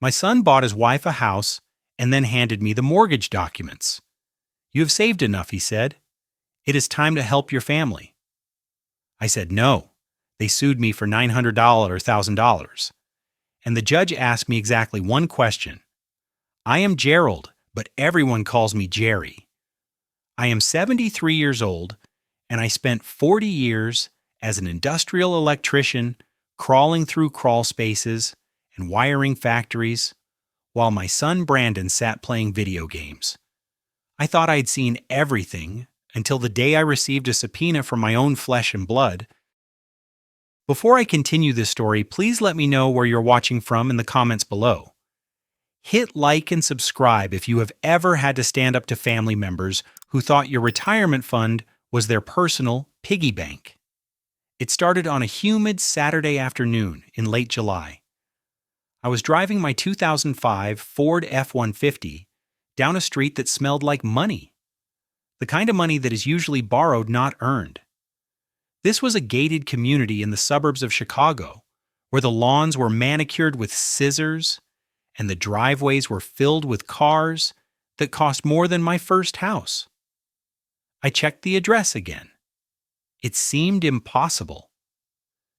My son bought his wife a house and then handed me the mortgage documents. You have saved enough, he said. It is time to help your family. I said no. They sued me for $900 or $1,000. And the judge asked me exactly one question. I am Gerald, but everyone calls me Jerry. I am 73 years old, and I spent 40 years as an industrial electrician crawling through crawl spaces and wiring factories, while my son Brandon sat playing video games. I thought I'd seen everything until the day I received a subpoena from my own flesh and blood. Before I continue this story, please let me know where you're watching from in the comments below. Hit like and subscribe if you have ever had to stand up to family members who thought your retirement fund was their personal piggy bank. It started on a humid Saturday afternoon in late July. I was driving my 2005 Ford F-150 down a street that smelled like money. The kind of money that is usually borrowed, not earned. This was a gated community in the suburbs of Chicago, where the lawns were manicured with scissors and the driveways were filled with cars that cost more than my first house. I checked the address again. It seemed impossible.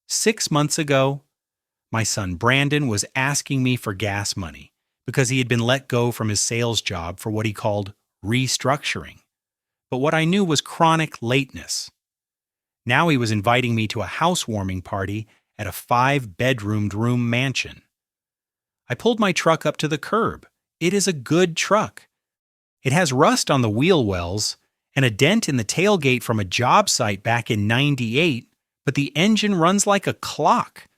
6 months ago, my son Brandon was asking me for gas money because he had been let go from his sales job for what he called restructuring, but what I knew was chronic lateness. Now he was inviting me to a housewarming party at a 5-bedroomed room mansion. I pulled my truck up to the curb. It is a good truck. It has rust on the wheel wells and a dent in the tailgate from a job site back in '98, but the engine runs like a clock.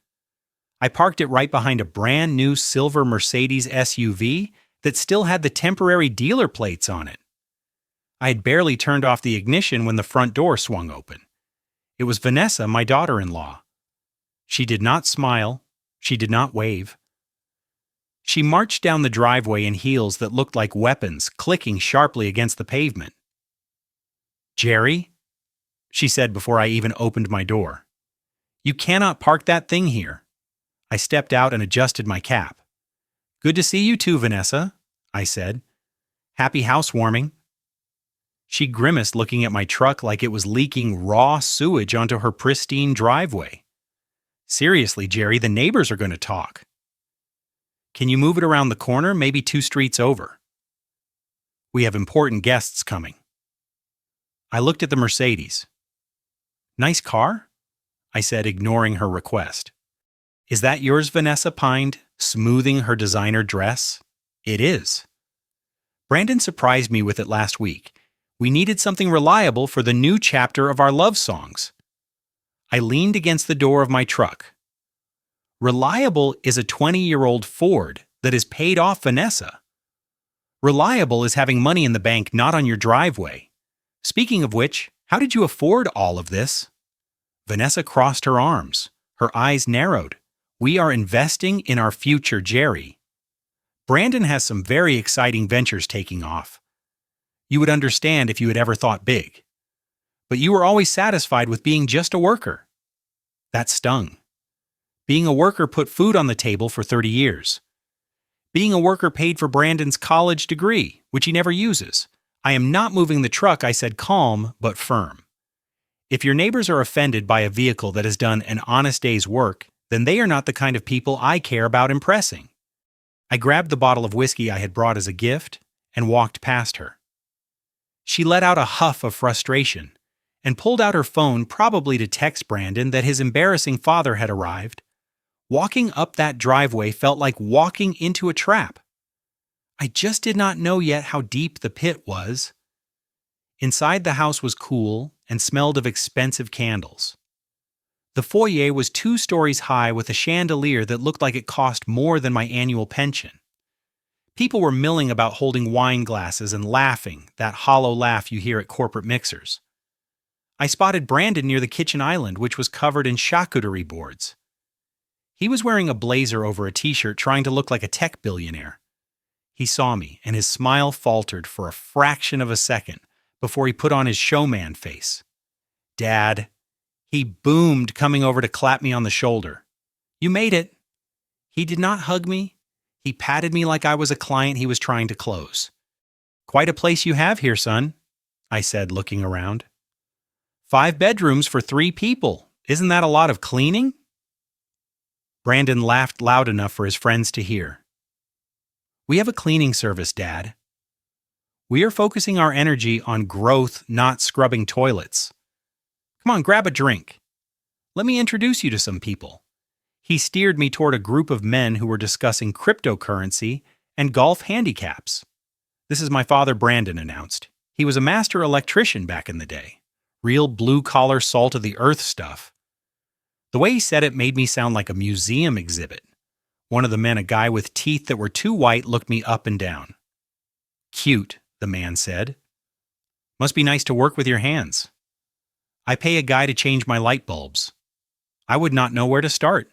I parked it right behind a brand new silver Mercedes SUV that still had the temporary dealer plates on it. I had barely turned off the ignition when the front door swung open. It was Vanessa, my daughter-in-law. She did not smile. She did not wave. She marched down the driveway in heels that looked like weapons clicking sharply against the pavement. "Jerry," she said before I even opened my door, "you cannot park that thing here." I stepped out and adjusted my cap. "Good to see you too, Vanessa," I said. "Happy housewarming." She grimaced, looking at my truck like it was leaking raw sewage onto her pristine driveway. "Seriously, Jerry, the neighbors are going to talk." "Can you move it around the corner, maybe 2 streets over? We have important guests coming." I looked at the Mercedes. "Nice car?" I said, ignoring her request. "Is that yours?" Vanessa pined, smoothing her designer dress. "It is." Brandon surprised me with it last week. We needed something reliable for the new chapter of our love songs. I leaned against the door of my truck. Reliable is a 20-year-old Ford that has paid off Vanessa. Reliable is having money in the bank, not on your driveway. Speaking of which, how did you afford all of this? Vanessa crossed her arms. Her eyes narrowed. "We are investing in our future, Jerry. Brandon has some very exciting ventures taking off. You would understand if you had ever thought big. But you were always satisfied with being just a worker." That stung. Being a worker put food on the table for 30 years. Being a worker paid for Brandon's college degree, which he never uses. "I am not moving the truck," I said, calm but firm. If your neighbors are offended by a vehicle that has done an honest day's work, then they are not the kind of people I care about impressing. I grabbed the bottle of whiskey I had brought as a gift and walked past her. She let out a huff of frustration and pulled out her phone, probably to text Brandon that his embarrassing father had arrived. Walking up that driveway felt like walking into a trap. I just did not know yet how deep the pit was. Inside the house was cool and smelled of expensive candles. The foyer was 2 stories high with a chandelier that looked like it cost more than my annual pension. People were milling about holding wine glasses and laughing, that hollow laugh you hear at corporate mixers. I spotted Brandon near the kitchen island, which was covered in charcuterie boards. He was wearing a blazer over a t-shirt, trying to look like a tech billionaire. He saw me, and his smile faltered for a fraction of a second before he put on his showman face. "Dad," he boomed, coming over to clap me on the shoulder. "You made it." He did not hug me. He patted me like I was a client he was trying to close. "Quite a place you have here, son," I said, looking around. "5 bedrooms for 3 people. Isn't that a lot of cleaning?" Brandon laughed loud enough for his friends to hear. "We have a cleaning service, Dad. We are focusing our energy on growth, not scrubbing toilets. Come on, grab a drink. Let me introduce you to some people." He steered me toward a group of men who were discussing cryptocurrency and golf handicaps. "This is my father, Brandon," announced. "He was a master electrician back in the day. Real blue-collar, salt-of-the-earth stuff." The way he said it made me sound like a museum exhibit. One of the men, a guy with teeth that were too white, looked me up and down. "Cute," the man said. "Must be nice to work with your hands." "I pay a guy to change my light bulbs." I would not know where to start.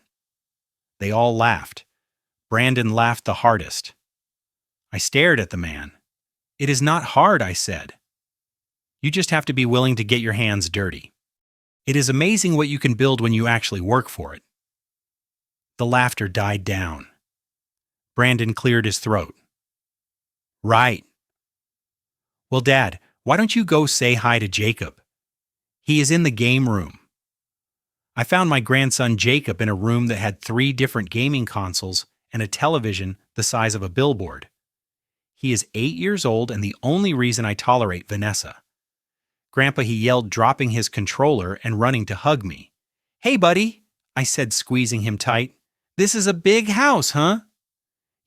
They all laughed. Brandon laughed the hardest. I stared at the man. "It is not hard," I said. "You just have to be willing to get your hands dirty. It is amazing what you can build when you actually work for it." The laughter died down. Brandon cleared his throat. "Right. Well, Dad, why don't you go say hi to Jacob? He is in the game room." I found my grandson Jacob in a room that had 3 different gaming consoles and a television the size of a billboard. He is 8 years old and the only reason I tolerate Vanessa. "Grandpa," he yelled, dropping his controller and running to hug me. "Hey, buddy," I said, squeezing him tight. "This is a big house, huh?"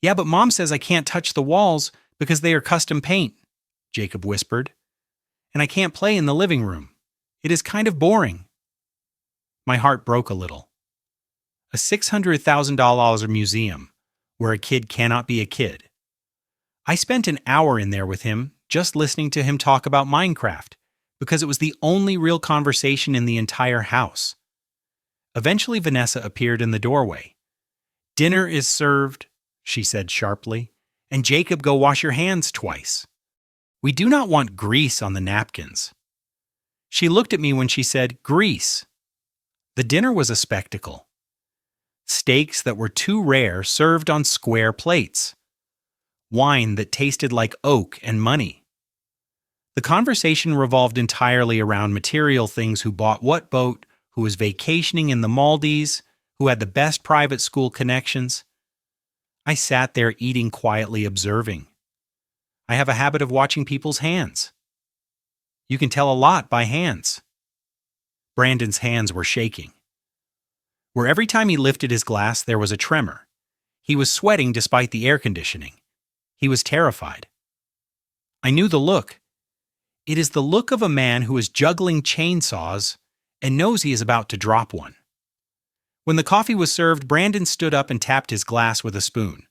"Yeah, but Mom says I can't touch the walls because they are custom paint," Jacob whispered. "And I can't play in the living room. It is kind of boring." My heart broke a little. A $600,000 museum where a kid cannot be a kid. I spent an hour in there with him, just listening to him talk about Minecraft, because it was the only real conversation in the entire house. Eventually, Vanessa appeared in the doorway. "Dinner is served," she said sharply, "and Jacob, go wash your hands twice. We do not want grease on the napkins." She looked at me when she said, "Grease." The dinner was a spectacle. Steaks that were too rare served on square plates. Wine that tasted like oak and money. The conversation revolved entirely around material things: who bought what boat, who was vacationing in the Maldives, who had the best private school connections. I sat there eating quietly, observing. I have a habit of watching people's hands. You can tell a lot by hands. Brandon's hands were shaking. Where every time he lifted his glass there was a tremor. He was sweating despite the air conditioning. He was terrified. I knew the look. It is the look of a man who is juggling chainsaws and knows he is about to drop one. When the coffee was served, Brandon stood up and tapped his glass with a spoon.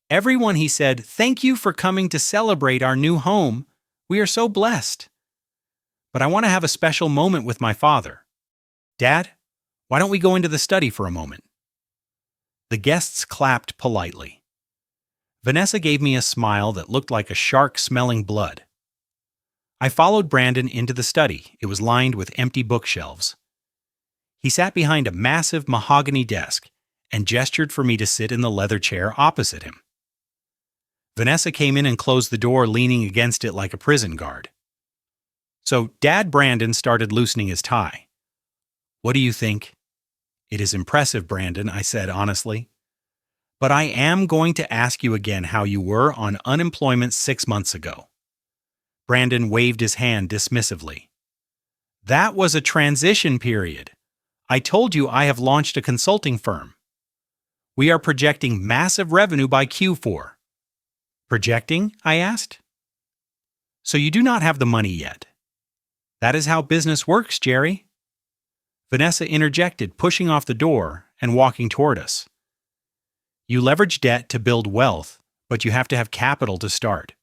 "Everyone," he said, "thank you for coming to celebrate our new home. We are so blessed. But I want to have a special moment with my father. Dad, why don't we go into the study for a moment?" The guests clapped politely. Vanessa gave me a smile that looked like a shark smelling blood. I followed Brandon into the study. It was lined with empty bookshelves. He sat behind a massive mahogany desk and gestured for me to sit in the leather chair opposite him. Vanessa came in and closed the door, leaning against it like a prison guard. So Dad Brandon started loosening his tie. "What do you think?" "It is impressive, Brandon," I said honestly. "But I am going to ask you again how you were on unemployment 6 months ago." Brandon waved his hand dismissively. "That was a transition period. I told you I have launched a consulting firm. We are projecting massive revenue by Q4. "Projecting?" I asked. "So you do not have the money yet." "That is how business works, Jerry." Vanessa interjected, pushing off the door and walking toward us. "You leverage debt to build wealth, but you have to have capital to start."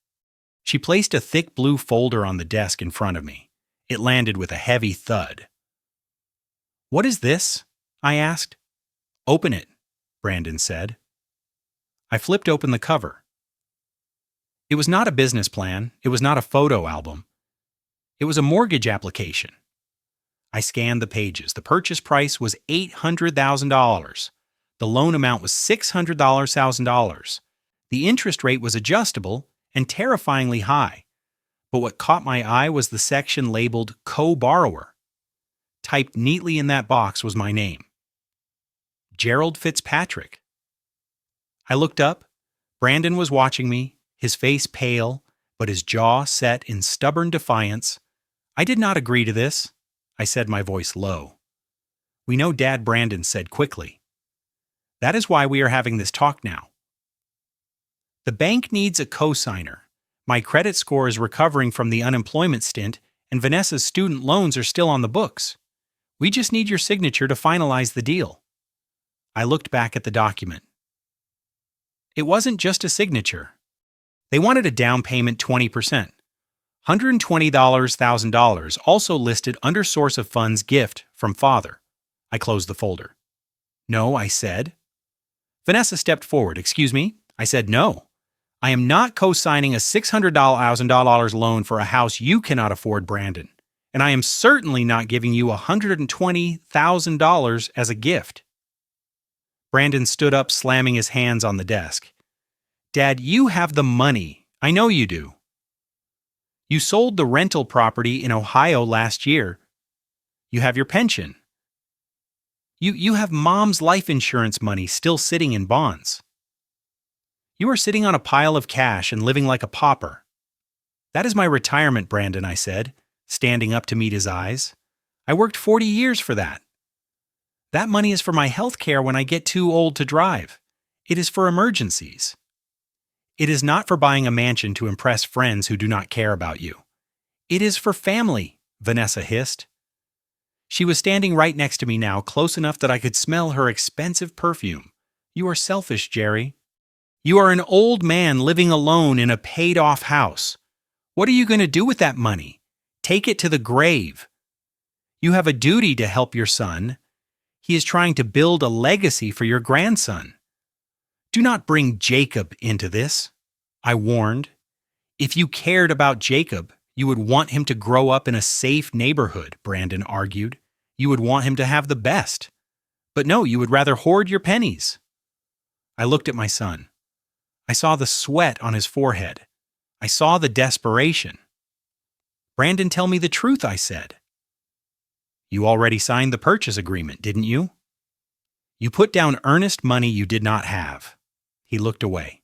She placed a thick blue folder on the desk in front of me. It landed with a heavy thud. "What is this?" I asked. "Open it," Brandon said. I flipped open the cover. It was not a business plan. It was not a photo album. It was a mortgage application. I scanned the pages. The purchase price was $800,000. The loan amount was $600,000. The interest rate was adjustable and terrifyingly high. But what caught my eye was the section labeled co-borrower. Typed neatly in that box was my name. Gerald Fitzpatrick. I looked up. Brandon was watching me, his face pale, but his jaw set in stubborn defiance. I did not agree to this, I said, my voice low. We know Dad, Brandon said quickly. That is why we are having this talk now. The bank needs a co-signer. My credit score is recovering from the unemployment stint, and Vanessa's student loans are still on the books. We just need your signature to finalize the deal. I looked back at the document. It wasn't just a signature. They wanted a down payment 20%. $120,000 also listed under source of funds gift from father. I closed the folder. No, I said. Vanessa stepped forward. Excuse me? I said no. I am not co-signing a $600,000 loan for a house you cannot afford, Brandon. And I am certainly not giving you $120,000 as a gift. Brandon stood up, slamming his hands on the desk. Dad, you have the money. I know you do. You sold the rental property in Ohio last year. You have your pension. You have Mom's life insurance money still sitting in bonds. You are sitting on a pile of cash and living like a pauper. That is my retirement, Brandon, I said, standing up to meet his eyes. I worked 40 years for that. That money is for my health care when I get too old to drive. It is for emergencies. It is not for buying a mansion to impress friends who do not care about you. It is for family, Vanessa hissed. She was standing right next to me now, close enough that I could smell her expensive perfume. You are selfish, Jerry. You are an old man living alone in a paid-off house. What are you going to do with that money? Take it to the grave. You have a duty to help your son. He is trying to build a legacy for your grandson. Do not bring Jacob into this, I warned. If you cared about Jacob, you would want him to grow up in a safe neighborhood, Brandon argued. You would want him to have the best. But no, you would rather hoard your pennies. I looked at my son. I saw the sweat on his forehead. I saw the desperation. Brandon, tell me the truth, I said. You already signed the purchase agreement, didn't you? You put down earnest money you did not have. He looked away.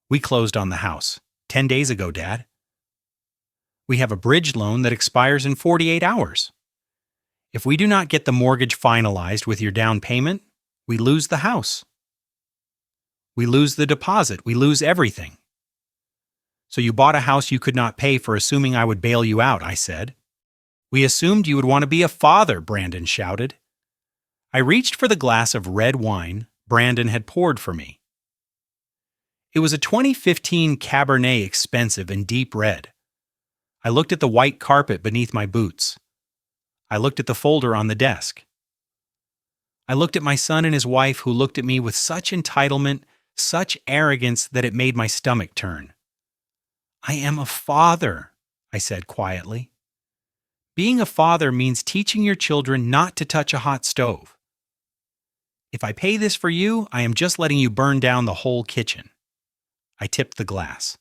We closed on the house 10 days ago, Dad. We have a bridge loan that expires in 48 hours. If we do not get the mortgage finalized with your down payment, we lose the house. We lose the deposit. We lose everything. So you bought a house you could not pay for assuming I would bail you out, I said. We assumed you would want to be a father, Brandon shouted. I reached for the glass of red wine Brandon had poured for me. It was a 2015 Cabernet, expensive and deep red. I looked at the white carpet beneath my boots. I looked at the folder on the desk. I looked at my son and his wife, who looked at me with such entitlement, such arrogance that it made my stomach turn. I am a father, I said quietly. Being a father means teaching your children not to touch a hot stove. If I pay this for you, I am just letting you burn down the whole kitchen. I tipped the glass.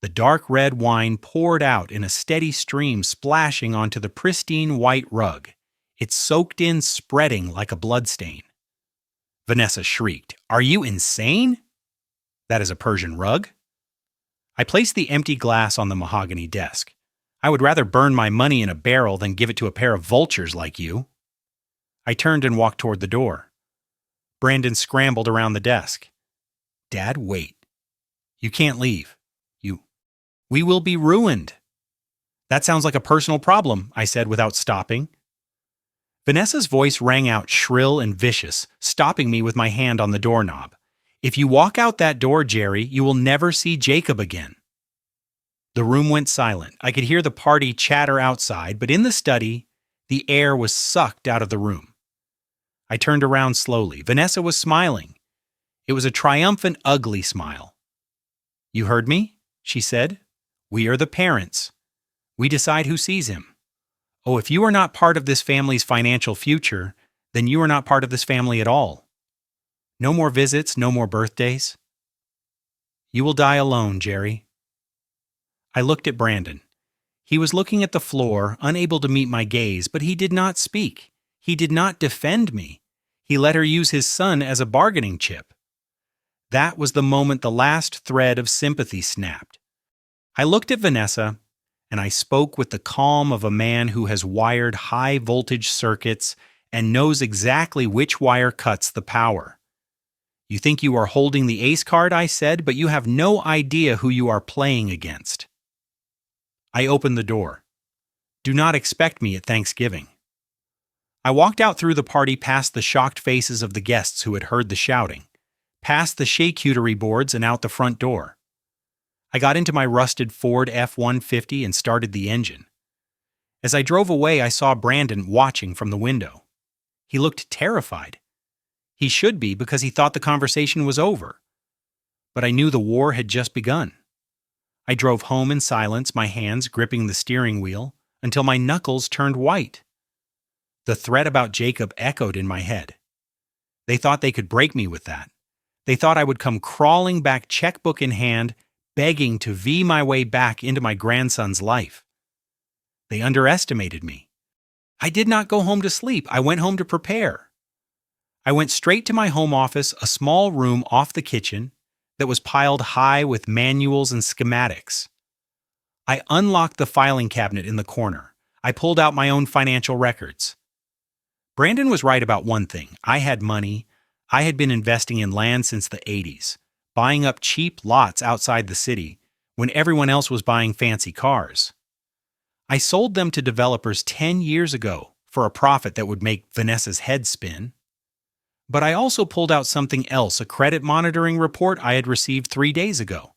The dark red wine poured out in a steady stream, splashing onto the pristine white rug. It soaked in, spreading like a bloodstain. Vanessa shrieked, "Are you insane? That is a Persian rug." I placed the empty glass on the mahogany desk. I would rather burn my money in a barrel than give it to a pair of vultures like you. I turned and walked toward the door. Brandon scrambled around the desk. Dad, wait. You can't leave. We will be ruined. That sounds like a personal problem, I said without stopping. Vanessa's voice rang out shrill and vicious, stopping me with my hand on the doorknob. If you walk out that door, Jerry, you will never see Jacob again. The room went silent. I could hear the party chatter outside, but in the study, the air was sucked out of the room. I turned around slowly. Vanessa was smiling. It was a triumphant, ugly smile. You heard me? She said. We are the parents. We decide who sees him. Oh, if you are not part of this family's financial future, then you are not part of this family at all. No more visits, no more birthdays. You will die alone, Jerry. I looked at Brandon. He was looking at the floor, unable to meet my gaze, but he did not speak. He did not defend me. He let her use his son as a bargaining chip. That was the moment the last thread of sympathy snapped. I looked at Vanessa, and I spoke with the calm of a man who has wired high-voltage circuits and knows exactly which wire cuts the power. You think you are holding the ace card, I said, but you have no idea who you are playing against. I opened the door. Do not expect me at Thanksgiving. I walked out through the party past the shocked faces of the guests who had heard the shouting, past the charcuterie boards and out the front door. I got into my rusted Ford F-150 and started the engine. As I drove away, I saw Brandon watching from the window. He looked terrified. He should be, because he thought the conversation was over. But I knew the war had just begun. I drove home in silence, my hands gripping the steering wheel, until my knuckles turned white. The threat about Jacob echoed in my head. They thought they could break me with that. They thought I would come crawling back, checkbook in hand, begging to V my way back into my grandson's life. They underestimated me. I did not go home to sleep. I went home to prepare. I went straight to my home office, a small room off the kitchen that was piled high with manuals and schematics. I unlocked the filing cabinet in the corner. I pulled out my own financial records. Brandon was right about one thing. I had money. I had been investing in land since the 80s, buying up cheap lots outside the city when everyone else was buying fancy cars. I sold them to developers 10 years ago for a profit that would make Vanessa's head spin. But I also pulled out something else, a credit monitoring report I had received 3 days ago.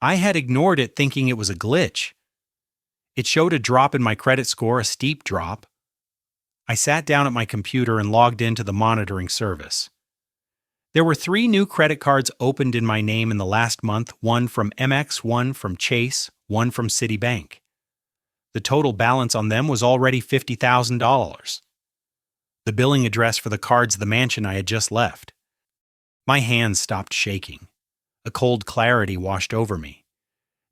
I had ignored it thinking it was a glitch. It showed a drop in my credit score, a steep drop. I sat down at my computer and logged into the monitoring service. There were 3 new credit cards opened in my name in the last month, one from Amex, one from Chase, one from Citibank. The total balance on them was already $50,000. The billing address for the cards the mansion I had just left. My hands stopped shaking. A cold clarity washed over me.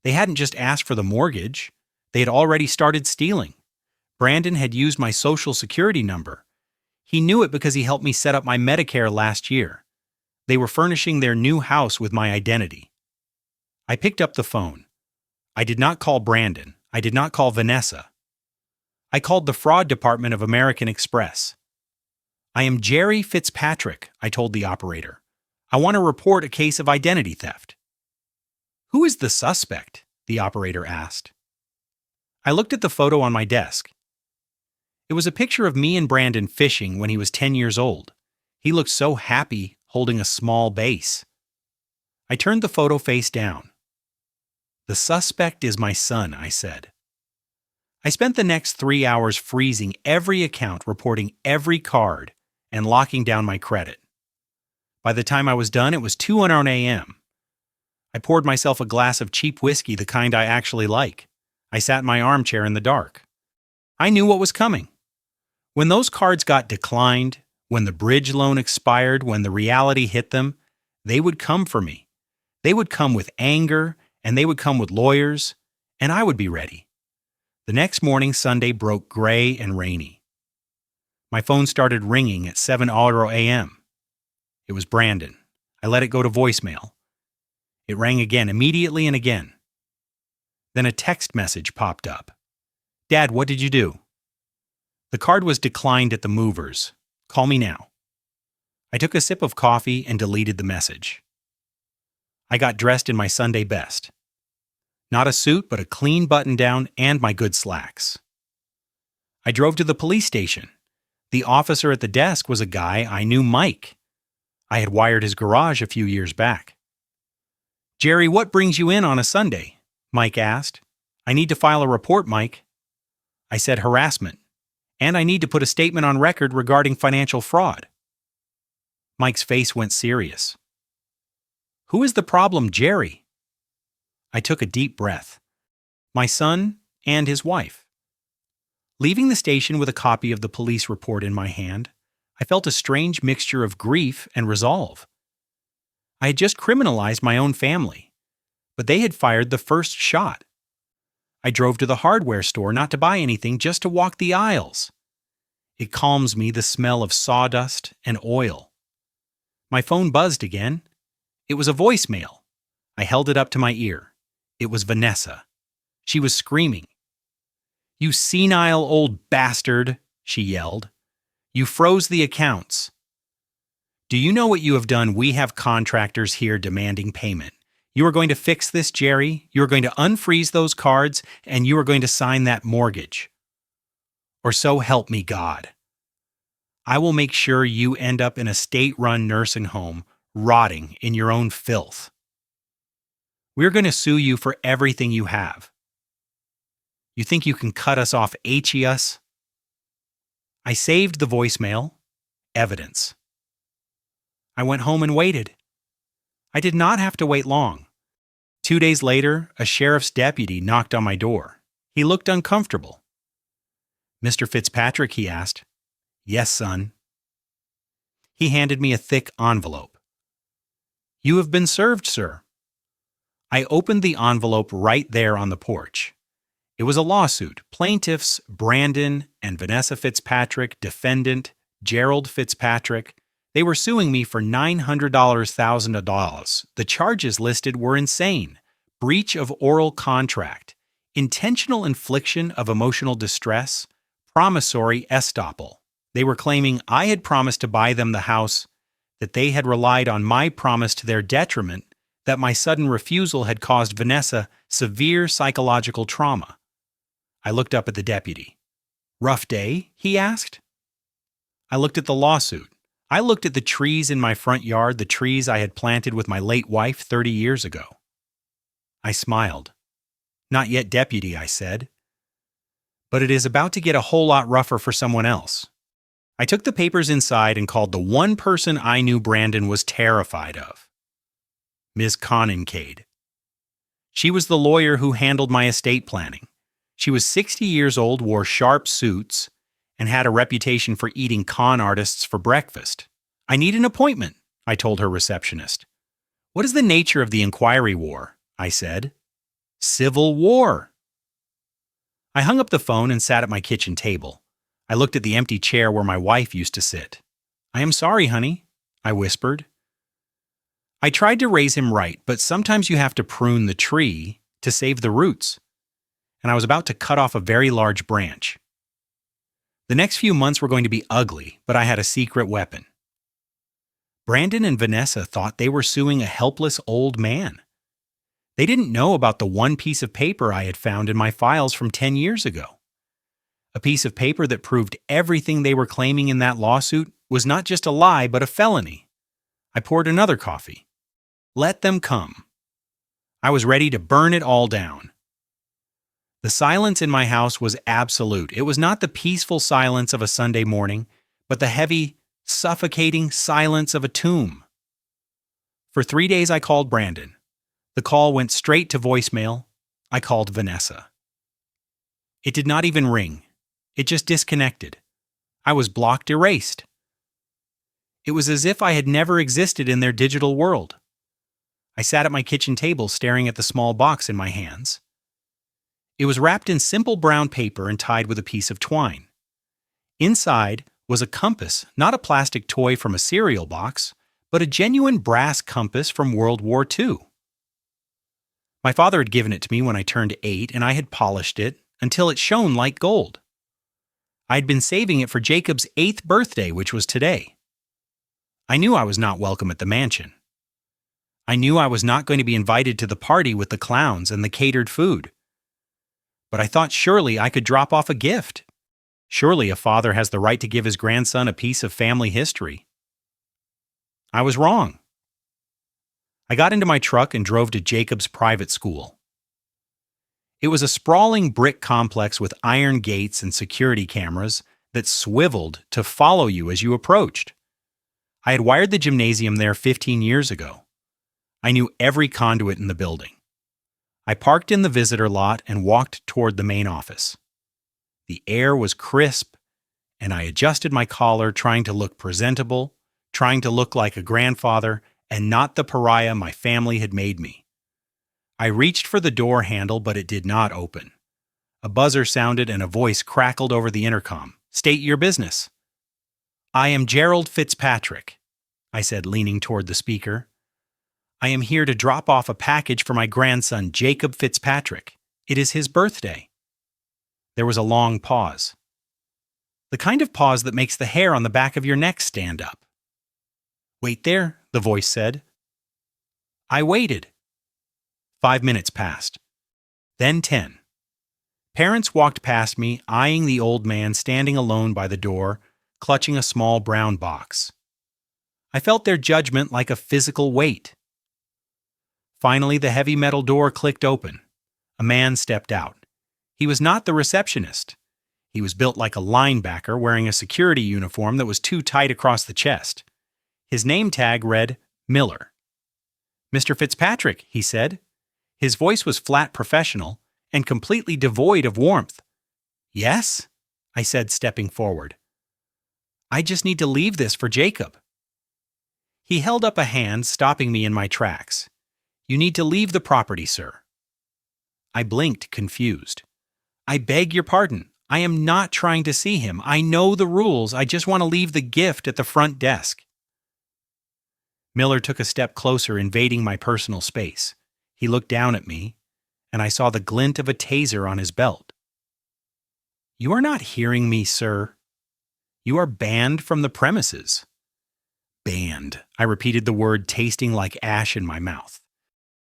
They hadn't just asked for the mortgage. They had already started stealing. Brandon had used my social security number. He knew it because he helped me set up my Medicare last year. They were furnishing their new house with my identity. I picked up the phone. I did not call Brandon. I did not call Vanessa. I called the fraud department of American Express. I am Jerry Fitzpatrick, I told the operator. I want to report a case of identity theft. Who is the suspect? The operator asked. I looked at the photo on my desk. It was a picture of me and Brandon fishing when he was 10 years old. He looked so happy holding a small base. I turned the photo face down. The suspect is my son, I said. I spent the next 3 hours freezing every account, reporting every card, and locking down my credit. By the time I was done, it was 2:00 a.m. I poured myself a glass of cheap whiskey, the kind I actually like. I sat in my armchair in the dark. I knew what was coming. When those cards got declined, when the bridge loan expired, when the reality hit them, they would come for me. They would come with anger, and they would come with lawyers, and I would be ready. The next morning, Sunday, broke gray and rainy. My phone started ringing at 7:00 a.m. It was Brandon. I let it go to voicemail. It rang again, immediately and again. Then a text message popped up. Dad, what did you do? The card was declined at the movers. Call me now. I took a sip of coffee and deleted the message. I got dressed in my Sunday best. Not a suit, but a clean button-down and my good slacks. I drove to the police station. The officer at the desk was a guy I knew, Mike. I had wired his garage a few years back. Jerry, what brings you in on a Sunday? Mike asked. I need to file a report, Mike. I said harassment, and I need to put a statement on record regarding financial fraud. Mike's face went serious. Who is the problem, Jerry? I took a deep breath. My son and his wife. Leaving the station with a copy of the police report in my hand, I felt a strange mixture of grief and resolve. I had just criminalized my own family, but they had fired the first shot. I drove to the hardware store not to buy anything, just to walk the aisles. It calms me, the smell of sawdust and oil. My phone buzzed again. It was a voicemail. I held it up to my ear. It was Vanessa. She was screaming. "You senile old bastard," she yelled. "You froze the accounts. Do you know what you have done? We have contractors here demanding payment. You are going to fix this, Jerry. You are going to unfreeze those cards, and you are going to sign that mortgage. Or so help me God. I will make sure you end up in a state-run nursing home, rotting in your own filth. We're going to sue you for everything you have. You think you can cut us off HES?" I saved the voicemail. Evidence. I went home and waited. I did not have to wait long. 2 days later, a sheriff's deputy knocked on my door. He looked uncomfortable. "Mr. Fitzpatrick," he asked. "Yes, son." He handed me a thick envelope. "You have been served, sir." I opened the envelope right there on the porch. It was a lawsuit. Plaintiffs Brandon and Vanessa Fitzpatrick, defendant Gerald Fitzpatrick. They were suing me for $900,000. The charges listed were insane: breach of oral contract, intentional infliction of emotional distress, promissory estoppel. They were claiming I had promised to buy them the house, that they had relied on my promise to their detriment, that my sudden refusal had caused Vanessa severe psychological trauma. I looked up at the deputy. "Rough day?" he asked. I looked at the lawsuit. I looked at the trees in my front yard, the trees I had planted with my late wife 30 years ago. I smiled. "Not yet, deputy," I said. "But it is about to get a whole lot rougher for someone else." I took the papers inside and called the one person I knew Brandon was terrified of: Ms. Conincade. She was the lawyer who handled my estate planning. She was 60 years old, wore sharp suits, and had a reputation for eating con artists for breakfast. "I need an appointment," I told her receptionist. "What is the nature of the inquiry war?" I said. "Civil war." I hung up the phone and sat at my kitchen table. I looked at the empty chair where my wife used to sit. "I am sorry, honey," I whispered. I tried to raise him right, but sometimes you have to prune the tree to save the roots. And I was about to cut off a very large branch. The next few months were going to be ugly, but I had a secret weapon. Brandon and Vanessa thought they were suing a helpless old man. They didn't know about the one piece of paper I had found in my files from 10 years ago. A piece of paper that proved everything they were claiming in that lawsuit was not just a lie, but a felony. I poured another coffee. Let them come. I was ready to burn it all down. The silence in my house was absolute. It was not the peaceful silence of a Sunday morning, but the heavy, suffocating silence of a tomb. For 3 days I called Brandon. The call went straight to voicemail. I called Vanessa. It did not even ring. It just disconnected. I was blocked, erased. It was as if I had never existed in their digital world. I sat at my kitchen table staring at the small box in my hands. It was wrapped in simple brown paper and tied with a piece of twine. Inside was a compass, not a plastic toy from a cereal box, but a genuine brass compass from World War II. My father had given it to me when I turned 8, and I had polished it until it shone like gold. I had been saving it for Jacob's 8th birthday, which was today. I knew I was not welcome at the mansion. I knew I was not going to be invited to the party with the clowns and the catered food. But I thought surely I could drop off a gift. Surely a father has the right to give his grandson a piece of family history. I was wrong. I got into my truck and drove to Jacob's private school. It was a sprawling brick complex with iron gates and security cameras that swiveled to follow you as you approached. I had wired the gymnasium there 15 years ago. I knew every conduit in the building. I parked in the visitor lot and walked toward the main office. The air was crisp and I adjusted my collar, trying to look presentable, trying to look like a grandfather, and not the pariah my family had made me. I reached for the door handle, but it did not open. A buzzer sounded and a voice crackled over the intercom. "State your business." "I am Gerald Fitzpatrick," I said, leaning toward the speaker. "I am here to drop off a package for my grandson, Jacob Fitzpatrick. It is his birthday." There was a long pause. The kind of pause that makes the hair on the back of your neck stand up. "Wait there," the voice said. I waited. 5 minutes passed. Then 10. Parents walked past me, eyeing the old man standing alone by the door, clutching a small brown box. I felt their judgment like a physical weight. Finally, the heavy metal door clicked open. A man stepped out. He was not the receptionist. He was built like a linebacker wearing a security uniform that was too tight across the chest. His name tag read Miller. "Mr. Fitzpatrick," he said. His voice was flat professional and completely devoid of warmth. "Yes?" I said, stepping forward. "I just need to leave this for Jacob." He held up a hand, stopping me in my tracks. "You need to leave the property, sir." I blinked, confused. "I beg your pardon. I am not trying to see him. I know the rules. I just want to leave the gift at the front desk." Miller took a step closer, invading my personal space. He looked down at me, and I saw the glint of a taser on his belt. "You are not hearing me, sir. You are banned from the premises." "Banned," I repeated the word, tasting like ash in my mouth.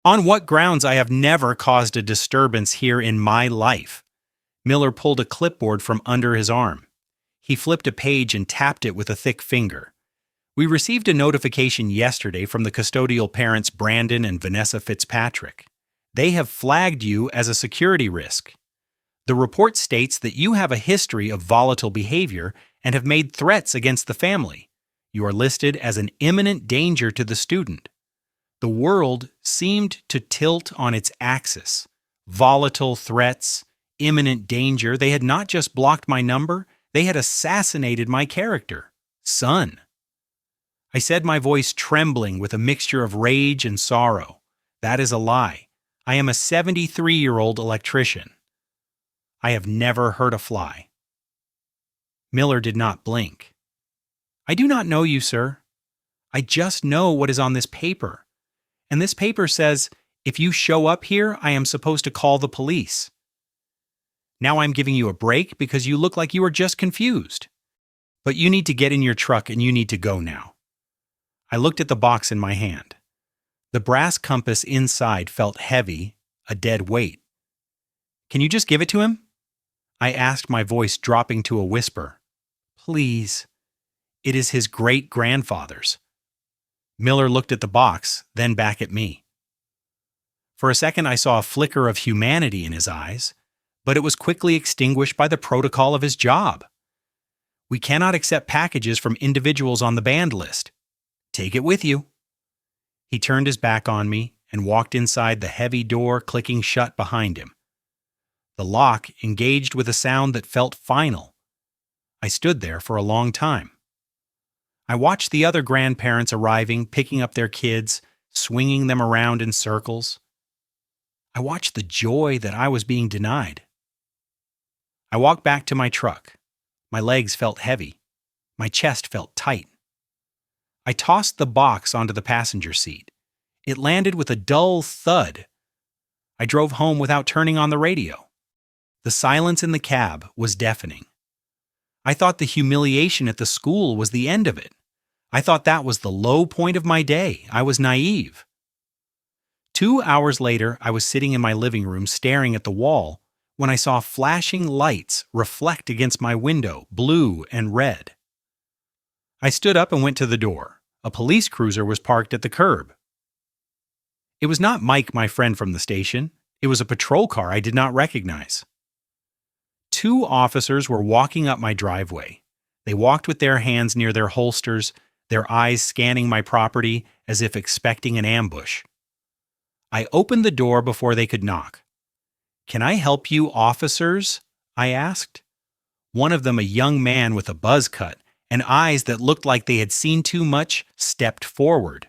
"On what grounds? I have never caused a disturbance here in my life." Miller pulled a clipboard from under his arm. He flipped a page and tapped it with a thick finger. "We received a notification yesterday from the custodial parents Brandon and Vanessa Fitzpatrick. They have flagged you as a security risk. The report states that you have a history of volatile behavior and have made threats against the family. You are listed as an imminent danger to the student." The world seemed to tilt on its axis. Volatile threats, imminent danger. They had not just blocked my number, they had assassinated my character. Son. I said, my voice trembling with a mixture of rage and sorrow. "That is a lie. I am a 73-year-old electrician. I have never hurt a fly." Miller did not blink. "I do not know you, sir. I just know what is on this paper. And this paper says, if you show up here, I am supposed to call the police. Now I'm giving you a break because you look like you are just confused. But you need to get in your truck and you need to go now." I looked at the box in my hand. The brass compass inside felt heavy, a dead weight. "Can you just give it to him?" I asked, my voice dropping to a whisper. "Please. It is his great-grandfather's." Miller looked at the box, then back at me. For a second I saw a flicker of humanity in his eyes, but it was quickly extinguished by the protocol of his job. "We cannot accept packages from individuals on the banned list. Take it with you." He turned his back on me and walked inside the heavy door clicking shut behind him. The lock engaged with a sound that felt final. I stood there for a long time. I watched the other grandparents arriving, picking up their kids, swinging them around in circles. I watched the joy that I was being denied. I walked back to my truck. My legs felt heavy. My chest felt tight. I tossed the box onto the passenger seat. It landed with a dull thud. I drove home without turning on the radio. The silence in the cab was deafening. I thought the humiliation at the school was the end of it. I thought that was the low point of my day. I was naive. 2 hours later, I was sitting in my living room staring at the wall when I saw flashing lights reflect against my window, blue and red. I stood up and went to the door. A police cruiser was parked at the curb. It was not Mike, my friend from the station. It was a patrol car I did not recognize. 2 officers were walking up my driveway. They walked with their hands near their holsters, their eyes scanning my property as if expecting an ambush. I opened the door before they could knock. "Can I help you, officers?" I asked. One of them, a young man with a buzz cut and eyes that looked like they had seen too much, stepped forward.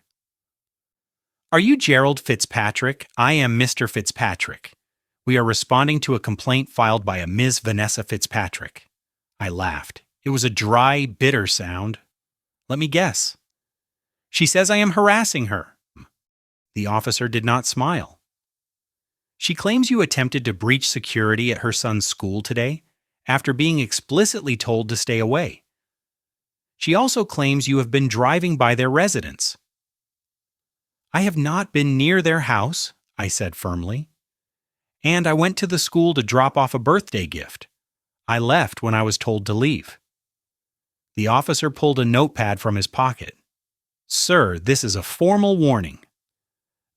"Are you Gerald Fitzpatrick? I am Mr. Fitzpatrick. We are responding to a complaint filed by a Ms. Vanessa Fitzpatrick." I laughed. It was a dry, bitter sound. "Let me guess. She says I am harassing her." The officer did not smile. "She claims you attempted to breach security at her son's school today after being explicitly told to stay away. She also claims you have been driving by their residence." "I have not been near their house," I said firmly. "And I went to the school to drop off a birthday gift. I left when I was told to leave." The officer pulled a notepad from his pocket. "Sir, this is a formal warning.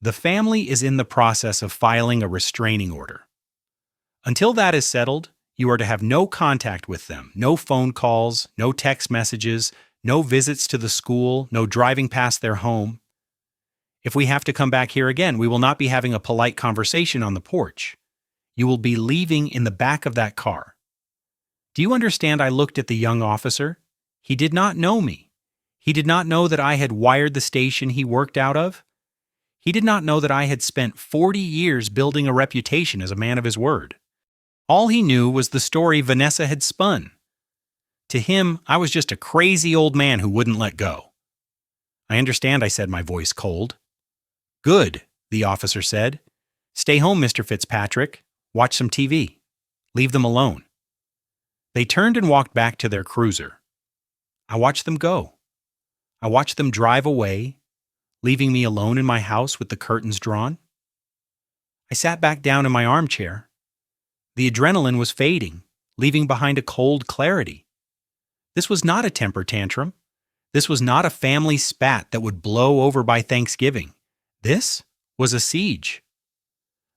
The family is in the process of filing a restraining order. Until that is settled, you are to have no contact with them, no phone calls, no text messages, no visits to the school, no driving past their home. If we have to come back here again, we will not be having a polite conversation on the porch. You will be leaving in the back of that car." Do you understand? I looked at the young officer. He did not know me. He did not know that I had wired the station he worked out of. He did not know that I had spent 40 years building a reputation as a man of his word. All he knew was the story Vanessa had spun. To him, I was just a crazy old man who wouldn't let go. "I understand," I said, my voice cold. "Good," the officer said. "Stay home, Mr. Fitzpatrick. Watch some TV. Leave them alone." They turned and walked back to their cruiser. I watched them go. I watched them drive away, leaving me alone in my house with the curtains drawn. I sat back down in my armchair. The adrenaline was fading, leaving behind a cold clarity. This was not a temper tantrum. This was not a family spat that would blow over by Thanksgiving. This was a siege.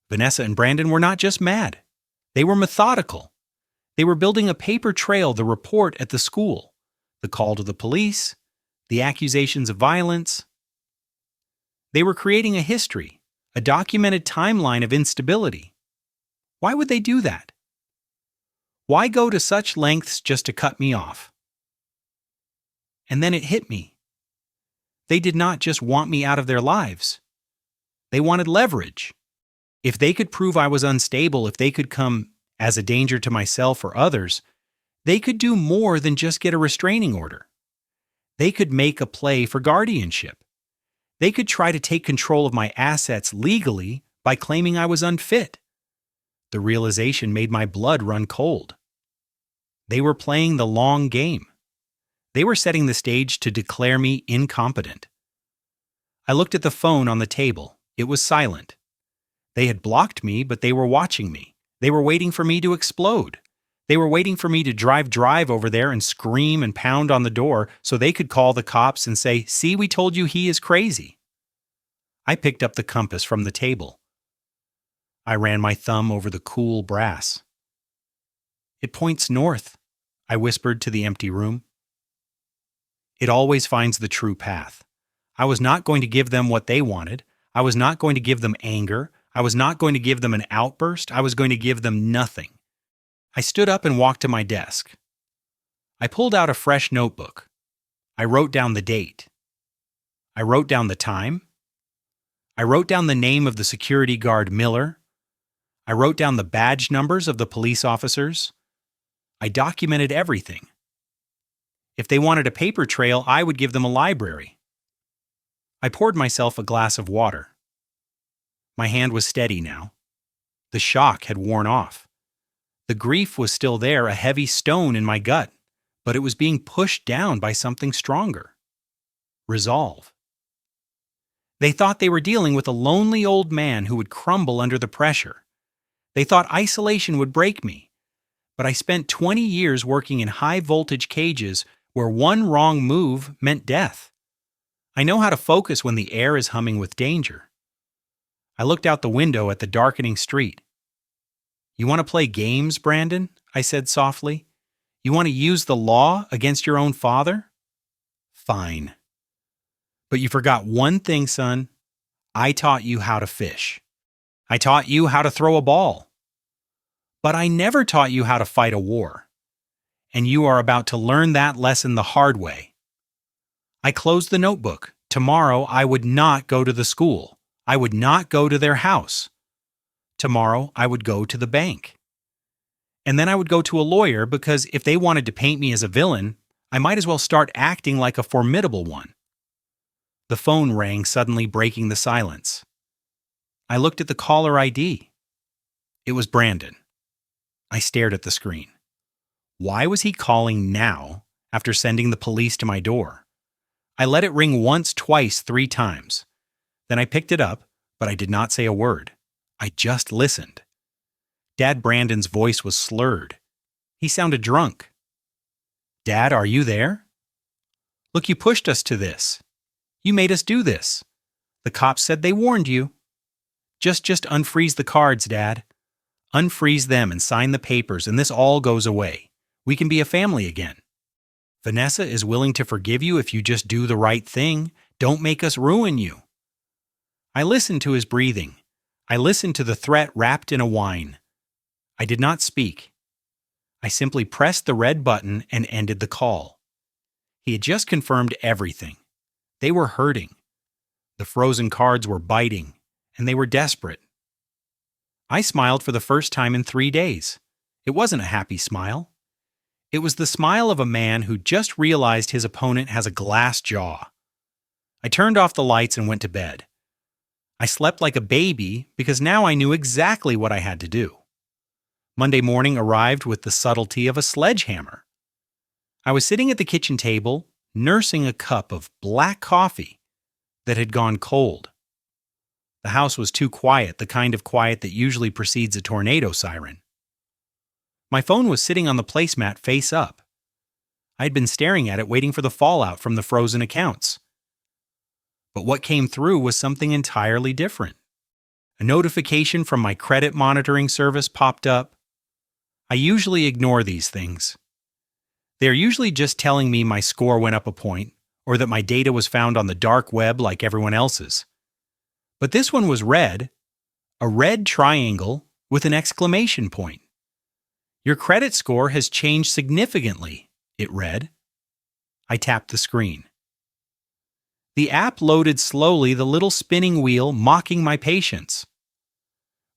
Vanessa and Brandon were not just mad. They were methodical. They were building a paper trail, the report at the school, the call to the police, the accusations of violence. They were creating a history, a documented timeline of instability. Why would they do that? Why go to such lengths just to cut me off? And then it hit me. They did not just want me out of their lives. They wanted leverage. If they could prove I was unstable, if they could come as a danger to myself or others, they could do more than just get a restraining order. They could make a play for guardianship. They could try to take control of my assets legally by claiming I was unfit. The realization made my blood run cold. They were playing the long game. They were setting the stage to declare me incompetent. I looked at the phone on the table. It was silent. They had blocked me, but they were watching me. They were waiting for me to explode. They were waiting for me to drive over there and scream and pound on the door so they could call the cops and say, "See, we told you he is crazy." I picked up the compass from the table. I ran my thumb over the cool brass. "It points north," I whispered to the empty room. It always finds the true path. I was not going to give them what they wanted. I was not going to give them anger. I was not going to give them an outburst. I was going to give them nothing. I stood up and walked to my desk. I pulled out a fresh notebook. I wrote down the date. I wrote down the time. I wrote down the name of the security guard Miller. I wrote down the badge numbers of the police officers. I documented everything. If they wanted a paper trail, I would give them a library. I poured myself a glass of water. My hand was steady now. The shock had worn off. The grief was still there, a heavy stone in my gut, but it was being pushed down by something stronger. Resolve. They thought they were dealing with a lonely old man who would crumble under the pressure. They thought isolation would break me. But I spent 20 years working in high-voltage cages where one wrong move meant death. I know how to focus when the air is humming with danger. I looked out the window at the darkening street. "You want to play games, Brandon?" I said softly. "You want to use the law against your own father? Fine. But you forgot one thing, son. I taught you how to fish. I taught you how to throw a ball. But I never taught you how to fight a war. and you are about to learn that lesson the hard way. I closed the notebook. Tomorrow I would not go to the school. I would not go to their house. Tomorrow I would go to the bank. And then I would go to a lawyer because if they wanted to paint me as a villain, I might as well start acting like a formidable one. The phone rang, suddenly breaking the silence. I looked at the caller ID. It was Brandon. I stared at the screen. Why was he calling now after sending the police to my door? I let it ring once, twice, 3 times. Then I picked it up, but I did not say a word. I just listened. Dad Brandon's voice was slurred. He sounded drunk. Dad, are you there? Look, you pushed us to this. You made us do this. The cops said they warned you. Just unfreeze the cards, Dad. Unfreeze them and sign the papers, and this all goes away. We can be a family again. Vanessa is willing to forgive you if you just do the right thing. Don't make us ruin you. I listened to his breathing. I listened to the threat wrapped in a whine. I did not speak. I simply pressed the red button and ended the call. He had just confirmed everything. They were hurting. The frozen cards were biting, and they were desperate. I smiled for the first time in 3 days. It wasn't a happy smile. It was the smile of a man who just realized his opponent has a glass jaw. I turned off the lights and went to bed. I slept like a baby because now I knew exactly what I had to do. Monday morning arrived with the subtlety of a sledgehammer. I was sitting at the kitchen table, nursing a cup of black coffee that had gone cold. The house was too quiet, the kind of quiet that usually precedes a tornado siren. My phone was sitting on the placemat face up. I had been staring at it, waiting for the fallout from the frozen accounts. But what came through was something entirely different. A notification from my credit monitoring service popped up. I usually ignore these things. They are usually just telling me my score went up a point, or that my data was found on the dark web like everyone else's. But this one was red, a red triangle with an exclamation point. Your credit score has changed significantly, it read. I tapped the screen. The app loaded slowly, the little spinning wheel mocking my patience.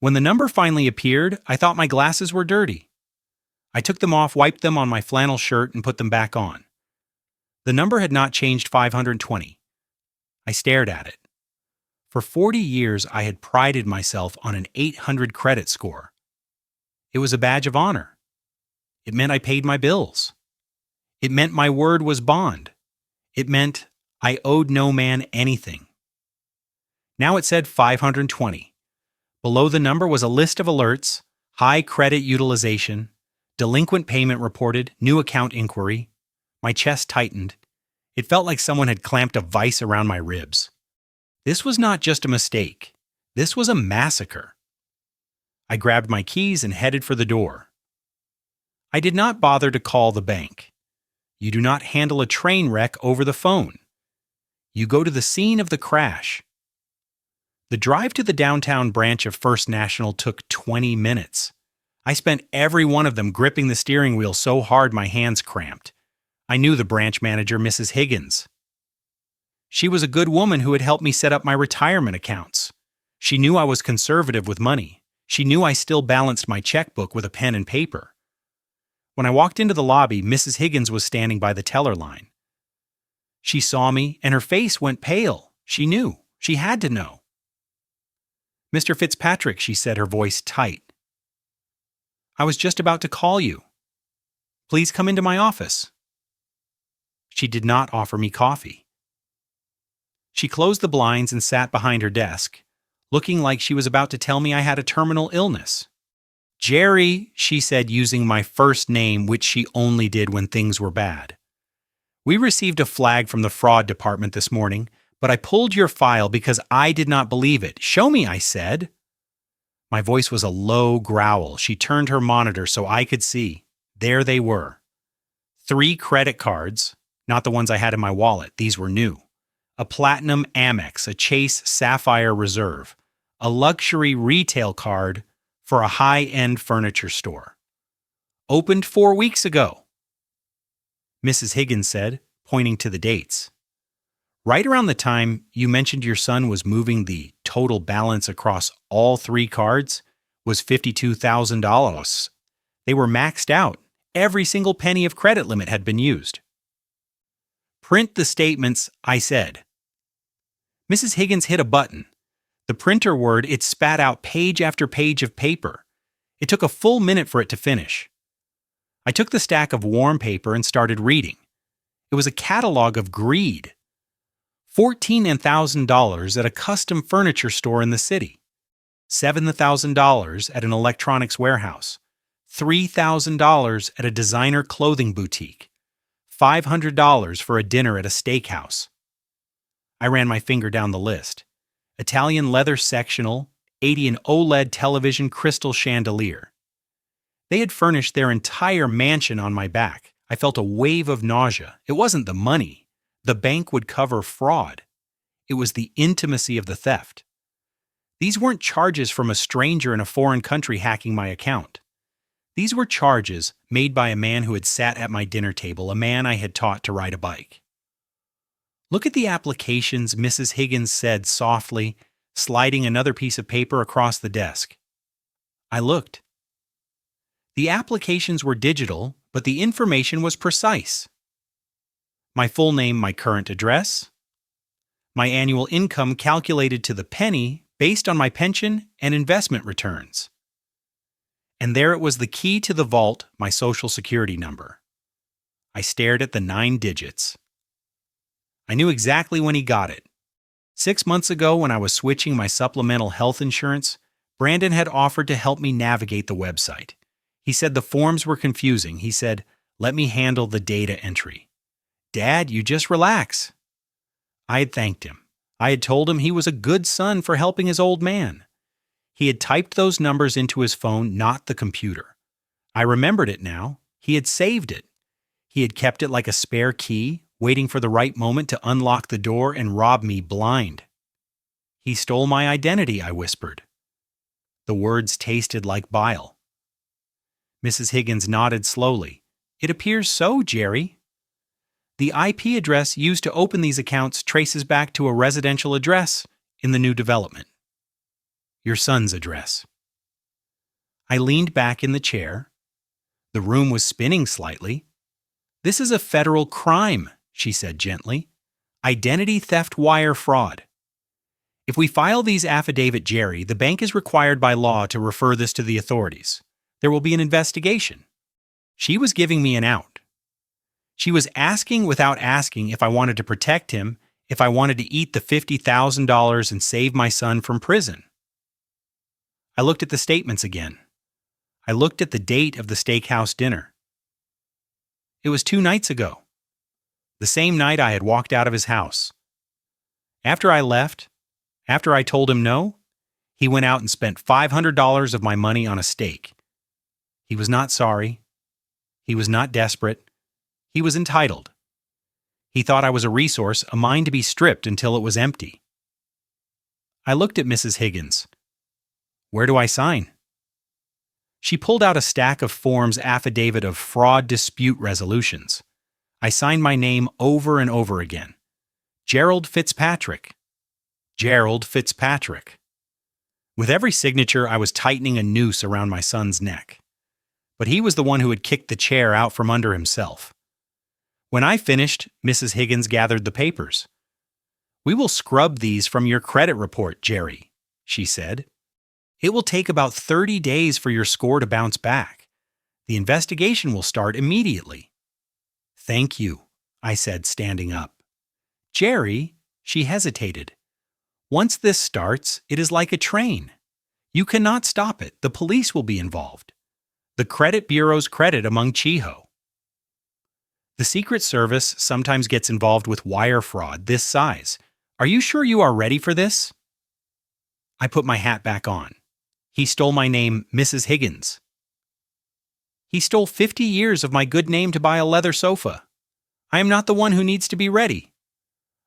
When the number finally appeared, I thought my glasses were dirty. I took them off, wiped them on my flannel shirt, and put them back on. The number had not changed 520. I stared at it. For 40 years, I had prided myself on an 800 credit score. It was a badge of honor. It meant I paid my bills. It meant my word was bond. It meant I owed no man anything. Now it said 520. Below the number was a list of alerts, high credit utilization, delinquent payment reported, new account inquiry. My chest tightened. It felt like someone had clamped a vice around my ribs. This was not just a mistake. This was a massacre. I grabbed my keys and headed for the door. I did not bother to call the bank. You do not handle a train wreck over the phone. You go to the scene of the crash. The drive to the downtown branch of First National took 20 minutes. I spent every one of them gripping the steering wheel so hard my hands cramped. I knew the branch manager, Mrs. Higgins. She was a good woman who had helped me set up my retirement accounts. She knew I was conservative with money. She knew I still balanced my checkbook with a pen and paper. When I walked into the lobby, Mrs. Higgins was standing by the teller line. She saw me, and her face went pale. She knew. She had to know. Mr. Fitzpatrick, she said, her voice tight. I was just about to call you. Please come into my office. She did not offer me coffee. She closed the blinds and sat behind her desk, looking like she was about to tell me I had a terminal illness. Jerry, she said, using my first name, which she only did when things were bad. We received a flag from the fraud department this morning, but I pulled your file because I did not believe it. Show me, I said. My voice was a low growl. She turned her monitor so I could see. There they were. 3 credit cards, not the ones I had in my wallet. These were new. A Platinum Amex, a Chase Sapphire Reserve, a luxury retail card for a high-end furniture store. Opened 4 weeks ago. Mrs. Higgins said, pointing to the dates. Right around the time you mentioned your son was moving, the total balance across all 3 cards was $52,000. They were maxed out. Every single penny of credit limit had been used. Print the statements, I said. Mrs. Higgins hit a button. The printer word, it spat out page after page of paper. It took a full minute for it to finish. I took the stack of warm paper and started reading. It was a catalog of greed. $14,000 at a custom furniture store in the city. $7,000 at an electronics warehouse. $3,000 at a designer clothing boutique. $500 for a dinner at a steakhouse. I ran my finger down the list. Italian leather sectional, 80 an OLED television crystal chandelier. They had furnished their entire mansion on my back. I felt a wave of nausea. It wasn't the money. The bank would cover fraud. It was the intimacy of the theft. These weren't charges from a stranger in a foreign country hacking my account. These were charges made by a man who had sat at my dinner table, a man I had taught to ride a bike. Look at the applications, Mrs. Higgins said softly, sliding another piece of paper across the desk. I looked. The applications were digital, but the information was precise. My full name, my current address, my annual income calculated to the penny based on my pension and investment returns. And there it was, the key to the vault, my social security number. I stared at the 9 digits. I knew exactly when he got it. 6 months ago, when I was switching my supplemental health insurance, Brandon had offered to help me navigate the website. He said the forms were confusing. He said, "Let me handle the data entry." "Dad, you just relax." I had thanked him. I had told him he was a good son for helping his old man. He had typed those numbers into his phone, not the computer. I remembered it now. He had saved it. He had kept it like a spare key, waiting for the right moment to unlock the door and rob me blind. "He stole my identity," I whispered. The words tasted like bile. Mrs. Higgins nodded slowly. "It appears so, Jerry. The IP address used to open these accounts traces back to a residential address in the new development. Your son's address." I leaned back in the chair. The room was spinning slightly. "This is a federal crime," she said gently. "Identity theft wire fraud. If we file these affidavit, Jerry, the bank is required by law to refer this to the authorities. There will be an investigation." She was giving me an out. She was asking without asking if I wanted to protect him, if I wanted to eat the $50,000 and save my son from prison. I looked at the statements again. I looked at the date of the steakhouse dinner. It was 2 nights ago. The same night I had walked out of his house. After I left, after I told him no, he went out and spent $500 of my money on a steak. He was not sorry. He was not desperate. He was entitled. He thought I was a resource, a mine to be stripped until it was empty. I looked at Mrs. Higgins. "Where do I sign?" She pulled out a stack of forms, affidavit of fraud dispute resolutions. I signed my name over and over again. Gerald Fitzpatrick. Gerald Fitzpatrick. With every signature, I was tightening a noose around my son's neck. But he was the one who had kicked the chair out from under himself. When I finished, Mrs. Higgins gathered the papers. "We will scrub these from your credit report, Jerry," she said. "It will take about 30 days for your score to bounce back. The investigation will start immediately." "Thank you," I said, standing up. "Jerry," she hesitated. "Once this starts, it is like a train. You cannot stop it. The police will be involved. The credit bureau's credit among Chiho. The Secret Service sometimes gets involved with wire fraud this size. Are you sure you are ready for this?" I put my hat back on. "He stole my name, Mrs. Higgins." "He stole 50 years of my good name to buy a leather sofa. I am not the one who needs to be ready."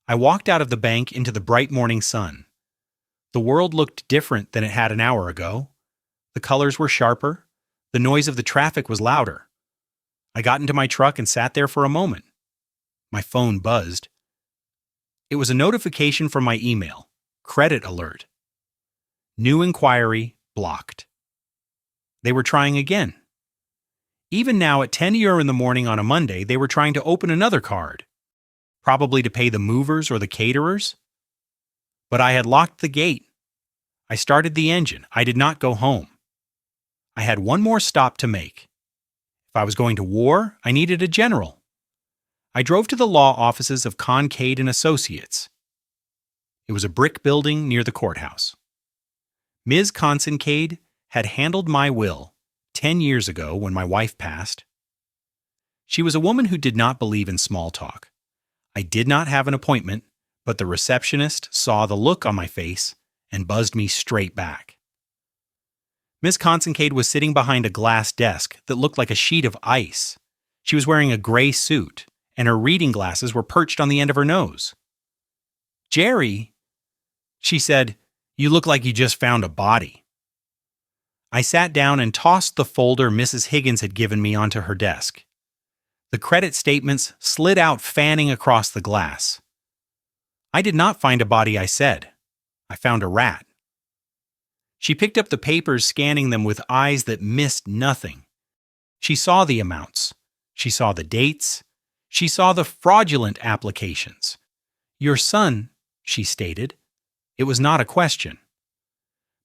I walked out of the bank into the bright morning sun. The world looked different than it had an hour ago. The colors were sharper. The noise of the traffic was louder. I got into my truck and sat there for a moment. My phone buzzed. It was a notification from my email. Credit alert. New inquiry blocked. They were trying again. Even now at 10 euro in the morning on a Monday, they were trying to open another card. Probably to pay the movers or the caterers. But I had locked the gate. I started the engine. I did not go home. I had one more stop to make. If I was going to war, I needed a general. I drove to the law offices of Concade and Associates. It was a brick building near the courthouse. Ms. Concade had handled my will 10 years ago when my wife passed. She was a woman who did not believe in small talk. I did not have an appointment, but the receptionist saw the look on my face and buzzed me straight back. Miss Concade was sitting behind a glass desk that looked like a sheet of ice. She was wearing a gray suit, and her reading glasses were perched on the end of her nose. "Jerry," she said, "you look like you just found a body." I sat down and tossed the folder Mrs. Higgins had given me onto her desk. The credit statements slid out, fanning across the glass. "I did not find a body," I said. "I found a rat." She picked up the papers, scanning them with eyes that missed nothing. She saw the amounts. She saw the dates. She saw the fraudulent applications. "Your son," she stated. It was not a question.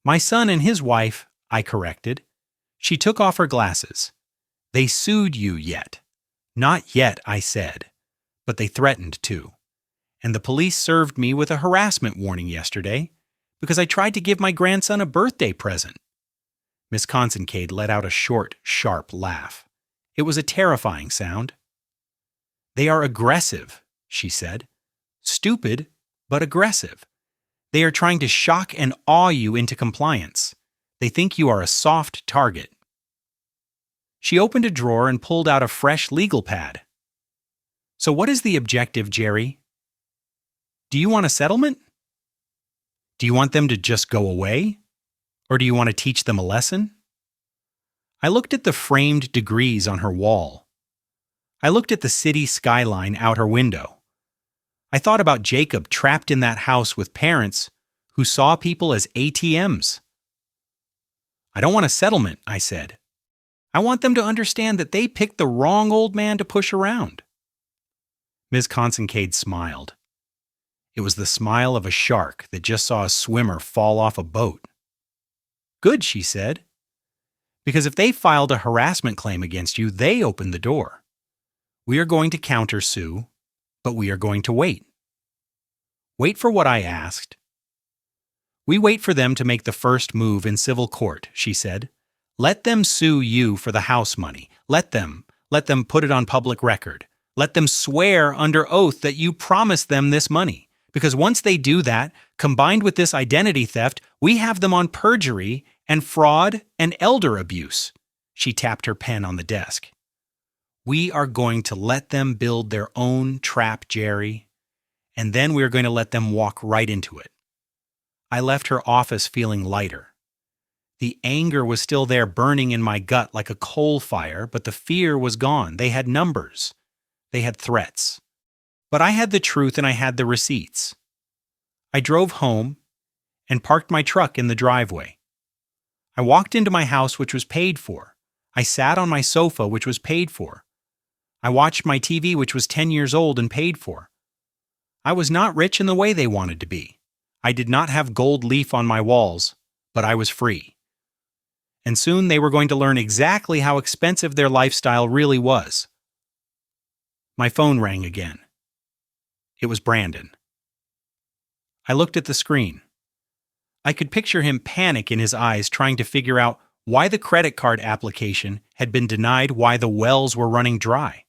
"My son and his wife," I corrected. She took off her glasses. "They sued you yet?" "Not yet," I said, "but they threatened to. And the police served me with a harassment warning yesterday because I tried to give my grandson a birthday present." Miss Concade let out a short, sharp laugh. It was a terrifying sound. "They are aggressive," she said. "Stupid, but aggressive. They are trying to shock and awe you into compliance. They think you are a soft target." She opened a drawer and pulled out a fresh legal pad. "So what is the objective, Jerry? Do you want a settlement? Do you want them to just go away? Or do you want to teach them a lesson?" I looked at the framed degrees on her wall. I looked at the city skyline out her window. I thought about Jacob trapped in that house with parents who saw people as ATMs. "I don't want a settlement," I said. "I want them to understand that they picked the wrong old man to push around." Ms. Concade smiled. It was the smile of a shark that just saw a swimmer fall off a boat. "Good," she said. "Because if they filed a harassment claim against you, they opened the door. We are going to countersue, but we are going to wait." "Wait for what?" I asked. "We wait for them to make the first move in civil court," she said. "Let them sue you for the house money. Let them put it on public record. Let them swear under oath that you promised them this money. Because once they do that, combined with this identity theft, we have them on perjury and fraud and elder abuse." She tapped her pen on the desk. "We are going to let them build their own trap, Jerry, and then we are going to let them walk right into it." I left her office feeling lighter. The anger was still there, burning in my gut like a coal fire, but the fear was gone. They had numbers. They had threats. But I had the truth and I had the receipts. I drove home and parked my truck in the driveway. I walked into my house, which was paid for. I sat on my sofa, which was paid for. I watched my TV, which was 10 years old and paid for. I was not rich in the way they wanted to be. I did not have gold leaf on my walls, but I was free. And soon they were going to learn exactly how expensive their lifestyle really was. My phone rang again. It was Brandon. I looked at the screen. I could picture him panic in his eyes, trying to figure out why the credit card application had been denied, why the wells were running dry.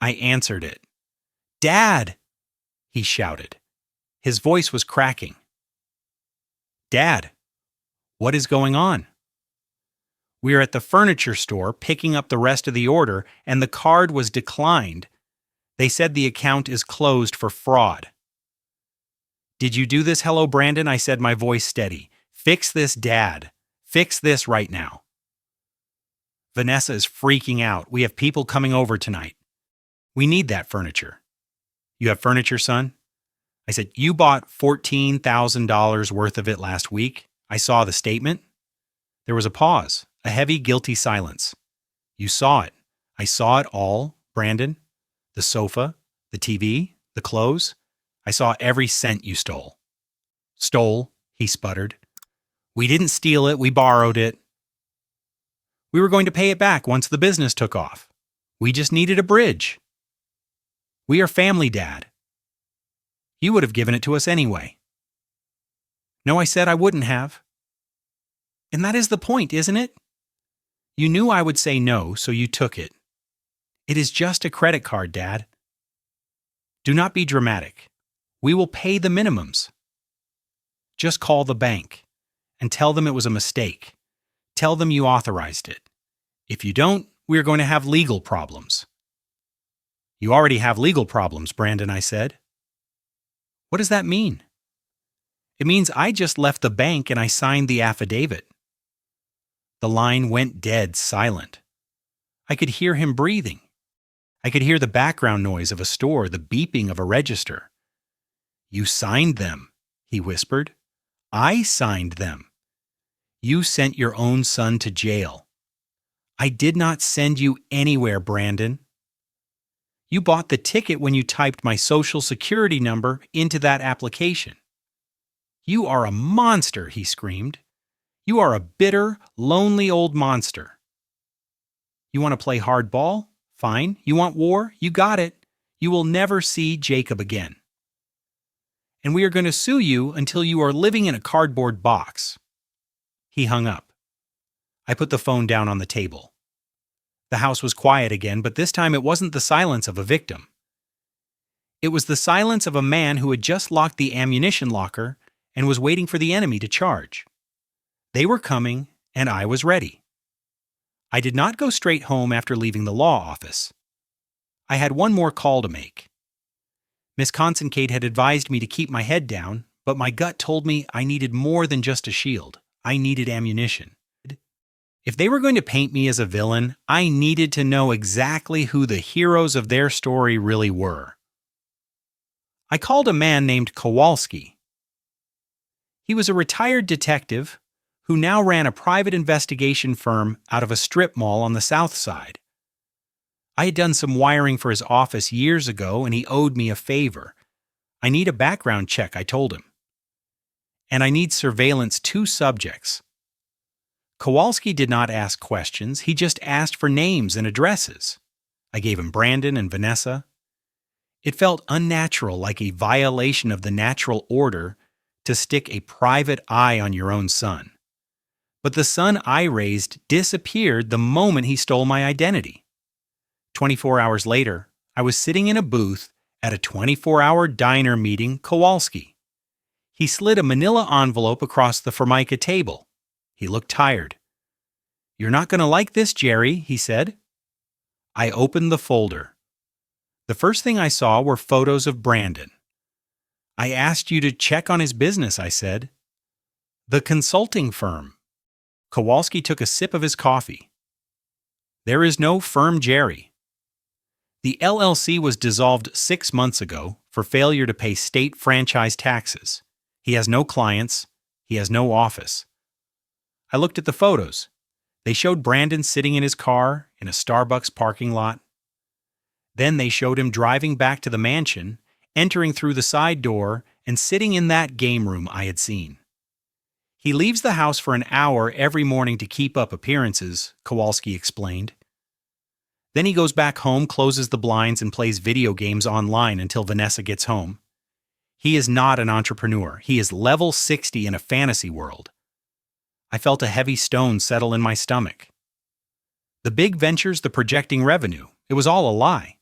I answered it. "Dad!" he shouted. His voice was cracking. "Dad, what is going on?" "We are at the furniture store picking up the rest of the order, and the card was declined. They said the account is closed for fraud." "Did you do this?" "Hello, Brandon," I said, my voice steady. "Fix this, Dad. Fix this right now." Vanessa is freaking out. We have people coming over tonight. We need that furniture. You have furniture, son? I said, you bought $14,000 worth of it last week. I saw the statement. There was a pause, a heavy, guilty silence. You saw it. I saw it all, Brandon. The sofa, the TV, the clothes. I saw every cent you stole. Stole, he sputtered. We didn't steal it, we borrowed it. We were going to pay it back once the business took off. We just needed a bridge. We are family, Dad. You would have given it to us anyway. No, I said I wouldn't have. And that is the point, isn't it? You knew I would say no, so you took it. It is just a credit card, Dad. Do not be dramatic. We will pay the minimums. Just call the bank and tell them it was a mistake. Tell them you authorized it. If you don't, we are going to have legal problems. You already have legal problems, Brandon, I said. What does that mean? It means I just left the bank and I signed the affidavit. The line went dead silent. I could hear him breathing. I could hear the background noise of a store, the beeping of a register. You signed them, he whispered. I signed them. You sent your own son to jail. I did not send you anywhere, Brandon. You bought the ticket when you typed my social security number into that application. You are a monster, he screamed. You are a bitter, lonely old monster. You want to play hardball? Fine. You want war? You got it. You will never see Jacob again. And we are going to sue you until you are living in a cardboard box. He hung up. I put the phone down on the table. The house was quiet again, but this time it wasn't the silence of a victim. It was the silence of a man who had just locked the ammunition locker and was waiting for the enemy to charge. They were coming, and I was ready. I did not go straight home after leaving the law office. I had one more call to make. Miss Consincate had advised me to keep my head down, but my gut told me I needed more than just a shield. I needed ammunition. If they were going to paint me as a villain, I needed to know exactly who the heroes of their story really were. I called a man named Kowalski. He was a retired detective who now ran a private investigation firm out of a strip mall on the south side. I had done some wiring for his office years ago, and he owed me a favor. I need a background check, I told him. And I need surveillance 2 subjects. Kowalski did not ask questions, he just asked for names and addresses. I gave him Brandon and Vanessa. It felt unnatural, like a violation of the natural order, to stick a private eye on your own son. But the son I raised disappeared the moment he stole my identity. 24 hours later, I was sitting in a booth at a 24-hour diner meeting Kowalski. He slid a manila envelope across the Formica table. He looked tired. "You're not going to like this, Jerry," he said. I opened the folder. The first thing I saw were photos of Brandon. "I asked you to check on his business," I said. "The consulting firm." Kowalski took a sip of his coffee. "There is no firm, Jerry. The LLC was dissolved 6 months ago for failure to pay state franchise taxes. He has no clients. He has no office." I looked at the photos. They showed Brandon sitting in his car in a Starbucks parking lot. Then they showed him driving back to the mansion, entering through the side door, and sitting in that game room I had seen. "He leaves the house for an hour every morning to keep up appearances," Kowalski explained. "Then he goes back home, closes the blinds, and plays video games online until Vanessa gets home. He is not an entrepreneur. He is level 60 in a fantasy world." I felt a heavy stone settle in my stomach. The big ventures, the projecting revenue, it was all a lie.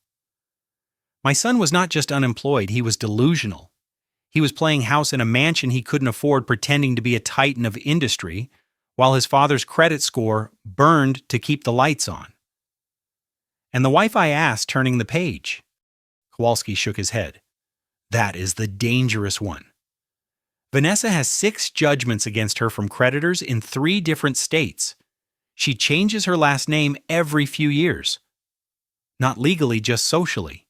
My son was not just unemployed, he was delusional. He was playing house in a mansion he couldn't afford, pretending to be a titan of industry, while his father's credit score burned to keep the lights on. "And the wife I asked, turning the page." Kowalski shook his head. "That is the dangerous one. Vanessa has 6 judgments against her from creditors in 3 different states. She changes her last name every few years. Not legally, just socially.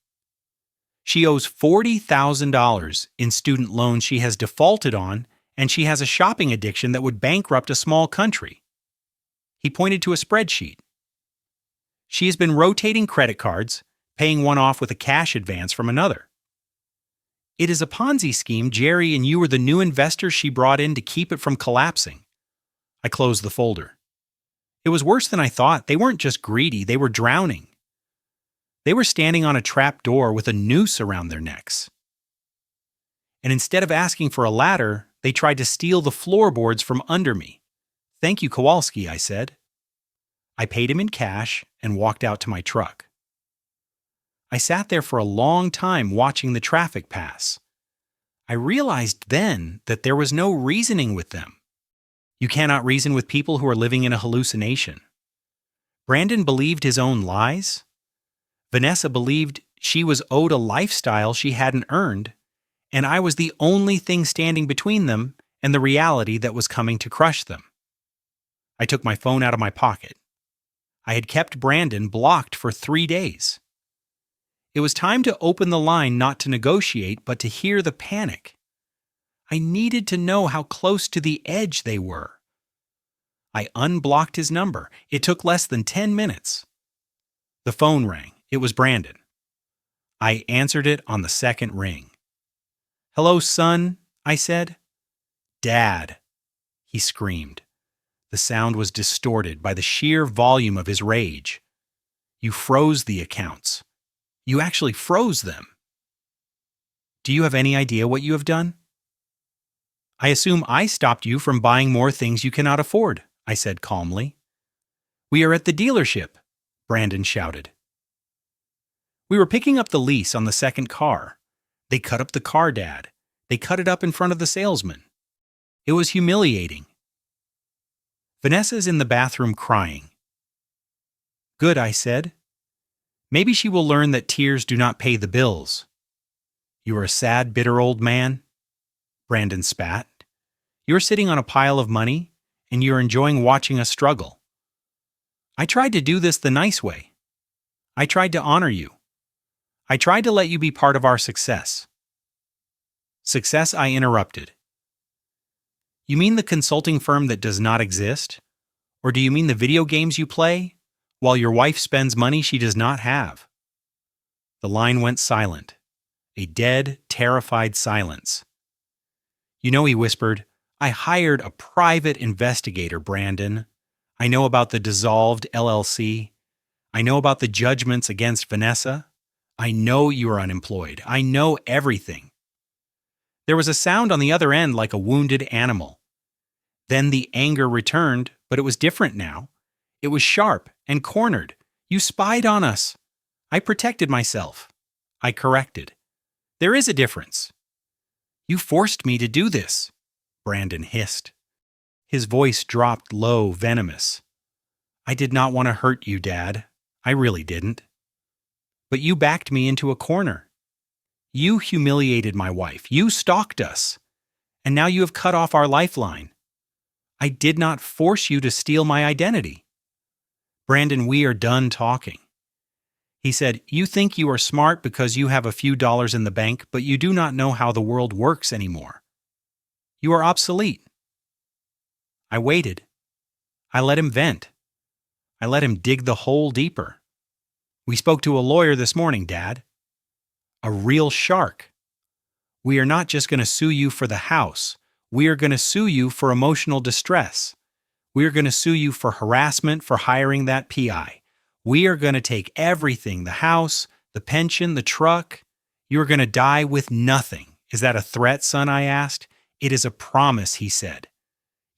She owes $40,000 in student loans she has defaulted on, and she has a shopping addiction that would bankrupt a small country. He pointed to a spreadsheet. She has been rotating credit cards, paying one off with a cash advance from another. It is a Ponzi scheme, Jerry, and you were the new investors she brought in to keep it from collapsing. I closed the folder. It was worse than I thought. They weren't just greedy, they were drowning. They were standing on a trap door with a noose around their necks. And instead of asking for a ladder, they tried to steal the floorboards from under me. "Thank you, Kowalski," I said. I paid him in cash and walked out to my truck. I sat there for a long time watching the traffic pass. I realized then that there was no reasoning with them. You cannot reason with people who are living in a hallucination. Brandon believed his own lies. Vanessa believed she was owed a lifestyle she hadn't earned, and I was the only thing standing between them and the reality that was coming to crush them. I took my phone out of my pocket. I had kept Brandon blocked for 3 days. It was time to open the line, not to negotiate, but to hear the panic. I needed to know how close to the edge they were. I unblocked his number. It took less than 10 minutes. The phone rang. It was Brandon. I answered it on the second ring. "Hello, son," I said. "Dad," he screamed. The sound was distorted by the sheer volume of his rage. "You froze the accounts. You actually froze them. Do you have any idea what you have done?" "I assume I stopped you from buying more things you cannot afford," I said calmly. "We are at the dealership," Brandon shouted. We were picking up the lease on the second car. They cut up the car, Dad. They cut it up in front of the salesman. It was humiliating. Vanessa's in the bathroom crying. "Good," I said. "Maybe she will learn that tears do not pay the bills." "You are a sad, bitter old man," Brandon spat. "You are sitting on a pile of money, and you are enjoying watching us struggle. I tried to do this the nice way. I tried to honor you. I tried to let you be part of our success." "Success?" I interrupted. "You mean the consulting firm that does not exist? Or do you mean the video games you play, while your wife spends money she does not have?" The line went silent. A dead, terrified silence. "You know," he whispered, "I hired a private investigator, Brandon. I know about the dissolved LLC. I know about the judgments against Vanessa. I know you are unemployed. I know everything." There was a sound on the other end like a wounded animal. Then the anger returned, but it was different now. It was sharp and cornered. "You spied on us." I protected myself. I corrected. "There is a difference." "You forced me to do this," Brandon hissed. His voice dropped low, venomous. "I did not want to hurt you, Dad. I really didn't. But you backed me into a corner. You humiliated my wife. You stalked us. And now you have cut off our lifeline. I did not force you to steal my identity." "Brandon, we are done talking." He said, "You think you are smart because you have a few dollars in the bank, but you do not know how the world works anymore. You are obsolete." I waited. I let him vent. I let him dig the hole deeper. "We spoke to a lawyer this morning, Dad. A real shark. We are not just going to sue you for the house. We are going to sue you for emotional distress. We are going to sue you for harassment for hiring that PI. We are going to take everything, the house, the pension, the truck. You are going to die with nothing." "Is that a threat, son?" I asked. "It is a promise," he said.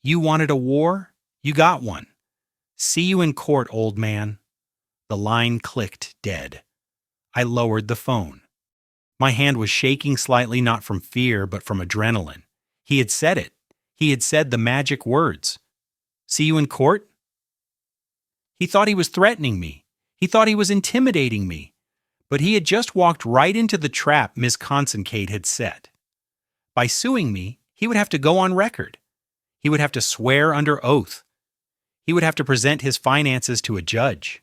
"You wanted a war? You got one. See you in court, old man." The line clicked dead. I lowered the phone. My hand was shaking slightly, not from fear, but from adrenaline. He had said it. He had said the magic words. "See you in court?" He thought he was threatening me. He thought he was intimidating me. But he had just walked right into the trap Miss Consoncate had set. By suing me, he would have to go on record. He would have to swear under oath. He would have to present his finances to a judge.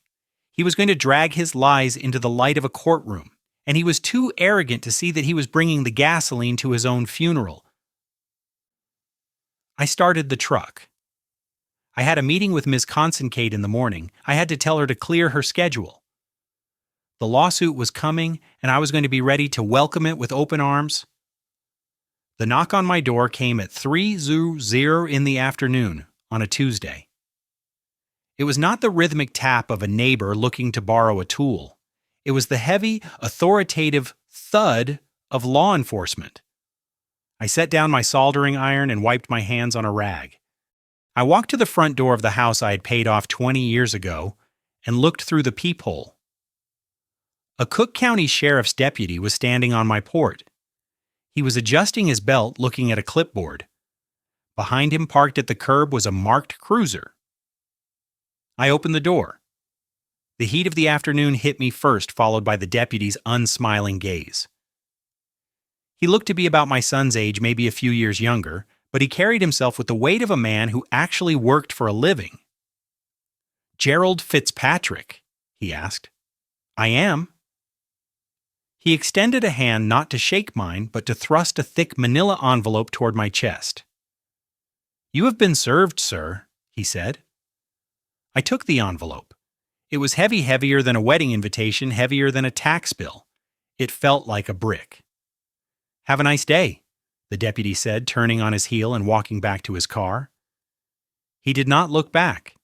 He was going to drag his lies into the light of a courtroom, and he was too arrogant to see that he was bringing the gasoline to his own funeral. I started the truck. I had a meeting with Ms. Consincate in the morning. I had to tell her to clear her schedule. The lawsuit was coming, and I was going to be ready to welcome it with open arms. The knock on my door came at 3:00 in the afternoon on a Tuesday. It was not the rhythmic tap of a neighbor looking to borrow a tool. It was the heavy, authoritative thud of law enforcement. I set down my soldering iron and wiped my hands on a rag. I walked to the front door of the house I had paid off 20 years ago and looked through the peephole. A Cook County Sheriff's deputy was standing on my porch. He was adjusting his belt, looking at a clipboard. Behind him, parked at the curb, was a marked cruiser. I opened the door. The heat of the afternoon hit me first, followed by the deputy's unsmiling gaze. He looked to be about my son's age, maybe a few years younger, but he carried himself with the weight of a man who actually worked for a living. "Gerald Fitzpatrick?" he asked. "I am." He extended a hand not to shake mine, but to thrust a thick manila envelope toward my chest. "You have been served, sir," he said. I took the envelope. It was heavier than a wedding invitation, heavier than a tax bill. It felt like a brick. "Have a nice day," the deputy said, turning on his heel and walking back to his car. He did not look back.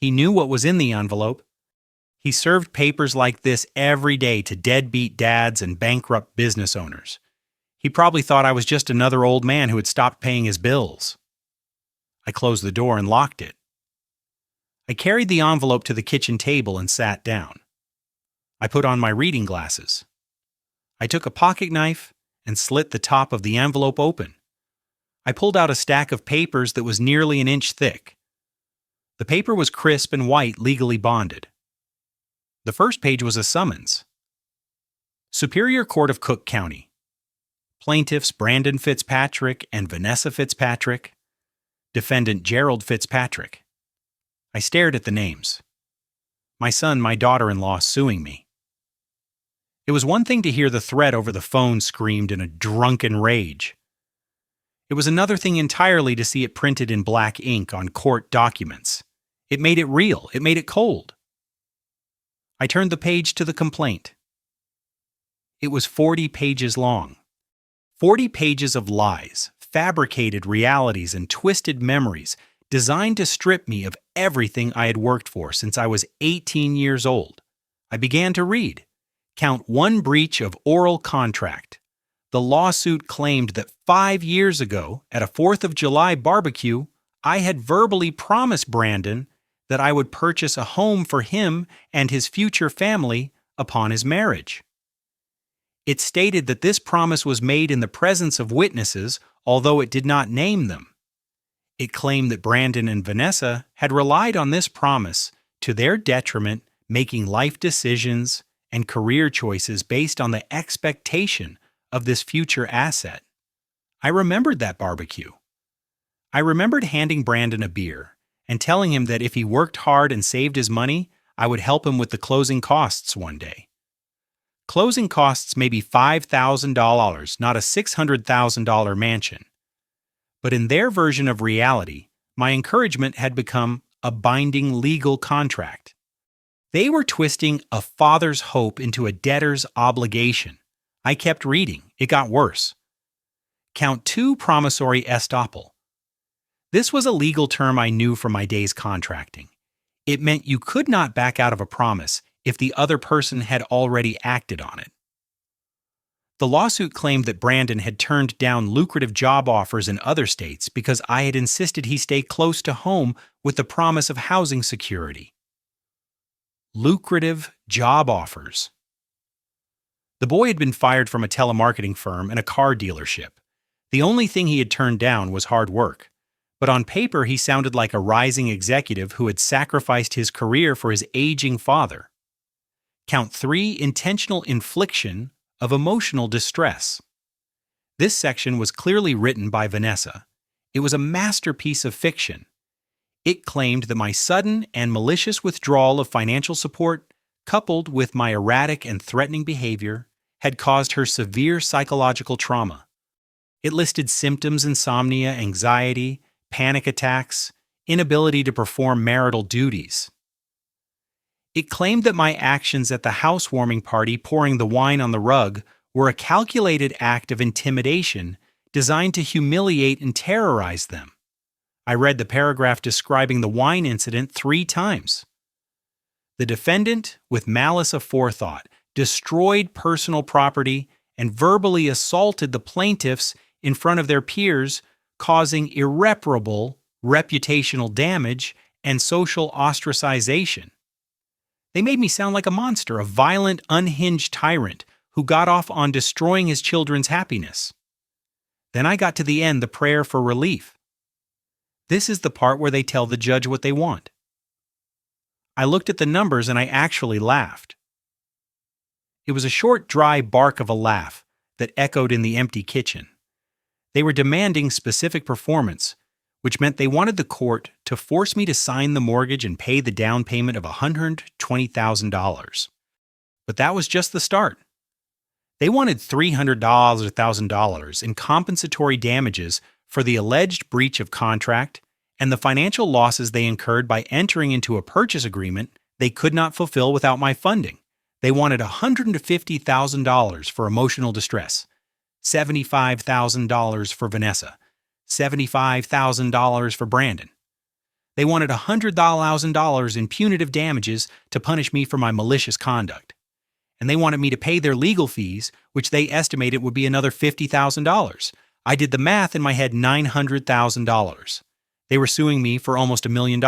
He knew what was in the envelope. He served papers like this every day to deadbeat dads and bankrupt business owners. He probably thought I was just another old man who had stopped paying his bills. I closed the door and locked it. I carried the envelope to the kitchen table and sat down. I put on my reading glasses. I took a pocket knife and slit the top of the envelope open. I pulled out a stack of papers that was nearly an inch thick. The paper was crisp and white, legally bonded. The first page was a summons. Superior Court of Cook County. Plaintiffs Brandon Fitzpatrick and Vanessa Fitzpatrick. Defendant Gerald Fitzpatrick. I stared at the names. My son, my daughter-in-law suing me. It was one thing to hear the threat over the phone screamed in a drunken rage. It was another thing entirely to see it printed in black ink on court documents. It made it real. It made it cold. I turned the page to the complaint. It was 40 pages long. 40 pages of lies, fabricated realities, and twisted memories designed to strip me of everything I had worked for since I was 18 years old. I began to read. Count 1, breach of oral contract. The lawsuit claimed that 5 years ago, at a 4th of July barbecue, I had verbally promised Brandon that I would purchase a home for him and his future family upon his marriage. It stated that this promise was made in the presence of witnesses, although it did not name them. It claimed that Brandon and Vanessa had relied on this promise to their detriment, making life decisions and career choices based on the expectation of this future asset. I remembered that barbecue. I remembered handing Brandon a beer and telling him that if he worked hard and saved his money, I would help him with the closing costs one day. Closing costs may be $5,000, not a $600,000 mansion. But in their version of reality, my encouragement had become a binding legal contract. They were twisting a father's hope into a debtor's obligation. I kept reading. It got worse. Count 2, promissory estoppel. This was a legal term I knew from my days contracting. It meant you could not back out of a promise if the other person had already acted on it. The lawsuit claimed that Brandon had turned down lucrative job offers in other states because I had insisted he stay close to home with the promise of housing security. Lucrative job offers. The boy had been fired from a telemarketing firm and a car dealership. The only thing he had turned down was hard work. But on paper, he sounded like a rising executive who had sacrificed his career for his aging father. Count 3, intentional infliction of emotional distress. This section was clearly written by Vanessa. It was a masterpiece of fiction. It claimed that my sudden and malicious withdrawal of financial support, coupled with my erratic and threatening behavior, had caused her severe psychological trauma. It listed symptoms: insomnia, anxiety, panic attacks, inability to perform marital duties. It claimed that my actions at the housewarming party, pouring the wine on the rug, were a calculated act of intimidation designed to humiliate and terrorize them. I read the paragraph describing the wine incident 3 times. The defendant, with malice aforethought, destroyed personal property and verbally assaulted the plaintiffs in front of their peers, causing irreparable reputational damage and social ostracization. They made me sound like a monster, a violent, unhinged tyrant who got off on destroying his children's happiness. Then I got to the end, the prayer for relief. This is the part where they tell the judge what they want. I looked at the numbers and I actually laughed. It was a short, dry bark of a laugh that echoed in the empty kitchen. They were demanding specific performance, which meant they wanted the court to force me to sign the mortgage and pay the down payment of $120,000. But that was just the start. They wanted $300 or $1,000 in compensatory damages for the alleged breach of contract and the financial losses they incurred by entering into a purchase agreement they could not fulfill without my funding. They wanted $150,000 for emotional distress, $75,000 for Vanessa, $75,000 for Brandon. They wanted $100,000 in punitive damages to punish me for my malicious conduct. And they wanted me to pay their legal fees, which they estimated would be another $50,000. I did the math in my head: $900,000. They were suing me for almost $1 million.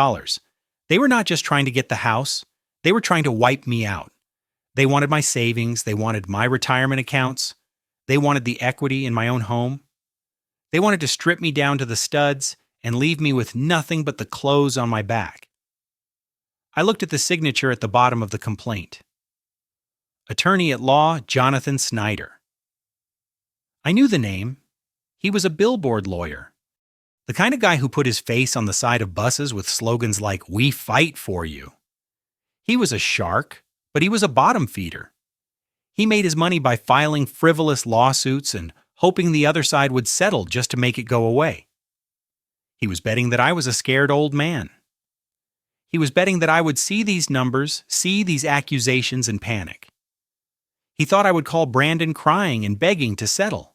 They were not just trying to get the house, they were trying to wipe me out. They wanted my savings, they wanted my retirement accounts, they wanted the equity in my own home. They wanted to strip me down to the studs and leave me with nothing but the clothes on my back. I looked at the signature at the bottom of the complaint. Attorney at Law Jonathan Snyder. I knew the name. He was a billboard lawyer. The kind of guy who put his face on the side of buses with slogans like, "We fight for you." He was a shark, but he was a bottom feeder. He made his money by filing frivolous lawsuits and hoping the other side would settle just to make it go away. He was betting that I was a scared old man. He was betting that I would see these numbers, see these accusations, and panic. He thought I would call Brandon crying and begging to settle.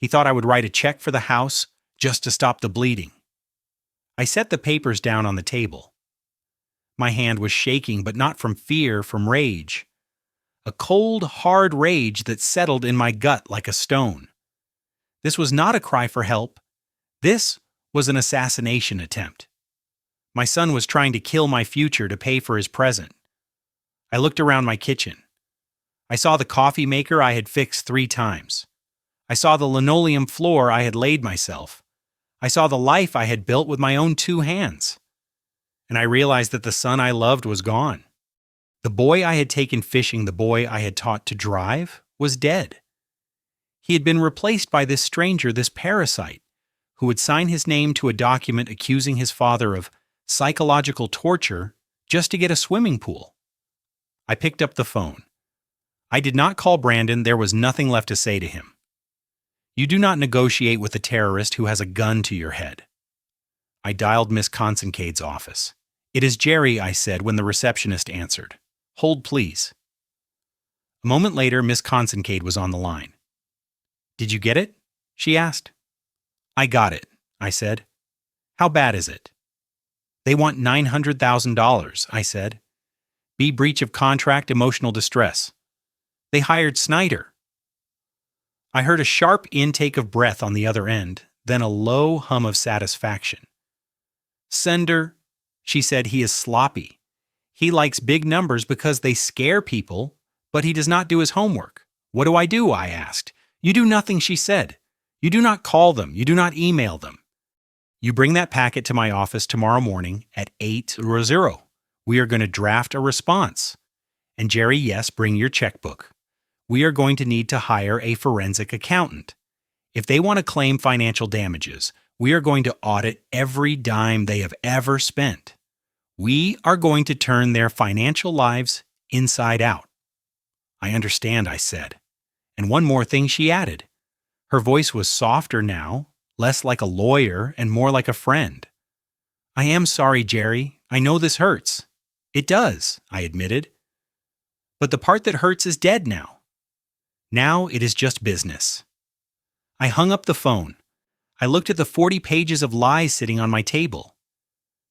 He thought I would write a check for the house just to stop the bleeding. I set the papers down on the table. My hand was shaking, but not from fear, from rage. A cold, hard rage that settled in my gut like a stone. This was not a cry for help. This was an assassination attempt. My son was trying to kill my future to pay for his present. I looked around my kitchen. I saw the coffee maker I had fixed 3 times. I saw the linoleum floor I had laid myself. I saw the life I had built with my own 2 hands. And I realized that the son I loved was gone. The boy I had taken fishing, the boy I had taught to drive, was dead. He had been replaced by this stranger, this parasite, who would sign his name to a document accusing his father of psychological torture just to get a swimming pool. I picked up the phone. I did not call Brandon. There was nothing left to say to him. You do not negotiate with a terrorist who has a gun to your head. I dialed Miss Consincade's office. "It is Jerry," I said when the receptionist answered. "Hold, please." A moment later, Miss Consincade was on the line. "Did you get it?" she asked. "I got it," I said. "How bad is it?" "They want $900,000, I said. "B, breach of contract, emotional distress. They hired Snyder." I heard a sharp intake of breath on the other end, then a low hum of satisfaction. "Sender," she said, "he is sloppy. He likes big numbers because they scare people, but he does not do his homework." "What do?" I asked. "You do nothing," she said. "You do not call them. You do not email them. You bring that packet to my office tomorrow morning at 8:00. We are going to draft a response. And Jerry, yes, bring your checkbook. We are going to need to hire a forensic accountant. If they want to claim financial damages, We are going to audit every dime they have ever spent. We are going to turn their financial lives inside out." "I understand," I said. And one more thing she added. Her voice was softer now, less like a lawyer and more like a friend. "I am sorry, Jerry. I know this hurts." "It does," I admitted. "But the part that hurts is dead now. Now it is just business." I hung up the phone. I looked at the 40 pages of lies sitting on my table.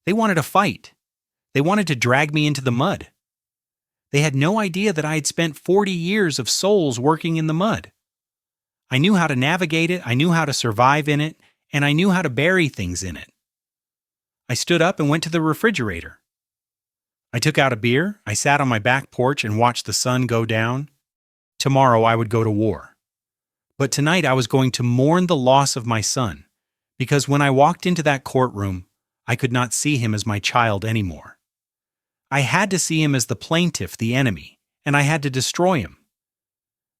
They wanted a fight. They wanted to drag me into the mud. They had no idea that I had spent 40 years of souls working in the mud. I knew how to navigate it, I knew how to survive in it, and I knew how to bury things in it. I stood up and went to the refrigerator. I took out a beer, I sat on my back porch and watched the sun go down. Tomorrow I would go to war. But tonight I was going to mourn the loss of my son, because when I walked into that courtroom, I could not see him as my child anymore. I had to see him as the plaintiff, the enemy, and I had to destroy him.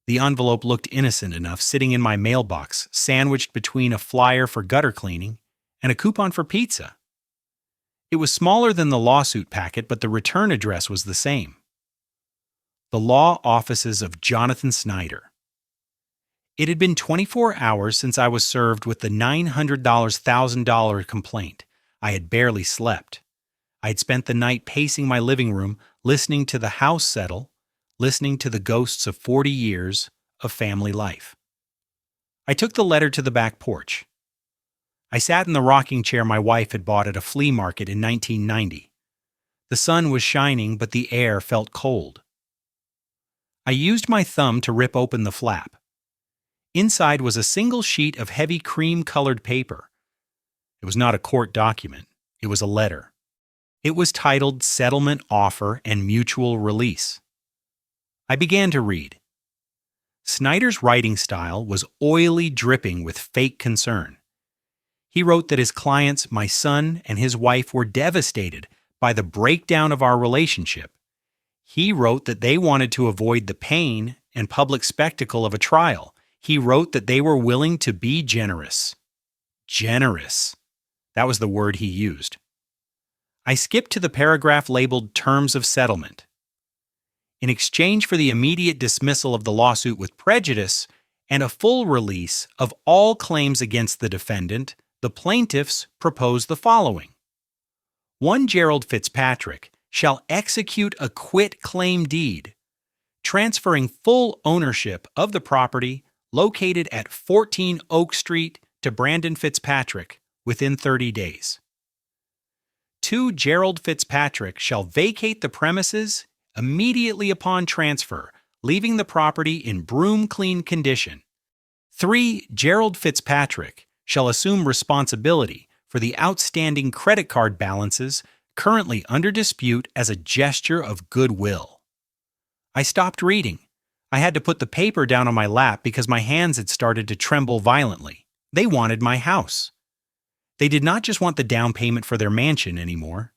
The envelope looked innocent enough sitting in my mailbox, sandwiched between a flyer for gutter cleaning and a coupon for pizza. It was smaller than the lawsuit packet, but the return address was the same. The law offices of Jonathan Snyder. It had been 24 hours since I was served with the $900,000 complaint. I had barely slept. I had spent the night pacing my living room, listening to the house settle, listening to the ghosts of 40 years of family life. I took the letter to the back porch. I sat in the rocking chair my wife had bought at a flea market in 1990. The sun was shining, but the air felt cold. I used my thumb to rip open the flap. Inside was a single sheet of heavy cream-colored paper. It was not a court document. It was a letter. It was titled Settlement Offer and Mutual Release. I began to read. Snyder's writing style was oily, dripping with fake concern. He wrote that his clients, my son and his wife, were devastated by the breakdown of our relationship. He wrote that they wanted to avoid the pain and public spectacle of a trial. He wrote that they were willing to be generous. Generous. That was the word he used. I skipped to the paragraph labeled Terms of Settlement. In exchange for the immediate dismissal of the lawsuit with prejudice and a full release of all claims against the defendant, the plaintiffs proposed the following. One Gerald Fitzpatrick shall execute a quit-claim deed, transferring full ownership of the property located at 14 Oak Street to Brandon Fitzpatrick within 30 days. Two Gerald Fitzpatrick shall vacate the premises immediately upon transfer, leaving the property in broom-clean condition. 3 Gerald Fitzpatrick shall assume responsibility for the outstanding credit card balances currently under dispute as a gesture of goodwill. I stopped reading. I had to put the paper down on my lap because my hands had started to tremble violently. They wanted my house. They did not just want the down payment for their mansion anymore.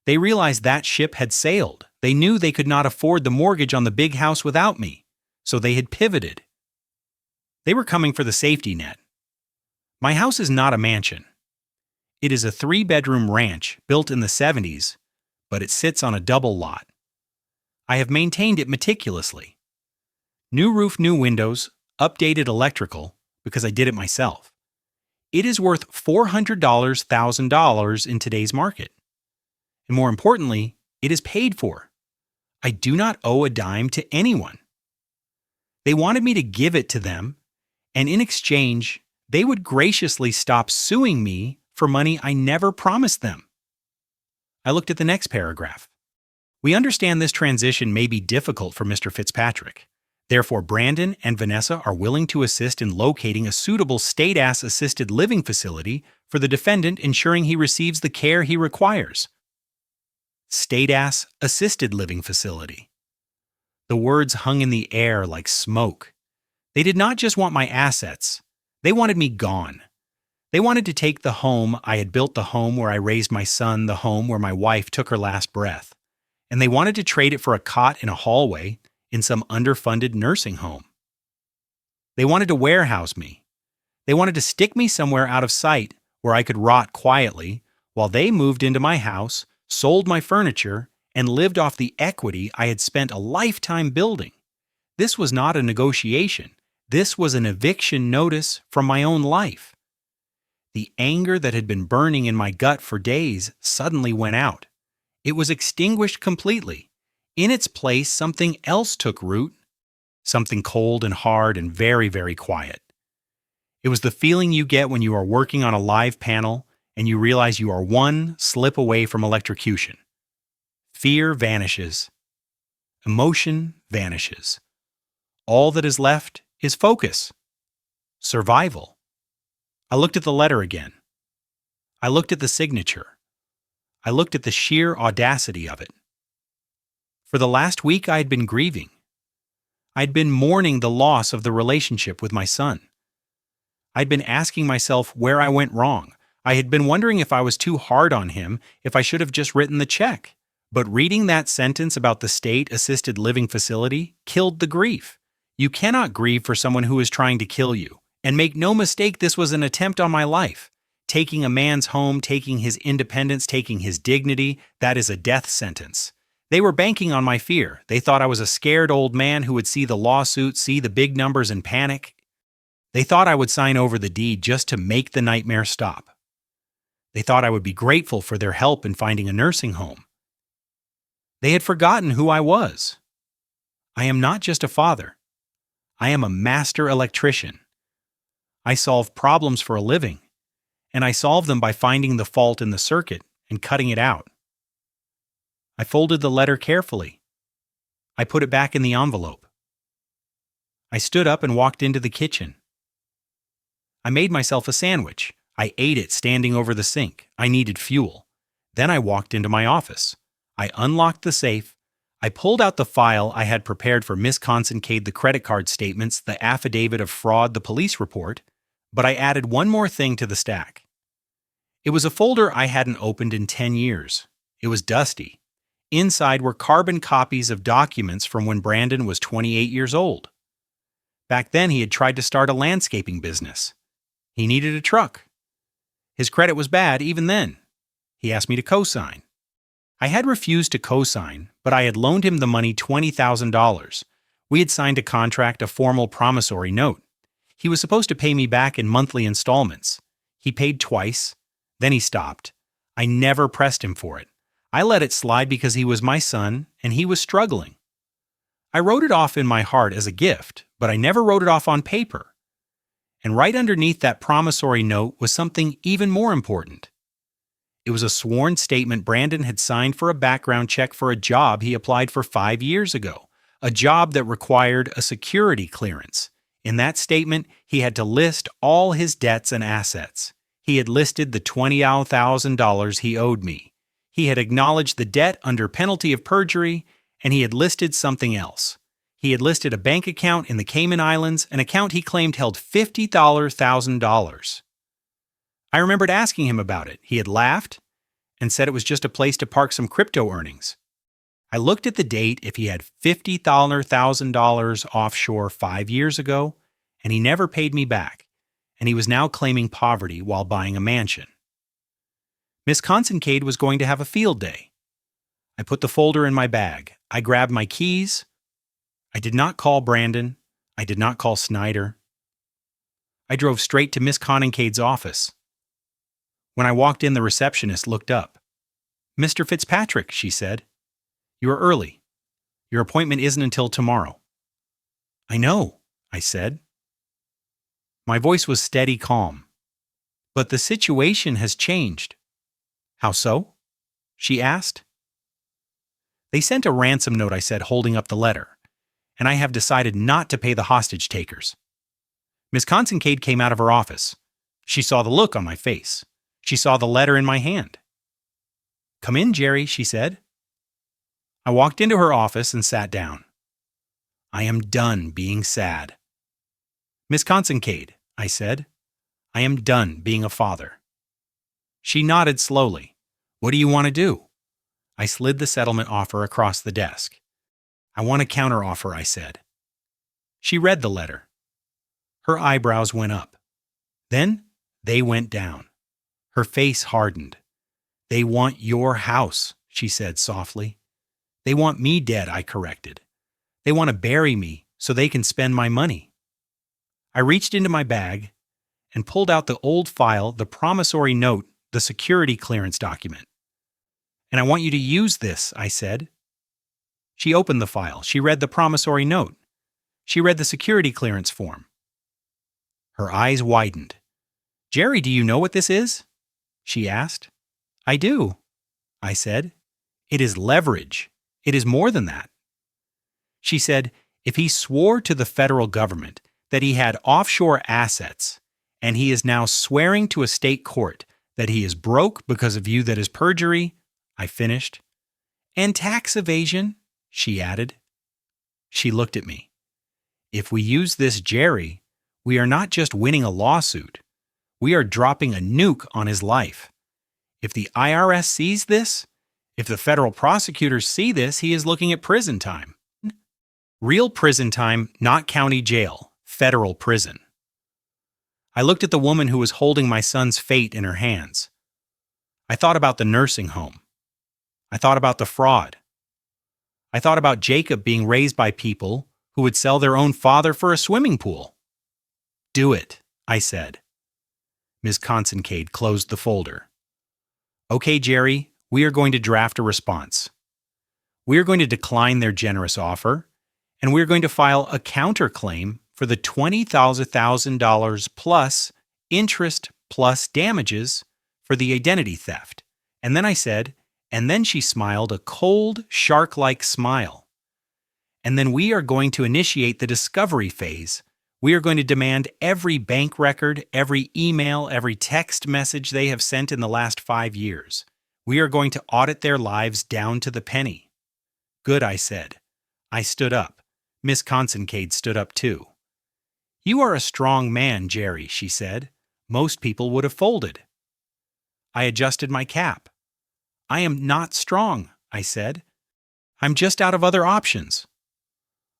They realized that ship had sailed. They knew they could not afford the mortgage on the big house without me, so they had pivoted. They were coming for the safety net. My house is not a mansion. It is a 3-bedroom ranch built in the 70s, but it sits on a double lot. I have maintained it meticulously. New roof, new windows, updated electrical, because I did it myself. It is worth $400,000 in today's market. And more importantly, it is paid for. I do not owe a dime to anyone. They wanted me to give it to them, and in exchange, they would graciously stop suing me for money I never promised them. I looked at the next paragraph. We understand this transition may be difficult for Mr. Fitzpatrick. Therefore, Brandon and Vanessa are willing to assist in locating a suitable state-ass assisted living facility for the defendant, ensuring he receives the care he requires. State-ass assisted living facility. The words hung in the air like smoke. They did not just want my assets. They wanted me gone. They wanted to take the home I had built, the home where I raised my son, the home where my wife took her last breath. And they wanted to trade it for a cot in a hallway in some underfunded nursing home. They wanted to warehouse me. They wanted to stick me somewhere out of sight where I could rot quietly while they moved into my house, sold my furniture, and lived off the equity I had spent a lifetime building. This was not a negotiation. This was an eviction notice from my own life. The anger that had been burning in my gut for days suddenly went out. It was extinguished completely. In its place, something else took root, something cold and hard and very, very quiet. It was the feeling you get when you are working on a live panel and you realize you are one slip away from electrocution. Fear vanishes. Emotion vanishes. All that is left is focus. Survival. I looked at the letter again. I looked at the signature. I looked at the sheer audacity of it. For the last week I had been grieving. I had been mourning the loss of the relationship with my son. I had been asking myself where I went wrong. I had been wondering if I was too hard on him, if I should have just written the check. But reading that sentence about the state-assisted living facility killed the grief. You cannot grieve for someone who is trying to kill you. And make no mistake, this was an attempt on my life. Taking a man's home, taking his independence, taking his dignity, that is a death sentence. They were banking on my fear. They thought I was a scared old man who would see the lawsuit, see the big numbers and panic. They thought I would sign over the deed just to make the nightmare stop. They thought I would be grateful for their help in finding a nursing home. They had forgotten who I was. I am not just a father. I am a master electrician. I solve problems for a living, and I solve them by finding the fault in the circuit and cutting it out. I folded the letter carefully. I put it back in the envelope. I stood up and walked into the kitchen. I made myself a sandwich. I ate it standing over the sink. I needed fuel. Then I walked into my office. I unlocked the safe. I pulled out the file I had prepared for Miss Kincaid, the credit card statements, the affidavit of fraud, the police report, but I added one more thing to the stack. It was a folder I hadn't opened in 10 years. It was dusty. Inside were carbon copies of documents from when Brandon was 28 years old. Back then, he had tried to start a landscaping business. He needed a truck. His credit was bad even then. He asked me to co-sign. I had refused to co-sign, but I had loaned him the money, $20,000. We had signed a contract, a formal promissory note. He was supposed to pay me back in monthly installments. He paid twice, then he stopped. I never pressed him for it. I let it slide because he was my son and he was struggling. I wrote it off in my heart as a gift, but I never wrote it off on paper. And right underneath that promissory note was something even more important. It was a sworn statement Brandon had signed for a background check for a job he applied for 5 years ago, a job that required a security clearance. In that statement, he had to list all his debts and assets. He had listed the $20,000 he owed me. He had acknowledged the debt under penalty of perjury, and he had listed something else. He had listed a bank account in the Cayman Islands, an account he claimed held $50,000. I remembered asking him about it. He had laughed and said it was just a place to park some crypto earnings. I looked at the date if he had $50,000 offshore 5 years ago, and he never paid me back, and he was now claiming poverty while buying a mansion. Miss Kincaid was going to have a field day. I put the folder in my bag. I grabbed my keys. I did not call Brandon. I did not call Snyder. I drove straight to Miss Kincaid's office. When I walked in, the receptionist looked up. "Mr. Fitzpatrick," she said. "You are early. Your appointment isn't until tomorrow." "I know," I said. My voice was steady, calm. "But the situation has changed." "How so?" she asked. "They sent a ransom note," I said, holding up the letter, "and I have decided not to pay the hostage takers." Miss Kincaid came out of her office. She saw the look on my face. She saw the letter in my hand. "Come in, Jerry," she said. I walked into her office and sat down. "I am done being sad." "Miss Kincaid," I said, "I am done being a father." She nodded slowly. "What do you want to do?" I slid the settlement offer across the desk. "I want a counteroffer," I said. She read the letter. Her eyebrows went up. Then they went down. Her face hardened. "They want your house," she said softly. "They want me dead," I corrected. "They want to bury me so they can spend my money." I reached into my bag and pulled out the old file, the promissory note, the security clearance document. "And I want you to use this," I said. She opened the file. She read the promissory note. She read the security clearance form. Her eyes widened. "Jerry, do you know what this is?" she asked. "I do," I said. "It is leverage. It is more than that." She said, "If he swore to the federal government that he had offshore assets, and he is now swearing to a state court that he is broke because of you, that is perjury," I finished. "And tax evasion," she added. She looked at me. "If we use this Jerry, we are not just winning a lawsuit. We are dropping a nuke on his life. If the IRS sees this, if the federal prosecutors see this, he is looking at prison time. Real prison time, not county jail, federal prison." I looked at the woman who was holding my son's fate in her hands. I thought about the nursing home. I thought about the fraud. I thought about Jacob being raised by people who would sell their own father for a swimming pool. "Do it," I said. Ms. Kincaid closed the folder. "Okay, Jerry, we are going to draft a response. We are going to decline their generous offer, and we are going to file a counterclaim for the $20,000 plus interest plus damages for the identity theft." And then I said, and then she smiled a cold, shark-like smile. "And then we are going to initiate the discovery phase. We are going to demand every bank record, every email, every text message they have sent in the last 5 years. We are going to audit their lives down to the penny." "Good," I said. I stood up. Miss Kincaid stood up too. "You are a strong man, Jerry," she said. "Most people would have folded." I adjusted my cap. "I am not strong," I said. "I'm just out of other options."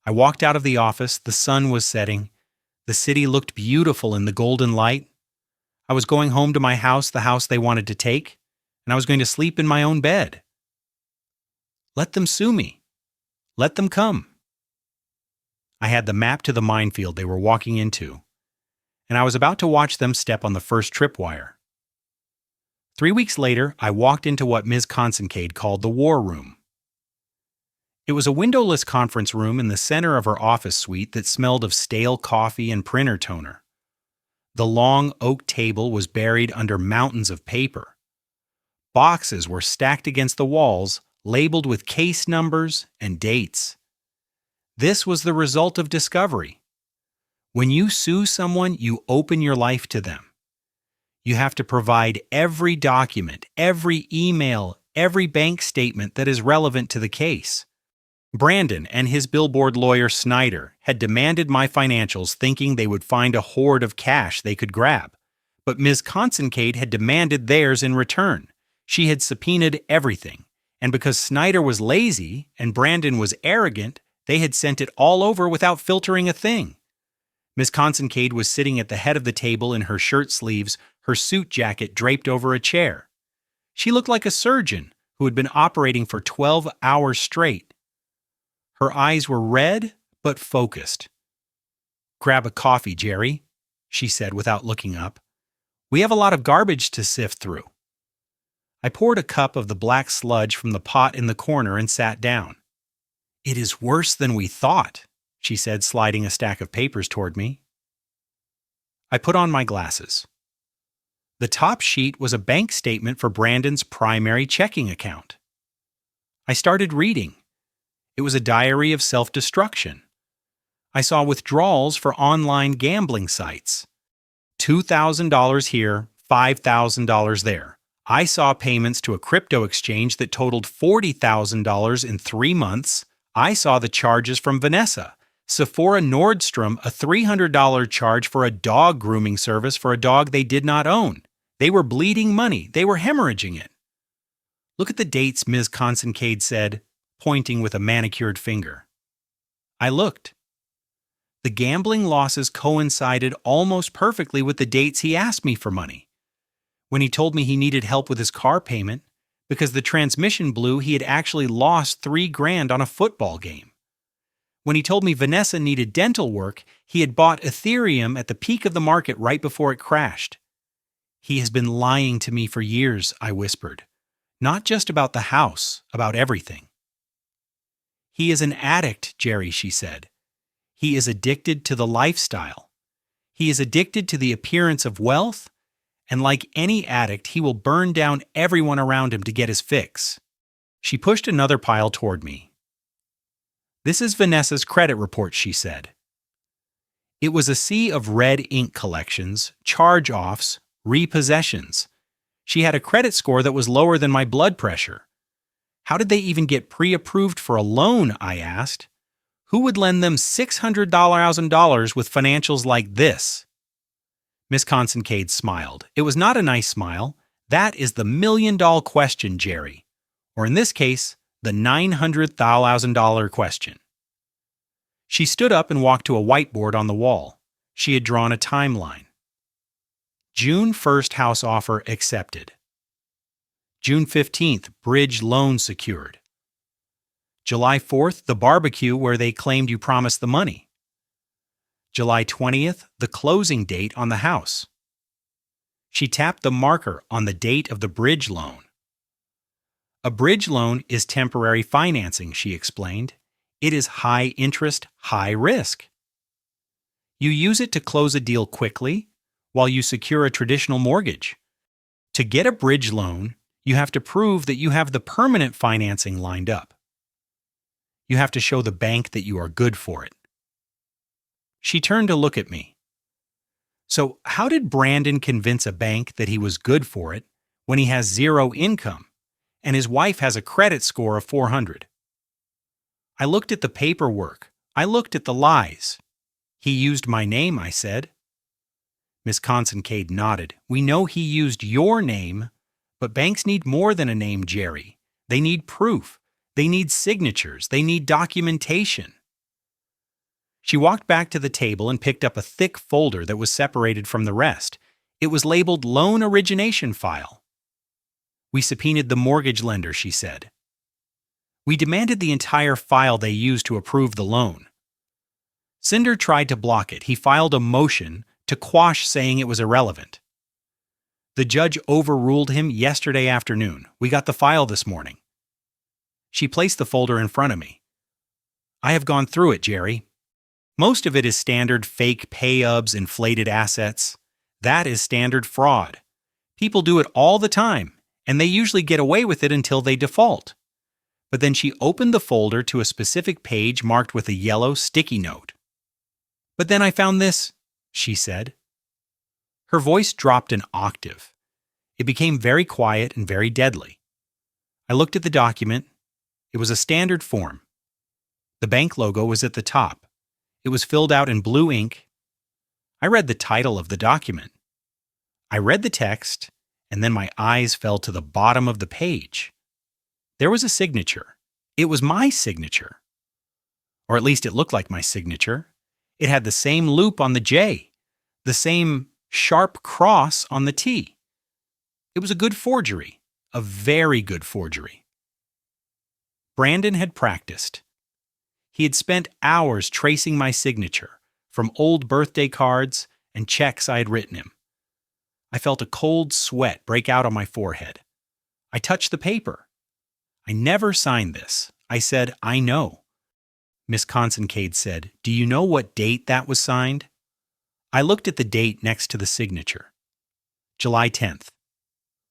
I walked out of the office. The sun was setting. The city looked beautiful in the golden light. I was going home to my house, the house they wanted to take, and I was going to sleep in my own bed. Let them sue me. Let them come. I had the map to the minefield they were walking into, and I was about to watch them step on the first tripwire. 3 weeks later, I walked into what Ms. Kincaid called the war room. It was a windowless conference room in the center of her office suite that smelled of stale coffee and printer toner. The long oak table was buried under mountains of paper. Boxes were stacked against the walls, labeled with case numbers and dates. This was the result of discovery. When you sue someone, you open your life to them. You have to provide every document, every email, every bank statement that is relevant to the case. Brandon and his billboard lawyer Snyder had demanded my financials, thinking they would find a hoard of cash they could grab. But Ms. Kincaid had demanded theirs in return. She had subpoenaed everything, and because Snyder was lazy and Brandon was arrogant, they had sent it all over without filtering a thing. Ms. Kincaid was sitting at the head of the table in her shirt sleeves, her suit jacket draped over a chair. She looked like a surgeon who had been operating for 12 hours straight. Her eyes were red but focused. "Grab a coffee, Jerry," she said without looking up. "We have a lot of garbage to sift through." I poured a cup of the black sludge from the pot in the corner and sat down. "It is worse than we thought," she said, sliding a stack of papers toward me. I put on my glasses. The top sheet was a bank statement for Brandon's primary checking account. I started reading. It was a diary of self-destruction. I saw withdrawals for online gambling sites. $2,000 here, $5,000 there. I saw payments to a crypto exchange that totaled $40,000 in 3 months. I saw the charges from Vanessa, Sephora Nordstrom, a $300 charge for a dog grooming service for a dog they did not own. They were bleeding money. They were hemorrhaging it. "Look at the dates," Ms. Kincaid said, pointing with a manicured finger. I looked. The gambling losses coincided almost perfectly with the dates he asked me for money. When he told me he needed help with his car payment, because the transmission blew, he had actually lost $3,000 on a football game. When he told me Vanessa needed dental work, he had bought Ethereum at the peak of the market right before it crashed. He has been lying to me for years, I whispered. Not just about the house, about everything. He is an addict, Jerry, she said. He is addicted to the lifestyle. He is addicted to the appearance of wealth, and like any addict, he will burn down everyone around him to get his fix. She pushed another pile toward me. This is Vanessa's credit report, she said. It was a sea of red ink collections, charge-offs, repossessions. She had a credit score that was lower than my blood pressure. How did they even get pre-approved for a loan, I asked. Who would lend them $600,000 with financials like this? Miss Kincaid smiled. It was not a nice smile. That is the million-dollar question, Jerry. Or in this case, the $900,000 question. She stood up and walked to a whiteboard on the wall. She had drawn a timeline. June 1st house offer accepted. June 15th, bridge loan secured. July 4th, the barbecue where they claimed you promised the money. July 20th, the closing date on the house. She tapped the marker on the date of the bridge loan. A bridge loan is temporary financing, she explained. It is high interest, high risk. You use it to close a deal quickly while you secure a traditional mortgage. To get a bridge loan, you have to prove that you have the permanent financing lined up. You have to show the bank that you are good for it. She turned to look at me. So how did Brandon convince a bank that he was good for it when he has zero income and his wife has a credit score of 400? I looked at the paperwork. I looked at the lies. He used my name, I said. Miss Kincaid nodded. We know he used your name, but banks need more than a name, Jerry. They need proof. They need signatures. They need documentation. She walked back to the table and picked up a thick folder that was separated from the rest. It was labeled Loan Origination File. We subpoenaed the mortgage lender, she said. We demanded the entire file they used to approve the loan. Cinder tried to block it. He filed a motion to quash, saying it was irrelevant. The judge overruled him yesterday afternoon. We got the file this morning. She placed the folder in front of me. I have gone through it, Jerry. Most of it is standard fake pay-ubs, inflated assets. That is standard fraud. People do it all the time, and they usually get away with it until they default. But then she opened the folder to a specific page marked with a yellow sticky note. But then I found this, she said. Her voice dropped an octave. It became very quiet and very deadly. I looked at the document. It was a standard form. The bank logo was at the top. It was filled out in blue ink. I read the title of the document. I read the text, and then my eyes fell to the bottom of the page. There was a signature. It was my signature. Or at least it looked like my signature. It had the same loop on the J, the same sharp cross on the T. It was a good forgery, a very good forgery. Brandon had practiced. He had spent hours tracing my signature from old birthday cards and checks I had written him. I felt a cold sweat break out on my forehead. I touched the paper. I never signed this. I said, I know. Miss Kincaid said, do you know what date that was signed? I looked at the date next to the signature. July 10th.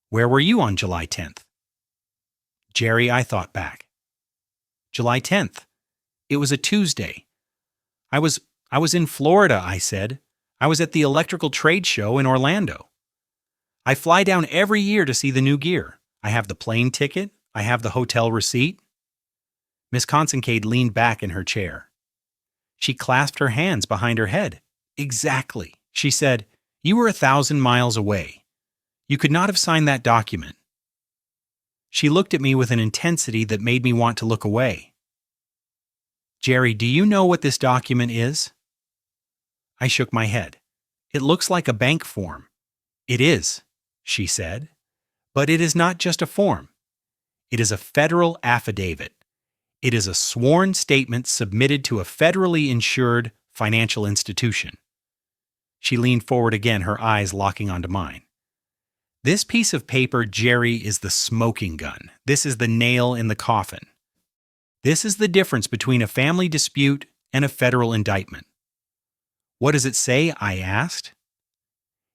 Where were you on July 10th? Jerry, I thought back. July 10th. It was a Tuesday. I was in Florida, I said. I was at the electrical trade show in Orlando. I fly down every year to see the new gear. I have the plane ticket. I have the hotel receipt. Miss Kincaid leaned back in her chair. She clasped her hands behind her head. Exactly, she said. You were 1,000 miles away. You could not have signed that document. She looked at me with an intensity that made me want to look away. Jerry, do you know what this document is? I shook my head. It looks like a bank form. It is, she said. But it is not just a form. It is a federal affidavit. It is a sworn statement submitted to a federally insured financial institution. She leaned forward again, her eyes locking onto mine. This piece of paper, Jerry, is the smoking gun. This is the nail in the coffin. This is the difference between a family dispute and a federal indictment. What does it say? I asked.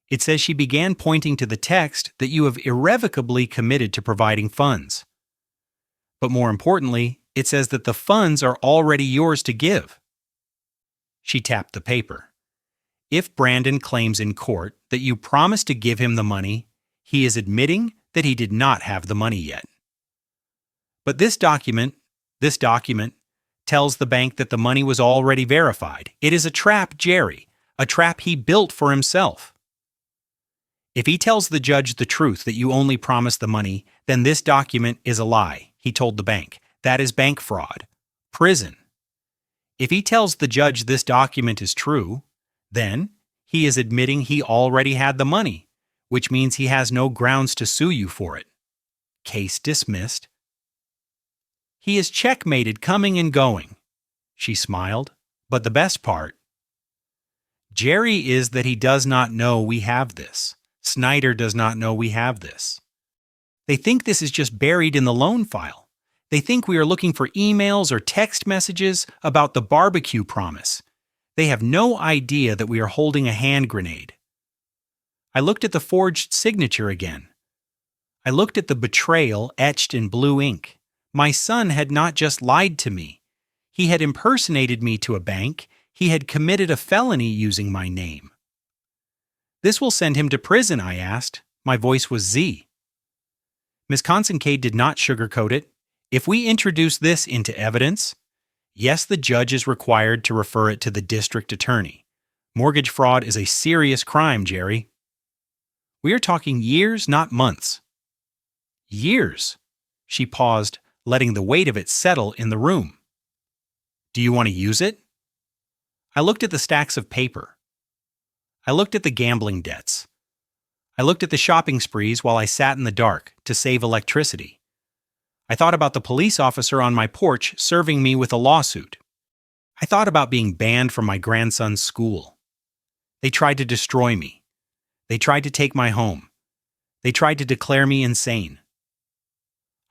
It says she began pointing to the text that you have irrevocably committed to providing funds. But more importantly, it says that the funds are already yours to give. She tapped the paper. If Brandon claims in court that you promised to give him the money, he is admitting that he did not have the money yet. But this document tells the bank that the money was already verified. It is a trap, Jerry, a trap he built for himself. If he tells the judge the truth that you only promised the money, then this document is a lie, he told the bank. That is bank fraud. Prison. If he tells the judge this document is true, then he is admitting he already had the money, which means he has no grounds to sue you for it. Case dismissed. He is checkmated coming and going. She smiled. But the best part, Jerry, is that he does not know we have this. Snyder does not know we have this. They think this is just buried in the loan file. They think we are looking for emails or text messages about the barbecue promise. They have no idea that we are holding a hand grenade. I looked at the forged signature again. I looked at the betrayal etched in blue ink. My son had not just lied to me. He had impersonated me to a bank. He had committed a felony using my name. This will send him to prison, I asked. My voice was Z. Miss Consincade did not sugarcoat it. If we introduce this into evidence, yes, the judge is required to refer it to the district attorney. Mortgage fraud is a serious crime, Jerry. We are talking years, not months. Years. She paused, letting the weight of it settle in the room. Do you want to use it? I looked at the stacks of paper. I looked at the gambling debts. I looked at the shopping sprees while I sat in the dark to save electricity. I thought about the police officer on my porch serving me with a lawsuit. I thought about being banned from my grandson's school. They tried to destroy me. They tried to take my home. They tried to declare me insane.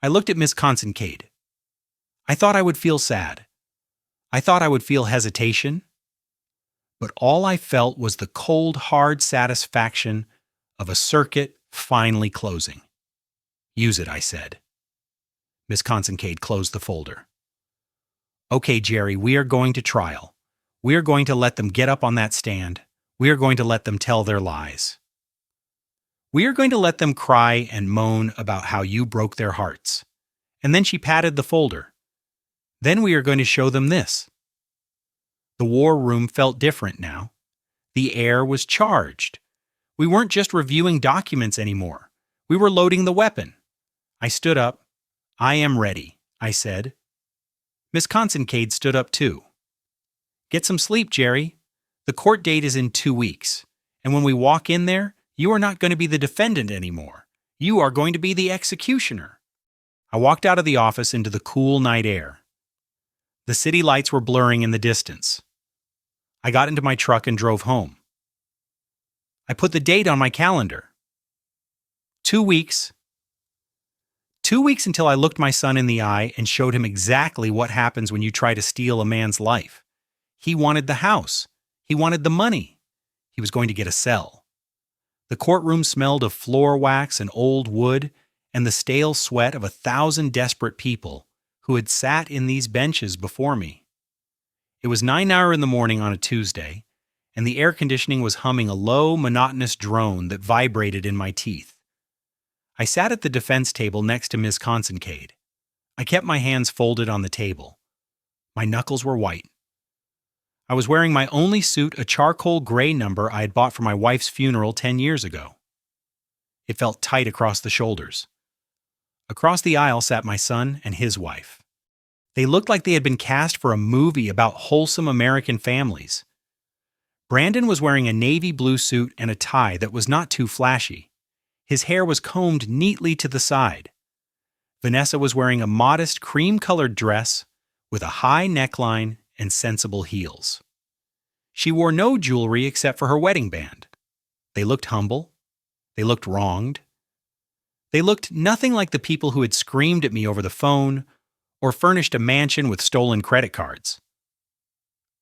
I looked at Miss Consincade. I thought I would feel sad. I thought I would feel hesitation. But all I felt was the cold, hard satisfaction of a circuit finally closing. Use it, I said. Miss Consincade closed the folder. Okay, Jerry, we are going to trial. We are going to let them get up on that stand. We are going to let them tell their lies. We are going to let them cry and moan about how you broke their hearts. And then she patted the folder. Then we are going to show them this. The war room felt different now. The air was charged. We weren't just reviewing documents anymore. We were loading the weapon. I stood up. I am ready, I said. Miss Consincade stood up too. Get some sleep, Jerry. The court date is in 2 weeks. And when we walk in there, you are not going to be the defendant anymore. You are going to be the executioner. I walked out of the office into the cool night air. The city lights were blurring in the distance. I got into my truck and drove home. I put the date on my calendar. 2 weeks. 2 weeks until I looked my son in the eye and showed him exactly what happens when you try to steal a man's life. He wanted the house. He wanted the money. He was going to get a cell. The courtroom smelled of floor wax and old wood and the stale sweat of 1,000 desperate people who had sat in these benches before me. It was 9 hours in the morning on a Tuesday, and the air conditioning was humming a low, monotonous drone that vibrated in my teeth. I sat at the defense table next to Miss Consincade. I kept my hands folded on the table. My knuckles were white. I was wearing my only suit, a charcoal gray number I had bought for my wife's funeral 10 years ago. It felt tight across the shoulders. Across the aisle sat my son and his wife. They looked like they had been cast for a movie about wholesome American families. Brandon was wearing a navy blue suit and a tie that was not too flashy. His hair was combed neatly to the side. Vanessa was wearing a modest cream-colored dress with a high neckline and sensible heels. She wore no jewelry except for her wedding band. They looked humble. They looked wronged. They looked nothing like the people who had screamed at me over the phone or furnished a mansion with stolen credit cards.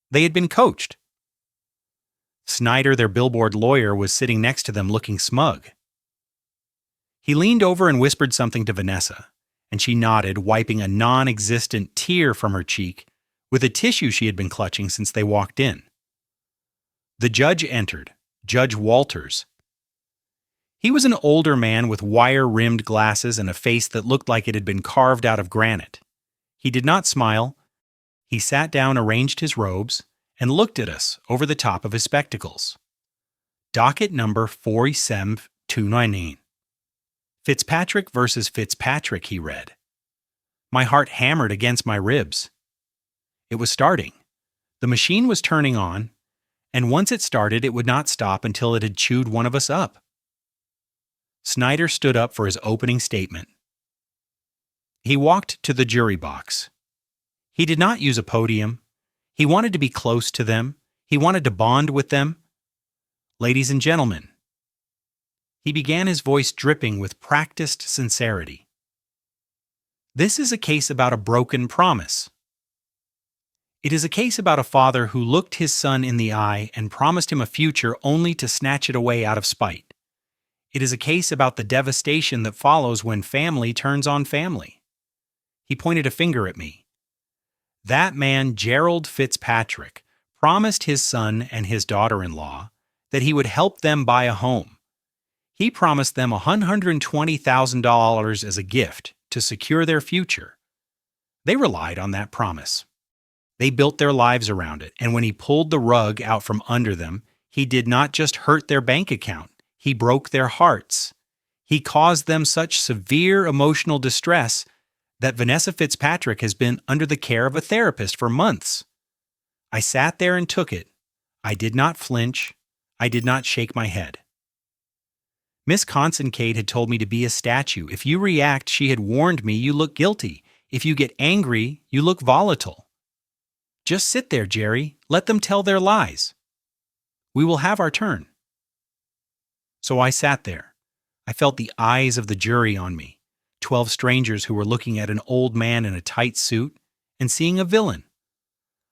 They had been coached. Snyder, their billboard lawyer, was sitting next to them looking smug. He leaned over and whispered something to Vanessa, and she nodded, wiping a non-existent tear from her cheek with a tissue she had been clutching since they walked in. The judge entered, Judge Walters. He was an older man with wire-rimmed glasses and a face that looked like it had been carved out of granite. He did not smile. He sat down, arranged his robes, and looked at us over the top of his spectacles. Docket number 47299. Fitzpatrick versus Fitzpatrick, he read. My heart hammered against my ribs. It was starting. The machine was turning on, and once it started, it would not stop until it had chewed one of us up. Snyder stood up for his opening statement. He walked to the jury box. He did not use a podium. He wanted to be close to them. He wanted to bond with them. Ladies and gentlemen, he began, his voice dripping with practiced sincerity. This is a case about a broken promise. It is a case about a father who looked his son in the eye and promised him a future only to snatch it away out of spite. It is a case about the devastation that follows when family turns on family. He pointed a finger at me. That man, Gerald Fitzpatrick, promised his son and his daughter-in-law that he would help them buy a home. He promised them $120,000 as a gift to secure their future. They relied on that promise. They built their lives around it, and when he pulled the rug out from under them, he did not just hurt their bank account, he broke their hearts. He caused them such severe emotional distress that Vanessa Fitzpatrick has been under the care of a therapist for months. I sat there and took it. I did not flinch. I did not shake my head. Miss Consincade had told me to be a statue. If you react, she had warned me, you look guilty. If you get angry, you look volatile. Just sit there, Jerry. Let them tell their lies. We will have our turn. So I sat there. I felt the eyes of the jury on me, 12 strangers who were looking at an old man in a tight suit and seeing a villain.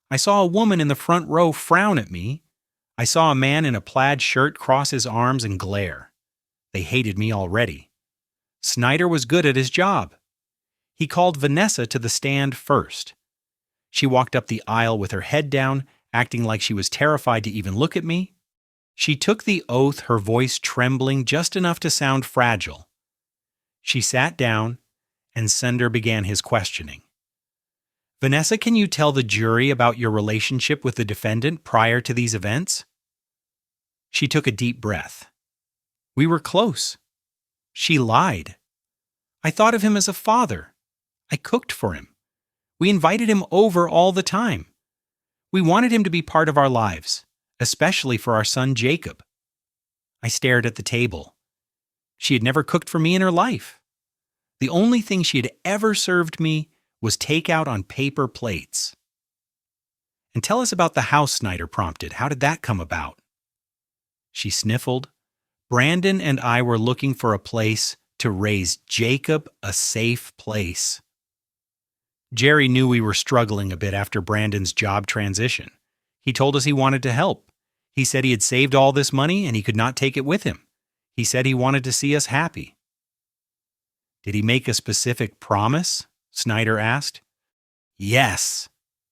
I saw a woman in the front row frown at me. I saw a man in a plaid shirt cross his arms and glare. They hated me already. Snyder was good at his job. He called Vanessa to the stand first. She walked up the aisle with her head down, acting like she was terrified to even look at me. She took the oath, her voice trembling just enough to sound fragile. She sat down, and Sender began his questioning. Vanessa, can you tell the jury about your relationship with the defendant prior to these events? She took a deep breath. We were close. She lied. I thought of him as a father. I cooked for him. We invited him over all the time. We wanted him to be part of our lives, especially for our son Jacob. I stared at the table. She had never cooked for me in her life. The only thing she had ever served me was takeout on paper plates. And tell us about the house, Snyder prompted. How did that come about? She sniffled. Brandon and I were looking for a place to raise Jacob, a safe place. Jerry knew we were struggling a bit after Brandon's job transition. He told us he wanted to help. He said he had saved all this money and he could not take it with him. He said he wanted to see us happy. Did he make a specific promise? Snyder asked. Yes,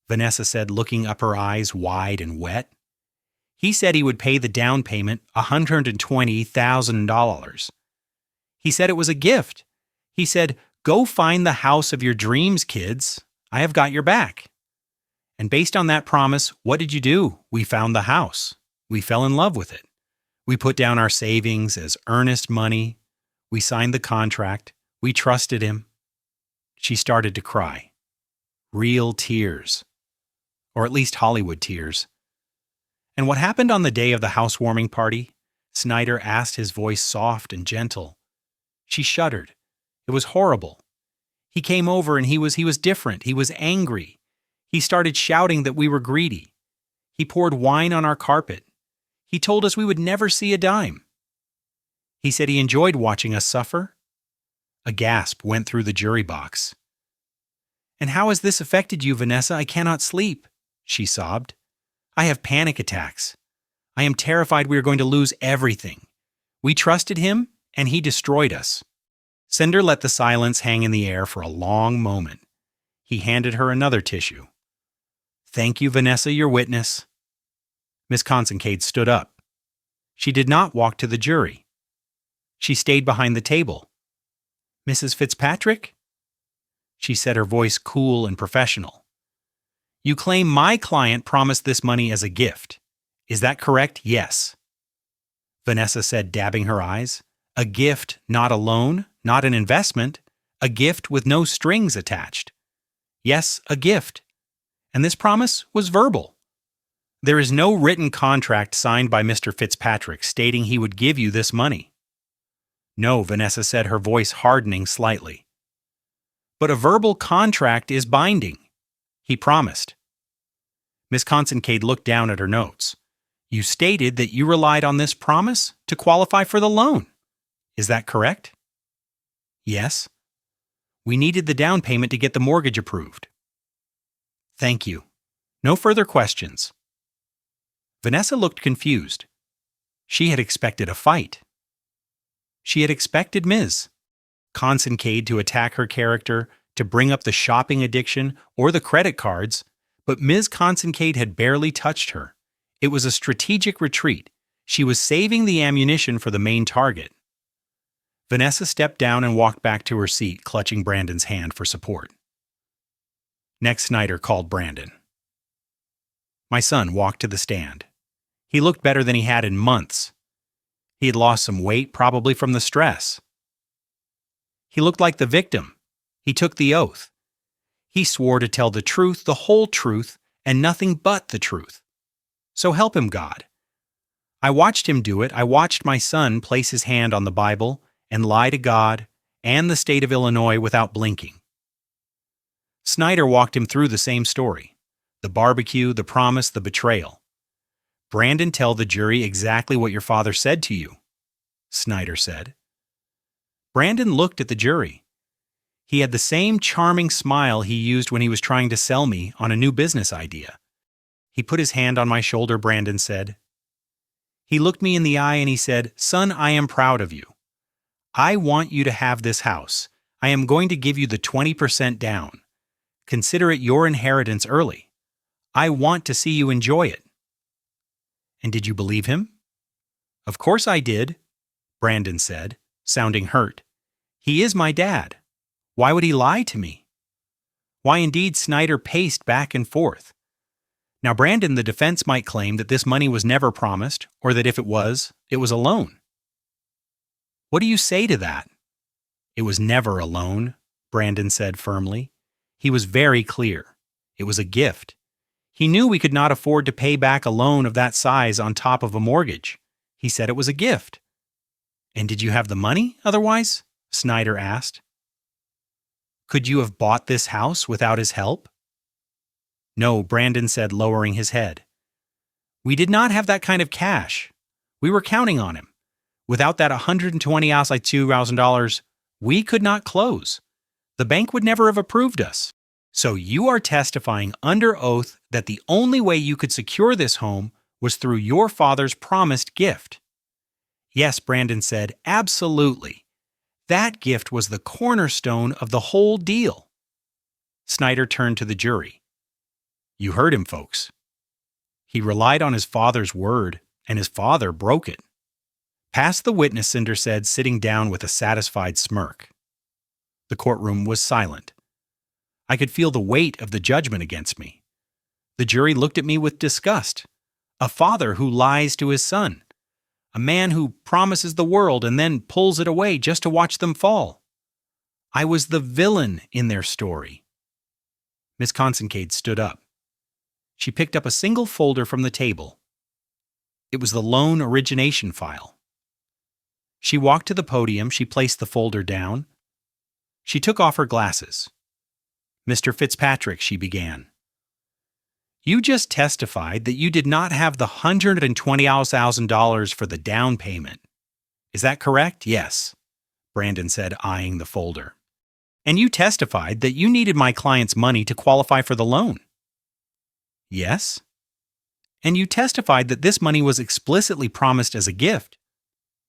Vanessa said, looking up her eyes wide and wet. He said he would pay the down payment, $120,000. He said it was a gift. He said, go find the house of your dreams, kids. I have got your back. And based on that promise, what did you do? We found the house. We fell in love with it. We put down our savings as earnest money. We signed the contract. We trusted him. She started to cry. Real tears. Or at least Hollywood tears. And what happened on the day of the housewarming party? Snyder asked, his voice soft and gentle. She shuddered. It was horrible. He came over and he was different. He was angry. He started shouting that we were greedy. He poured wine on our carpet. He told us we would never see a dime. He said he enjoyed watching us suffer. A gasp went through the jury box. "And how has this affected you, Vanessa? I cannot sleep," she sobbed. "I have panic attacks. I am terrified we are going to lose everything. We trusted him, and he destroyed us." Cinder let the silence hang in the air for a long moment. He handed her another tissue. "Thank you, Vanessa, your witness." Miss Consincade stood up. She did not walk to the jury. She stayed behind the table. "Mrs. Fitzpatrick?" She said, her voice cool and professional. "You claim my client promised this money as a gift. Is that correct?" "Yes." Vanessa said, dabbing her eyes. "A gift, not a loan, not an investment. A gift with no strings attached." "Yes, a gift. And this promise was verbal. There is no written contract signed by Mr. Fitzpatrick stating he would give you this money." "No," Vanessa said, her voice hardening slightly. "But a verbal contract is binding. He promised." Miss Consincade looked down at her notes. "You stated that you relied on this promise to qualify for the loan. Is that correct?" "Yes. We needed the down payment to get the mortgage approved." "Thank you. No further questions." Vanessa looked confused. She had expected a fight. She had expected Ms. Consincade to attack her character, to bring up the shopping addiction or the credit cards, but Ms. Consincade had barely touched her. It was a strategic retreat. She was saving the ammunition for the main target. Vanessa stepped down and walked back to her seat, clutching Brandon's hand for support. Next, Snyder called Brandon. My son walked to the stand. He looked better than he had in months. He had lost some weight, probably from the stress. He looked like the victim. He took the oath. He swore to tell the truth, the whole truth, and nothing but the truth. So help him God. I watched him do it. I watched my son place his hand on the Bible and lie to God and the state of Illinois without blinking. Snyder walked him through the same story. The barbecue, the promise, the betrayal. "Brandon, tell the jury exactly what your father said to you," Snyder said. Brandon looked at the jury. He had the same charming smile he used when he was trying to sell me on a new business idea. He put his hand on my shoulder, Brandon said. He looked me in the eye and he said, "Son, I am proud of you. I want you to have this house. I am going to give you the 20% down. Consider it your inheritance early. I want to see you enjoy it." "And did you believe him?" "Of course I did," Brandon said, sounding hurt. "He is my dad. Why would he lie to me?" Why indeed, Snyder paced back and forth. Now, Brandon, the defense might claim that this money was never promised, or that if it was a loan. "What do you say to that?" "It was never a loan," Brandon said firmly. He was very clear. It was a gift. He knew we could not afford to pay back a loan of that size on top of a mortgage. He said it was a gift. "And did you have the money otherwise?" Snyder asked. "Could you have bought this house without his help?" "No," Brandon said, lowering his head. "We did not have that kind of cash. We were counting on him. Without that $120,000, we could not close. The bank would never have approved us. So you are testifying under oath that the only way you could secure this home was through your father's promised gift." "Yes," Brandon said, "absolutely. That gift was the cornerstone of the whole deal." Snyder turned to the jury. "You heard him, folks. He relied on his father's word, and his father broke it." "Pass the witness," Cinder said, sitting down with a satisfied smirk. The courtroom was silent. I could feel the weight of the judgment against me. The jury looked at me with disgust. A father who lies to his son. A man who promises the world and then pulls it away just to watch them fall. I was the villain in their story. Miss Consincade stood up. She picked up a single folder from the table. It was the loan origination file. She walked to the podium. She placed the folder down. She took off her glasses. Mr. Fitzpatrick, she began. You just testified that you did not have the $120,000 for the down payment. Is that correct? Yes, Brandon said, eyeing the folder. And you testified that you needed my client's money to qualify for the loan. Yes. And you testified that this money was explicitly promised as a gift,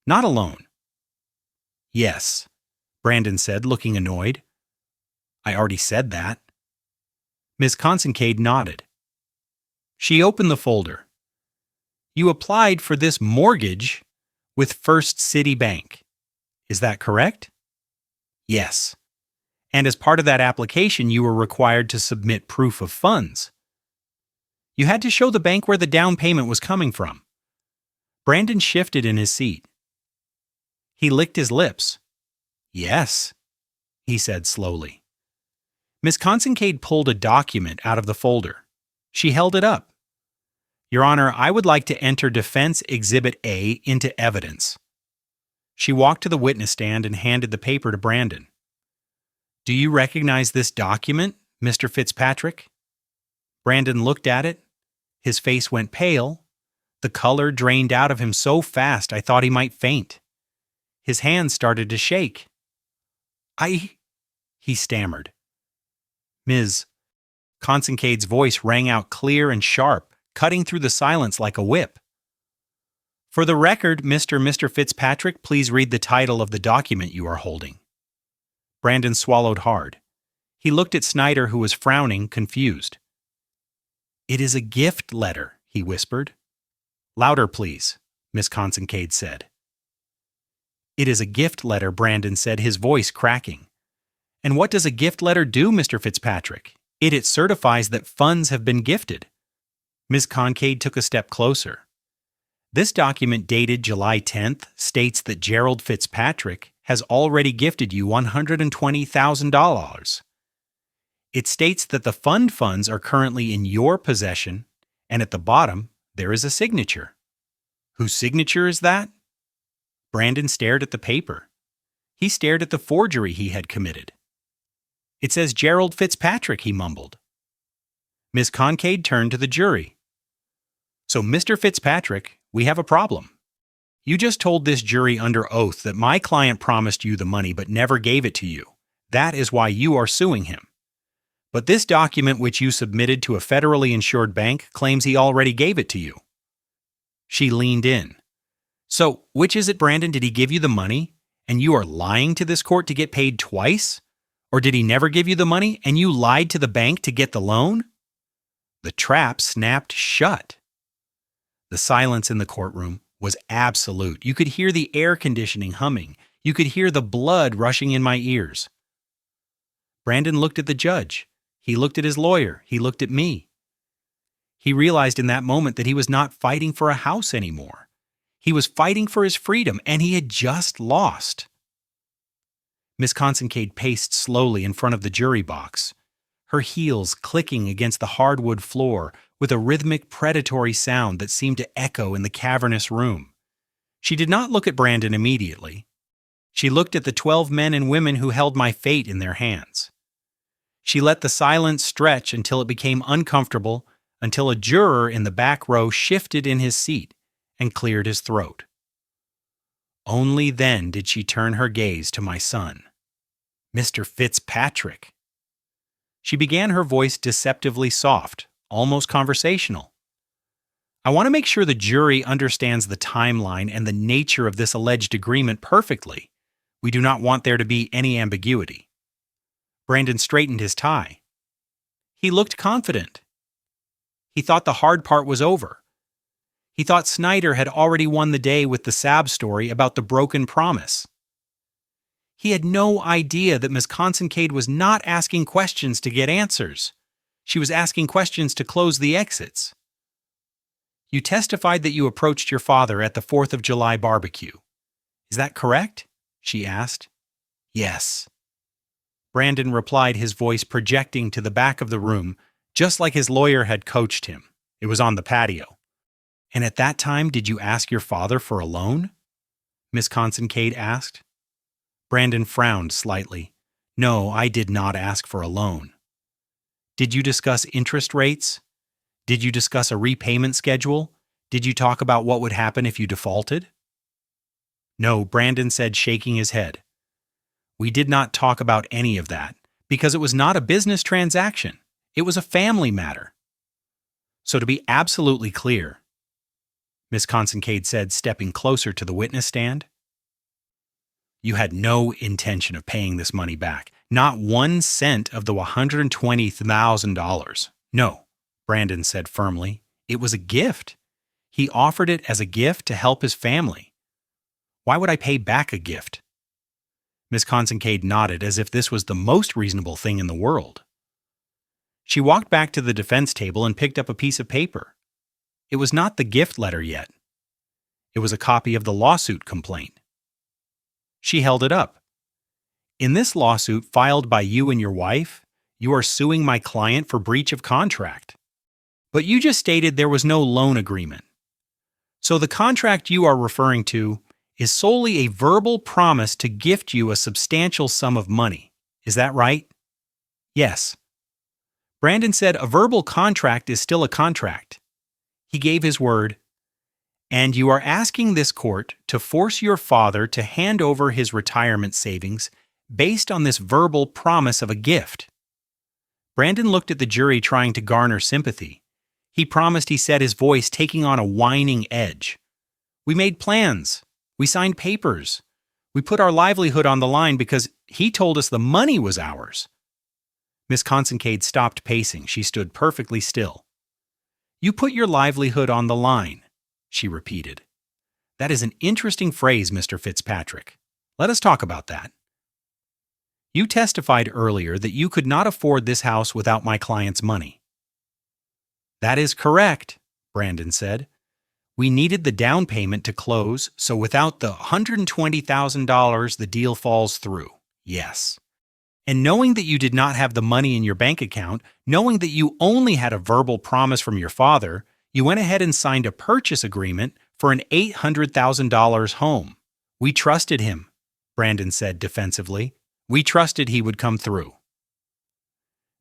not a loan. Yes, Brandon said, looking annoyed. I already said that. Ms. Consincade nodded. She opened the folder. You applied for this mortgage with First City Bank. Is that correct? Yes. And as part of that application, you were required to submit proof of funds. You had to show the bank where the down payment was coming from. Brandon shifted in his seat. He licked his lips. Yes, he said slowly. Miss Consincade pulled a document out of the folder. She held it up. Your Honor, I would like to enter Defense Exhibit A into evidence. She walked to the witness stand and handed the paper to Brandon. Do you recognize this document, Mr. Fitzpatrick? Brandon looked at it. His face went pale. The color drained out of him so fast I thought he might faint. His hands started to shake. He stammered. Ms. Consincade's voice rang out clear and sharp, cutting through the silence like a whip. For the record, Mr. Fitzpatrick, please read the title of the document you are holding. Brandon swallowed hard. He looked at Snyder, who was frowning, confused. It is a gift letter, he whispered. Louder, please, Miss Consincade said. It is a gift letter, Brandon said, his voice cracking. And what does a gift letter do, Mr. Fitzpatrick? It certifies that funds have been gifted. Miss Consincade took a step closer. This document dated July 10th states that Gerald Fitzpatrick has already gifted you $120,000. It states that the funds are currently in your possession, and at the bottom there is a signature. Whose signature is that? Brandon stared at the paper. He stared at the forgery he had committed. It says Gerald Fitzpatrick, he mumbled. Miss Consincade turned to the jury. So, Mr. Fitzpatrick, we have a problem. You just told this jury under oath that my client promised you the money but never gave it to you. That is why you are suing him. But this document which you submitted to a federally insured bank claims he already gave it to you. She leaned in. So, which is it, Brandon? Did he give you the money, and you are lying to this court to get paid twice? Or did he never give you the money, and you lied to the bank to get the loan? The trap snapped shut. The silence in the courtroom was absolute. You could hear the air conditioning humming. You could hear the blood rushing in my ears. Brandon looked at the judge. He looked at his lawyer. He looked at me. He realized in that moment that he was not fighting for a house anymore. He was fighting for his freedom, and he had just lost. Miss Consincade paced slowly in front of the jury box, her heels clicking against the hardwood floor with a rhythmic predatory sound that seemed to echo in the cavernous room. She did not look at Brandon immediately. She looked at the 12 men and women who held my fate in their hands. She let the silence stretch until it became uncomfortable, until a juror in the back row shifted in his seat and cleared his throat. Only then did she turn her gaze to my son, Mr. Fitzpatrick. She began, her voice deceptively soft, almost conversational. I want to make sure the jury understands the timeline and the nature of this alleged agreement perfectly. We do not want there to be any ambiguity. Brandon straightened his tie. He looked confident. He thought the hard part was over. He thought Snyder had already won the day with the Sab story about the broken promise. He had no idea that Miss Consincade was not asking questions to get answers. She was asking questions to close the exits. You testified that you approached your father at the 4th of July barbecue. Is that correct? She asked. Yes. Brandon replied, his voice projecting to the back of the room, just like his lawyer had coached him. It was on the patio. And at that time, did you ask your father for a loan? Miss Kincaid asked. Brandon frowned slightly. No, I did not ask for a loan. Did you discuss interest rates? Did you discuss a repayment schedule? Did you talk about what would happen if you defaulted? No, Brandon said, shaking his head. We did not talk about any of that, because it was not a business transaction. It was a family matter. So to be absolutely clear, Miss Kincaid said, stepping closer to the witness stand, you had no intention of paying this money back. Not 1 cent of the $120,000. No, Brandon said firmly. It was a gift. He offered it as a gift to help his family. Why would I pay back a gift? Miss Kincaid nodded as if this was the most reasonable thing in the world. She walked back to the defense table and picked up a piece of paper. It was not the gift letter yet. It was a copy of the lawsuit complaint. She held it up. In this lawsuit filed by you and your wife, you are suing my client for breach of contract. But you just stated there was no loan agreement. So the contract you are referring to is solely a verbal promise to gift you a substantial sum of money. Is that right? Yes. Brandon said a verbal contract is still a contract. He gave his word. And you are asking this court to force your father to hand over his retirement savings based on this verbal promise of a gift. Brandon looked at the jury trying to garner sympathy. He promised, he said, his voice taking on a whining edge. We made plans. We signed papers. We put our livelihood on the line because he told us the money was ours. Miss Kincaid stopped pacing. She stood perfectly still. You put your livelihood on the line, she repeated. That is an interesting phrase, Mr. Fitzpatrick. Let us talk about that. You testified earlier that you could not afford this house without my client's money. That is correct, Brandon said. We needed the down payment to close, so without the $120,000, the deal falls through. Yes. And knowing that you did not have the money in your bank account, knowing that you only had a verbal promise from your father, you went ahead and signed a purchase agreement for an $800,000 home. We trusted him, Brandon said defensively. We trusted he would come through.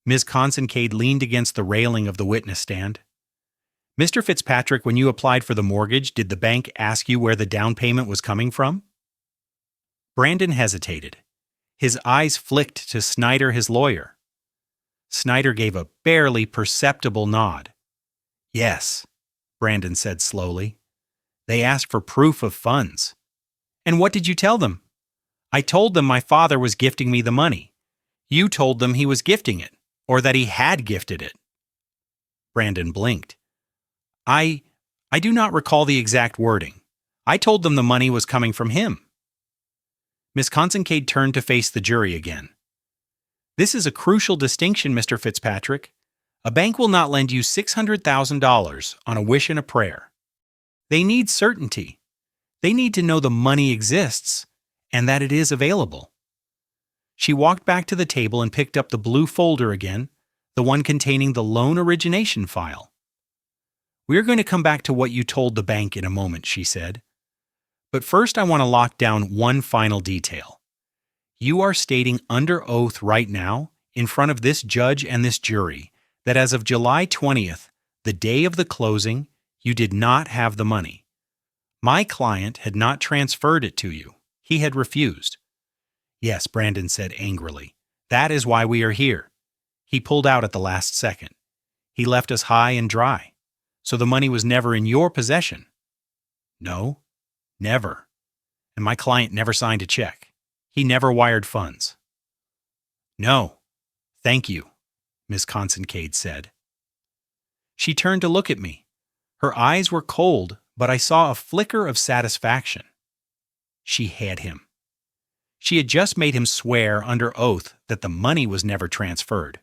Ms. Kincaid leaned against the railing of the witness stand. Mr. Fitzpatrick, when you applied for the mortgage, did the bank ask you where the down payment was coming from? Brandon hesitated. His eyes flicked to Snyder, his lawyer. Snyder gave a barely perceptible nod. Yes, Brandon said slowly. They asked for proof of funds. And what did you tell them? I told them my father was gifting me the money. You told them he was gifting it, or that he had gifted it. Brandon blinked. I do not recall the exact wording. I told them the money was coming from him. Miss Kincaid turned to face the jury again. This is a crucial distinction, Mr. Fitzpatrick. A bank will not lend you $600,000 on a wish and a prayer. They need certainty. They need to know the money exists and that it is available. She walked back to the table and picked up the blue folder again, the one containing the loan origination file. We are going to come back to what you told the bank in a moment, she said. But first I want to lock down one final detail. You are stating under oath right now, in front of this judge and this jury, that as of July 20th, the day of the closing, you did not have the money. My client had not transferred it to you. He had refused. Yes, Brandon said angrily. That is why we are here. He pulled out at the last second. He left us high and dry. So the money was never in your possession. No, never. And my client never signed a check. He never wired funds. No, thank you, Miss Kincaid said. She turned to look at me. Her eyes were cold, but I saw a flicker of satisfaction. She had him. She had just made him swear under oath that the money was never transferred.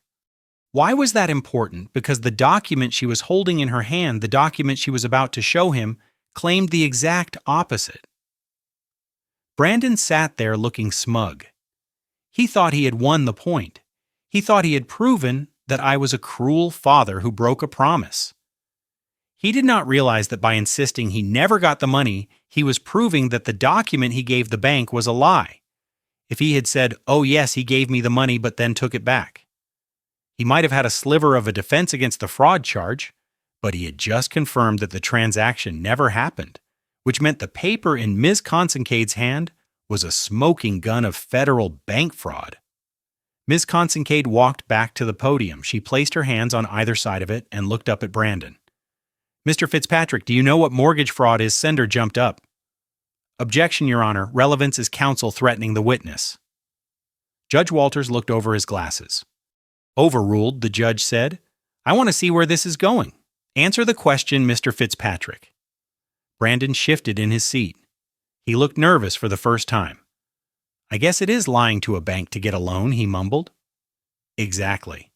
Why was that important? Because the document she was holding in her hand, the document she was about to show him, claimed the exact opposite. Brandon sat there looking smug. He thought he had won the point. He thought he had proven that I was a cruel father who broke a promise. He did not realize that by insisting he never got the money, he was proving that the document he gave the bank was a lie. If he had said, "Oh yes, he gave me the money but then took it back," he might have had a sliver of a defense against the fraud charge, but he had just confirmed that the transaction never happened, which meant the paper in Ms. Consincade's hand was a smoking gun of federal bank fraud. Ms. Consincade walked back to the podium. She placed her hands on either side of it and looked up at Brandon. "Mr. Fitzpatrick, do you know what mortgage fraud is?" Sender jumped up. "Objection, Your Honor. Relevance is counsel threatening the witness." Judge Walters looked over his glasses. "Overruled," the judge said. "I want to see where this is going. Answer the question, Mr. Fitzpatrick." Brandon shifted in his seat. He looked nervous for the first time. "I guess it is lying to a bank to get a loan," he mumbled. "Exactly.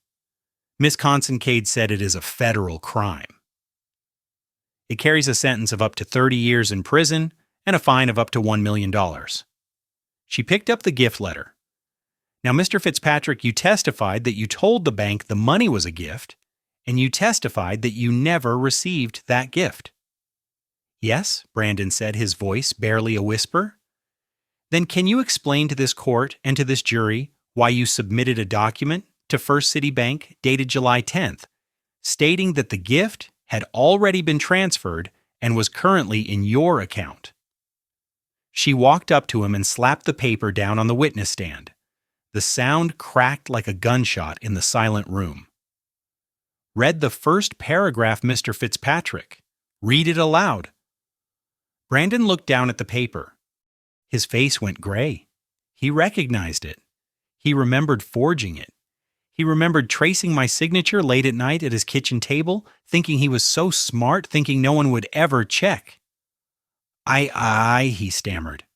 Miss Consincade said it is a federal crime. It carries a sentence of up to 30 years in prison and a fine of up to $1 million. She picked up the gift letter. "Now, Mr. Fitzpatrick, you testified that you told the bank the money was a gift, and you testified that you never received that gift." "Yes," Brandon said, his voice barely a whisper. "Then can you explain to this court and to this jury why you submitted a document to First City Bank dated July 10th, stating that the gift had already been transferred and was currently in your account?" She walked up to him and slapped the paper down on the witness stand. The sound cracked like a gunshot in the silent room. "Read the first paragraph, Mr. Fitzpatrick. Read it aloud." Brandon looked down at the paper. His face went gray. He recognized it. He remembered forging it. He remembered tracing my signature late at night at his kitchen table, thinking he was so smart, thinking no one would ever check. I, he stammered.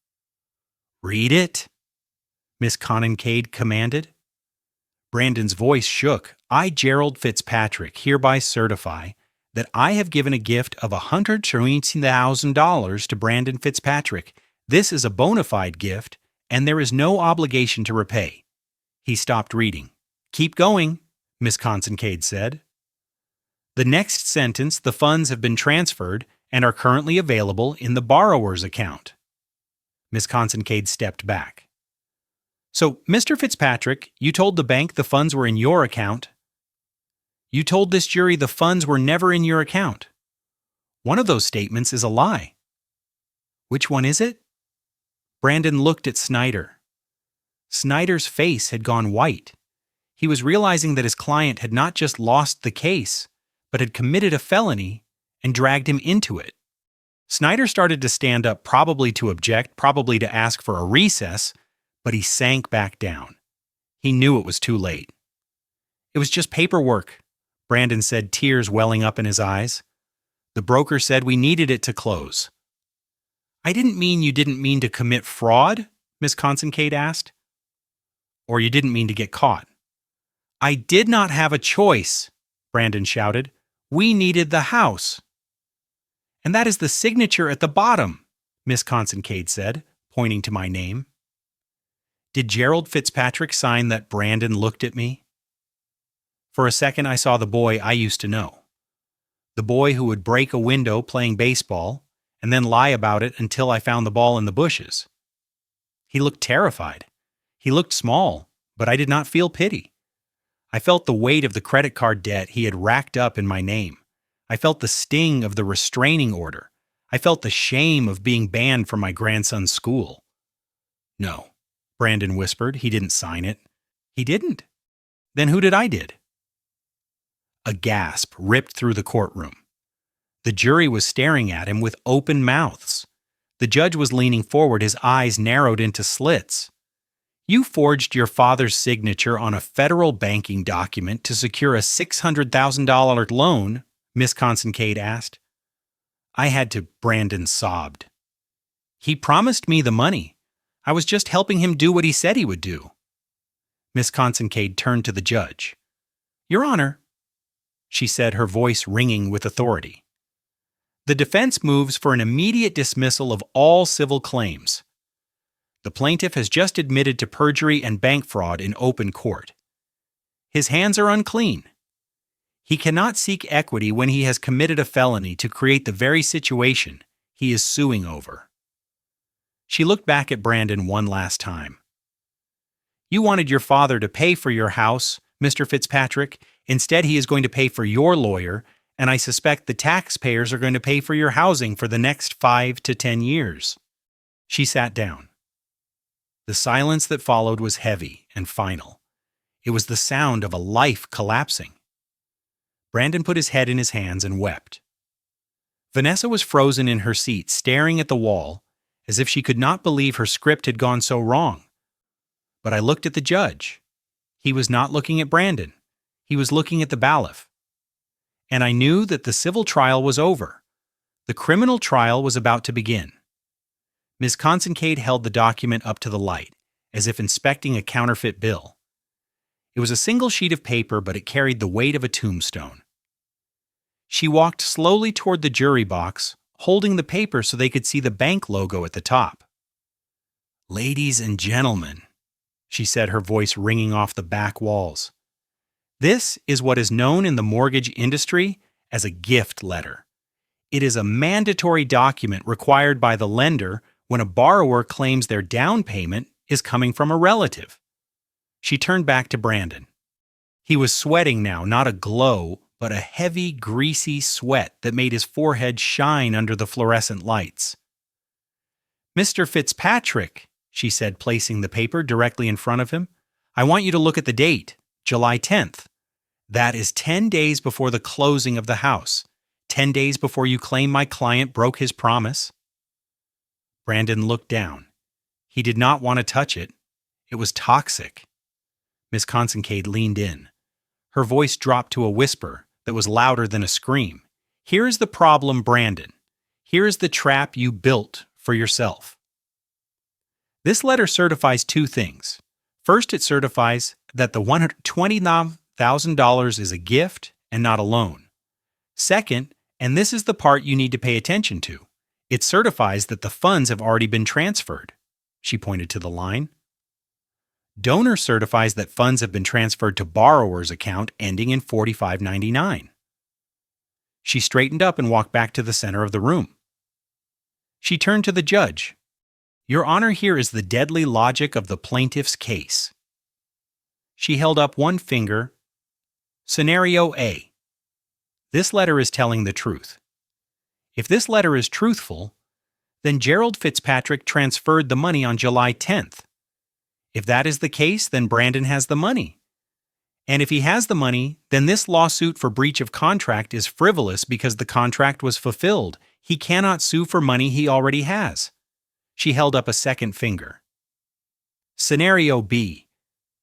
"Read it," Miss Consincade commanded. Brandon's voice shook. "I, Gerald Fitzpatrick, hereby certify that I have given a gift of $120,000 to Brandon Fitzpatrick. This is a bona fide gift, and there is no obligation to repay." He stopped reading. "Keep going," Miss Consincade said. "The next sentence, the funds have been transferred and are currently available in the borrower's account." Miss Consincade stepped back. "So, Mr. Fitzpatrick, you told the bank the funds were in your account. You told this jury the funds were never in your account. One of those statements is a lie. Which one is it?" Brandon looked at Snyder. Snyder's face had gone white. He was realizing that his client had not just lost the case, but had committed a felony and dragged him into it. Snyder started to stand up, probably to object, probably to ask for a recess, but he sank back down. He knew it was too late. "It was just paperwork," Brandon said, tears welling up in his eyes. "The broker said we needed it to close." "I didn't mean you didn't mean to commit fraud?" Miss Consincade asked. "Or you didn't mean to get caught?" "I did not have a choice," Brandon shouted. "We needed the house." "And that is the signature at the bottom," Miss Consincade said, pointing to my name. "Did Gerald Fitzpatrick sign that?" Brandon looked at me. For a second I saw the boy I used to know. The boy who would break a window playing baseball and then lie about it until I found the ball in the bushes. He looked terrified. He looked small, but I did not feel pity. I felt the weight of the credit card debt he had racked up in my name. I felt the sting of the restraining order. I felt the shame of being banned from my grandson's school. "No," Brandon whispered. "He didn't sign it." "He didn't? Then who did?" A gasp ripped through the courtroom. The jury was staring at him with open mouths. The judge was leaning forward, his eyes narrowed into slits. "You forged your father's signature on a federal banking document to secure a $600,000 loan?" Miss Consincade asked. I had to. Brandon sobbed. "He promised me the money. I was just helping him do what he said he would do." Miss Consincade turned to the judge. "Your Honor," she said, her voice ringing with authority. "The defense moves for an immediate dismissal of all civil claims. The plaintiff has just admitted to perjury and bank fraud in open court. His hands are unclean. He cannot seek equity when he has committed a felony to create the very situation he is suing over. She looked back at Brandon one last time. You wanted your father to pay for your house, Mr. Fitzpatrick. Instead, he is going to pay for your lawyer, and I suspect the taxpayers are going to pay for your housing for the next 5 to 10 years. She sat down. The silence that followed was heavy and final. It was the sound of a life collapsing. Brandon put his head in his hands and wept. Vanessa was frozen in her seat, staring at the wall, as if she could not believe her script had gone so wrong. But I looked at the judge. He was not looking at Brandon. He was looking at the bailiff. And I knew that the civil trial was over. The criminal trial was about to begin. Ms. Kincaid held the document up to the light, as if inspecting a counterfeit bill. It was a single sheet of paper, but it carried the weight of a tombstone. She walked slowly toward the jury box, holding the paper so they could see the bank logo at the top. "Ladies and gentlemen," she said, her voice ringing off the back walls. "This is what is known in the mortgage industry as a gift letter. It is a mandatory document required by the lender when a borrower claims their down payment is coming from a relative." She turned back to Brandon. He was sweating now, not a glow, but a heavy, greasy sweat that made his forehead shine under the fluorescent lights. "Mr. Fitzpatrick," she said, placing the paper directly in front of him, "I want you to look at the date, July 10th. That is 10 days before the closing of the house, 10 days before you claim my client broke his promise." Brandon looked down. He did not want to touch it. It was toxic. Miss Kincaid leaned in. Her voice dropped to a whisper that was louder than a scream. "Here is the problem, Brandon. Here is the trap you built for yourself. This letter certifies two things. First, it certifies that the $129,000 is a gift and not a loan. Second, and this is the part you need to pay attention to, it certifies that the funds have already been transferred." She pointed to the line. "Donor certifies that funds have been transferred to borrower's account ending in 4599. She straightened up and walked back to the center of the room. She turned to the judge. "Your Honor, here is the deadly logic of the plaintiff's case." She held up one finger. "Scenario A. This letter is telling the truth. If this letter is truthful, then Gerald Fitzpatrick transferred the money on July 10th. If that is the case, then Brandon has the money. And if he has the money, then this lawsuit for breach of contract is frivolous because the contract was fulfilled. He cannot sue for money he already has." She held up a second finger. "Scenario B.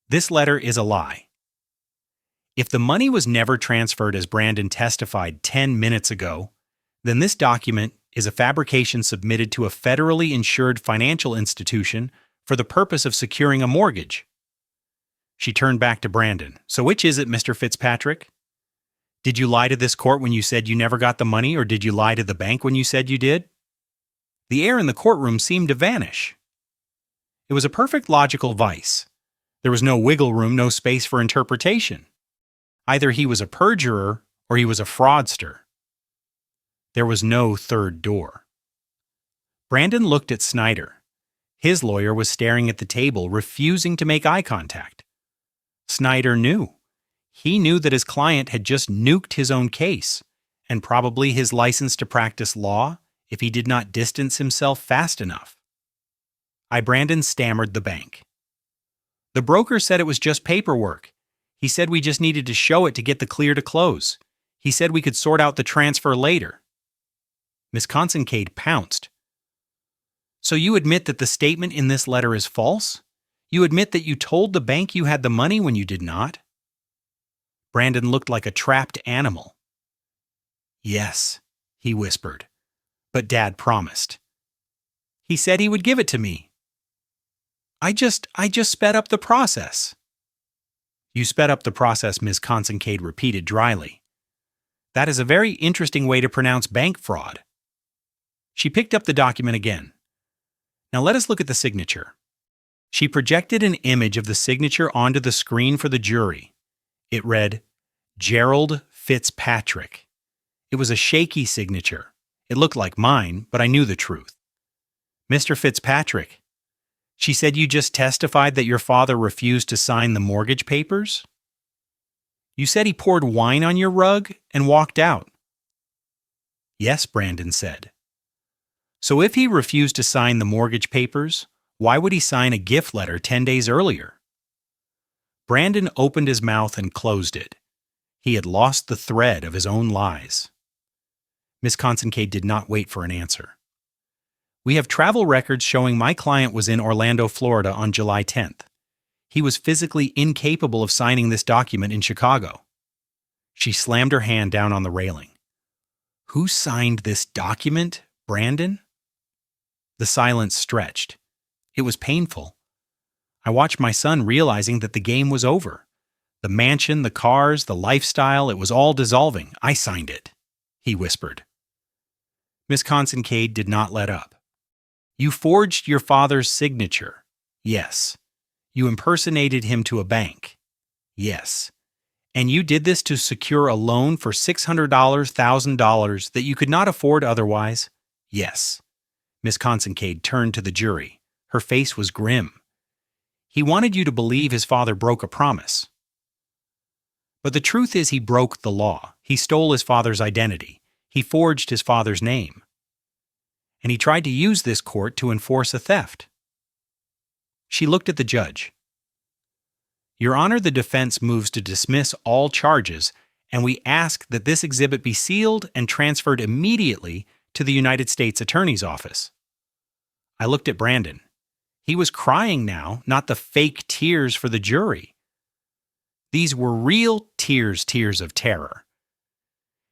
This letter is a lie. If the money was never transferred as Brandon testified 10 minutes ago, then this document is a fabrication submitted to a federally insured financial institution for the purpose of securing a mortgage." She turned back to Brandon. "So which is it, Mr. Fitzpatrick? Did you lie to this court when you said you never got the money, or did you lie to the bank when you said you did?" The air in the courtroom seemed to vanish. It was a perfect logical vice. There was no wiggle room, no space for interpretation. Either he was a perjurer or he was a fraudster. There was no third door. Brandon looked at Snyder. His lawyer was staring at the table, refusing to make eye contact. Snyder knew. He knew that his client had just nuked his own case, and probably his license to practice law, if he did not distance himself fast enough. Brandon stammered the bank. "The broker said it was just paperwork. He said we just needed to show it to get the clear to close. He said we could sort out the transfer later." Miss Kincaid pounced. "So you admit that the statement in this letter is false? You admit that you told the bank you had the money when you did not?" Brandon looked like a trapped animal. "Yes," he whispered, "but Dad promised. He said he would give it to me. I just sped up the process." "You sped up the process," Ms. Kincaid repeated dryly. "That is a very interesting way to pronounce bank fraud." She picked up the document again. "Now let us look at the signature." She projected an image of the signature onto the screen for the jury. It read, "Gerald Fitzpatrick. It was a shaky signature. It looked like mine, but I knew the truth. Mr. Fitzpatrick, she said you just testified that your father refused to sign the mortgage papers? You said he poured wine on your rug and walked out. Yes, Brandon said. So if he refused to sign the mortgage papers, why would he sign a gift letter 10 days earlier? Brandon opened his mouth and closed it. He had lost the thread of his own lies. Miss Consincade did not wait for an answer. We have travel records showing my client was in Orlando, Florida on July 10th. He was physically incapable of signing this document in Chicago. She slammed her hand down on the railing. Who signed this document, Brandon? The silence stretched. It was painful. I watched my son realizing that the game was over. The mansion, the cars, the lifestyle, it was all dissolving. I signed it, he whispered. Miss Consincade did not let up. You forged your father's signature. Yes. You impersonated him to a bank. Yes. And you did this to secure a loan for $600, $1,000 that you could not afford otherwise? Yes. Miss Consincade turned to the jury. Her face was grim. He wanted you to believe his father broke a promise. But the truth is he broke the law. He stole his father's identity. He forged his father's name. And he tried to use this court to enforce a theft. She looked at the judge. Your Honor, the defense moves to dismiss all charges, and we ask that this exhibit be sealed and transferred immediately to the United States Attorney's Office. I looked at Brandon. He was crying now, not the fake tears for the jury. These were real tears of terror.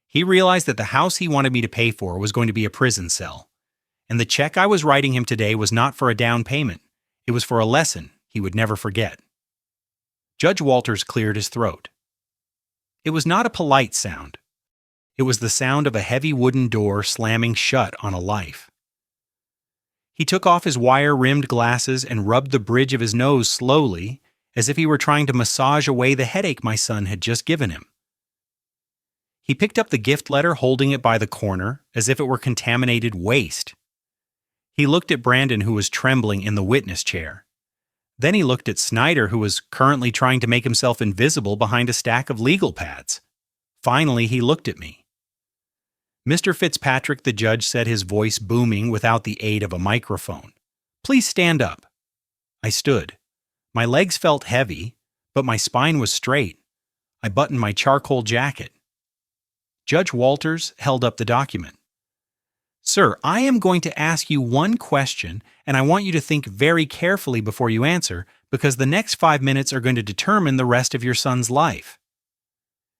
He realized that the house he wanted me to pay for was going to be a prison cell, and the check I was writing him today was not for a down payment. It was for a lesson he would never forget. Judge Walters cleared his throat. It was not a polite sound. It was the sound of a heavy wooden door slamming shut on a life. He took off his wire-rimmed glasses and rubbed the bridge of his nose slowly, as if he were trying to massage away the headache my son had just given him. He picked up the gift letter, holding it by the corner, as if it were contaminated waste. He looked at Brandon, who was trembling in the witness chair. Then he looked at Snyder, who was currently trying to make himself invisible behind a stack of legal pads. Finally, he looked at me. Mr. Fitzpatrick, the judge said, his voice booming without the aid of a microphone. Please stand up. I stood. My legs felt heavy, but my spine was straight. I buttoned my charcoal jacket. Judge Walters held up the document. Sir, I am going to ask you one question, and I want you to think very carefully before you answer, because the next 5 minutes are going to determine the rest of your son's life.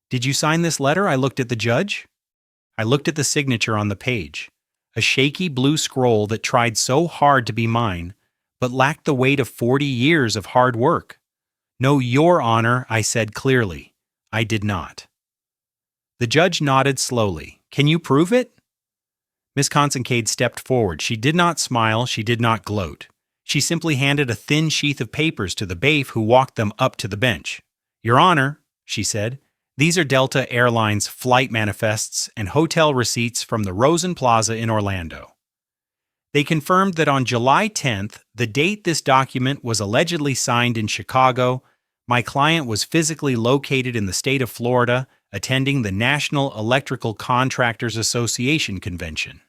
Did you sign this letter? I looked at the judge. I looked at the signature on the page, a shaky blue scroll that tried so hard to be mine, but lacked the weight of 40 years of hard work. No, Your Honor, I said clearly. I did not. The judge nodded slowly. Can you prove it? Miss Consincade stepped forward. She did not smile. She did not gloat. She simply handed a thin sheath of papers to the bailiff, who walked them up to the bench. Your Honor, she said, these are Delta Airlines flight manifests and hotel receipts from the Rosen Plaza in Orlando. They confirmed that on July 10th, the date this document was allegedly signed in Chicago, my client was physically located in the state of Florida, attending the National Electrical Contractors Association convention.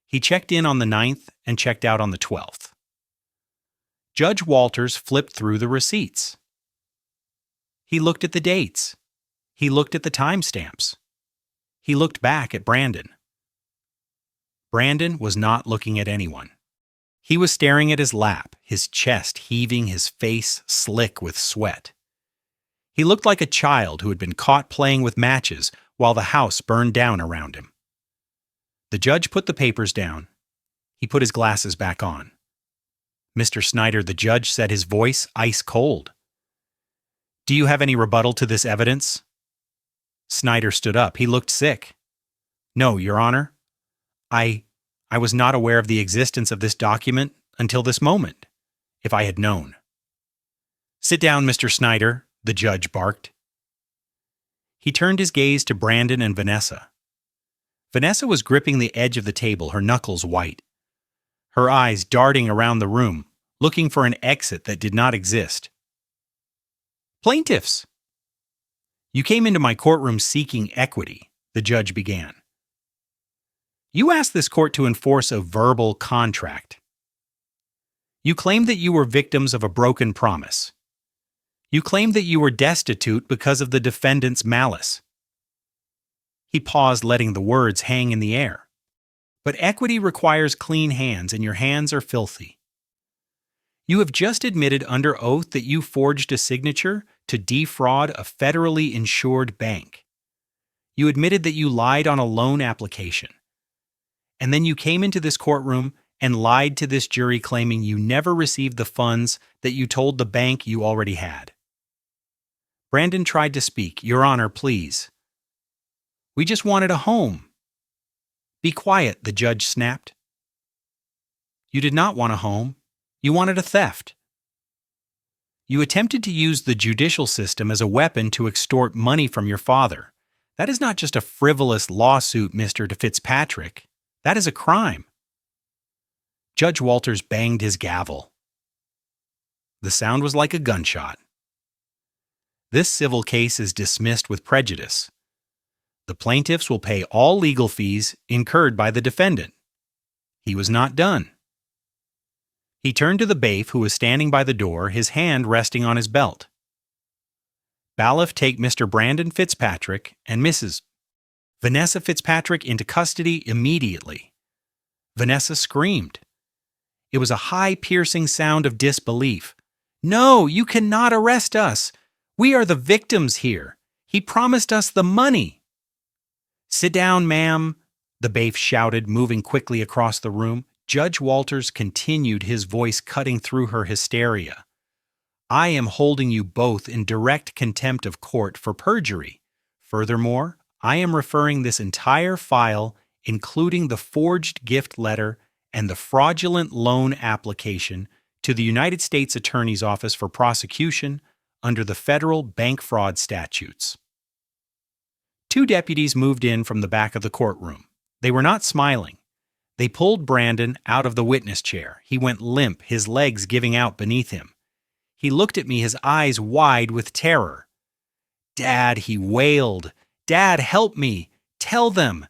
He checked in on the 9th and checked out on the 12th. Judge Walters flipped through the receipts. He looked at the dates. He looked at the timestamps. He looked back at Brandon. Brandon was not looking at anyone. He was staring at his lap, his chest heaving, his face slick with sweat. He looked like a child who had been caught playing with matches while the house burned down around him. The judge put the papers down. He put his glasses back on. Mr. Snyder, the judge said, his voice ice cold. Do you have any rebuttal to this evidence? Snyder stood up. He looked sick. No, Your Honor. I was not aware of the existence of this document until this moment, if I had known. Sit down, Mr. Snyder, the judge barked. He turned his gaze to Brandon and Vanessa. Vanessa was gripping the edge of the table, her knuckles white. Her eyes darting around the room, looking for an exit that did not exist. Plaintiffs! You came into my courtroom seeking equity, the judge began. You asked this court to enforce a verbal contract. You claimed that you were victims of a broken promise. You claimed that you were destitute because of the defendant's malice. He paused, letting the words hang in the air. But equity requires clean hands, and your hands are filthy. You have just admitted under oath that you forged a signature to defraud a federally insured bank. You admitted that you lied on a loan application. And then you came into this courtroom and lied to this jury, claiming you never received the funds that you told the bank you already had. Brandon tried to speak. Your Honor, please. We just wanted a home. Be quiet, the judge snapped. You did not want a home. You wanted a theft. You attempted to use the judicial system as a weapon to extort money from your father. That is not just a frivolous lawsuit, Mr. Fitzpatrick. That is a crime. Judge Walters banged his gavel. The sound was like a gunshot. This civil case is dismissed with prejudice. The plaintiffs will pay all legal fees incurred by the defendant. He was not done. He turned to the bailiff who was standing by the door, his hand resting on his belt. Bailiff, take Mr. Brandon Fitzpatrick and Mrs. Vanessa Fitzpatrick into custody immediately. Vanessa screamed. It was a high, piercing sound of disbelief. No, you cannot arrest us. We are the victims here. He promised us the money. Sit down, ma'am, the bailiff shouted, moving quickly across the room. Judge Walters continued, his voice cutting through her hysteria. I am holding you both in direct contempt of court for perjury. Furthermore, I am referring this entire file, including the forged gift letter and the fraudulent loan application, to the United States Attorney's Office for prosecution under the federal bank fraud statutes. Two deputies moved in from the back of the courtroom. They were not smiling. They pulled Brandon out of the witness chair. He went limp, his legs giving out beneath him. He looked at me, his eyes wide with terror. Dad, he wailed. Dad, help me. Tell them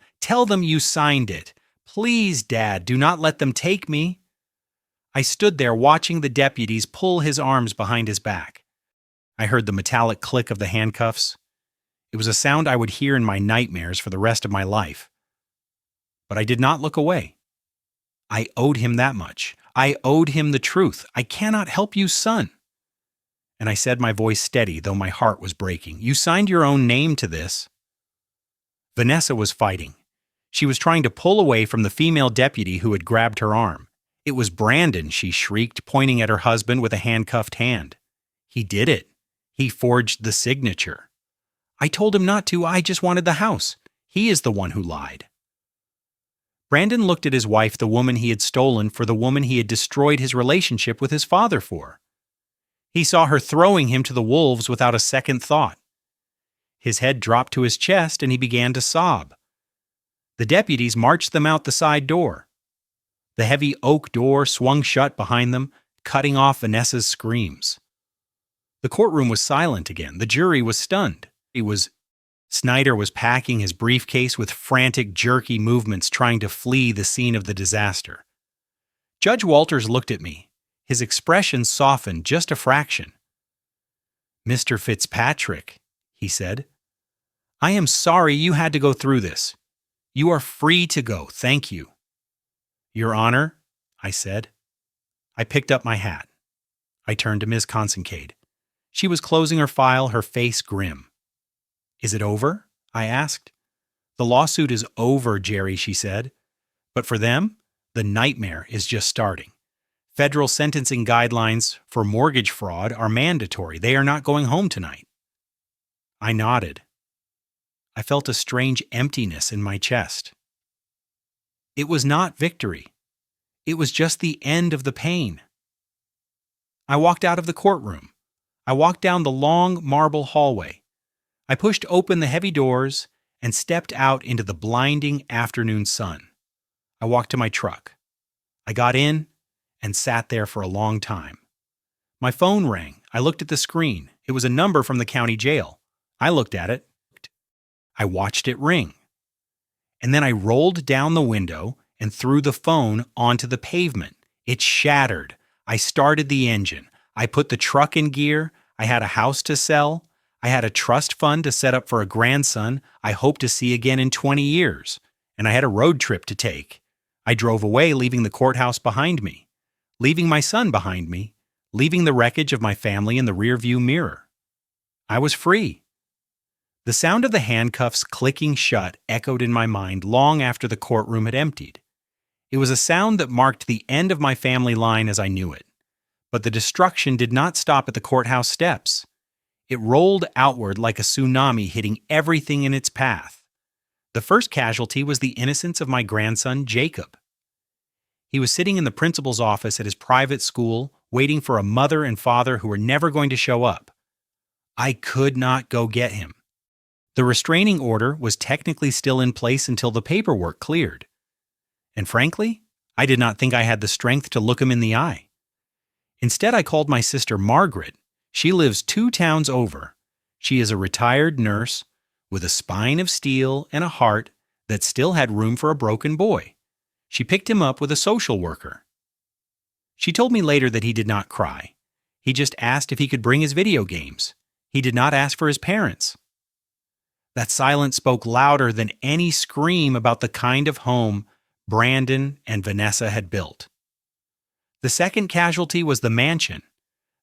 you signed it. Please, Dad, do not let them take me. I stood there watching the deputies pull his arms behind his back. I heard the metallic click of the handcuffs. It was a sound I would hear in my nightmares for the rest of my life. But I did not look away. I owed him that much. I owed him the truth. I cannot help you, son. And I said, my voice steady, though my heart was breaking. You signed your own name to this. Vanessa was fighting. She was trying to pull away from the female deputy who had grabbed her arm. It was Brandon, she shrieked, pointing at her husband with a handcuffed hand. He did it. He forged the signature. I told him not to. I just wanted the house. He is the one who lied. Brandon looked at his wife, the woman he had stolen, for the woman he had destroyed his relationship with his father for. He saw her throwing him to the wolves without a second thought. His head dropped to his chest and he began to sob. The deputies marched them out the side door. The heavy oak door swung shut behind them, cutting off Vanessa's screams. The courtroom was silent again. The jury was stunned. Snyder was packing his briefcase with frantic, jerky movements, trying to flee the scene of the disaster. Judge Walters looked at me. His expression softened just a fraction. Mr. Fitzpatrick, he said, I am sorry you had to go through this. You are free to go, thank you. Your Honor, I said. I picked up my hat. I turned to Ms. Consincade. She was closing her file, her face grim. Is it over? I asked. The lawsuit is over, Jerry, she said. But for them, the nightmare is just starting. Federal sentencing guidelines for mortgage fraud are mandatory. They are not going home tonight. I nodded. I felt a strange emptiness in my chest. It was not victory. It was just the end of the pain. I walked out of the courtroom. I walked down the long marble hallway. I pushed open the heavy doors and stepped out into the blinding afternoon sun. I walked to my truck. I got in and sat there for a long time. My phone rang. I looked at the screen. It was a number from the county jail. I looked at it. I watched it ring. And then I rolled down the window and threw the phone onto the pavement. It shattered. I started the engine. I put the truck in gear. I had a house to sell. I had a trust fund to set up for a grandson I hope to see again in 20 years. And I had a road trip to take. I drove away, leaving the courthouse behind me, leaving my son behind me, leaving the wreckage of my family in the rearview mirror. I was free. The sound of the handcuffs clicking shut echoed in my mind long after the courtroom had emptied. It was a sound that marked the end of my family line as I knew it. But the destruction did not stop at the courthouse steps. It rolled outward like a tsunami, hitting everything in its path. The first casualty was the innocence of my grandson, Jacob. He was sitting in the principal's office at his private school, waiting for a mother and father who were never going to show up. I could not go get him. The restraining order was technically still in place until the paperwork cleared. And frankly, I did not think I had the strength to look him in the eye. Instead, I called my sister Margaret. She lives 2 towns over. She is a retired nurse with a spine of steel and a heart that still had room for a broken boy. She picked him up with a social worker. She told me later that he did not cry. He just asked if he could bring his video games. He did not ask for his parents. That silence spoke louder than any scream about the kind of home Brandon and Vanessa had built. The second casualty was the mansion.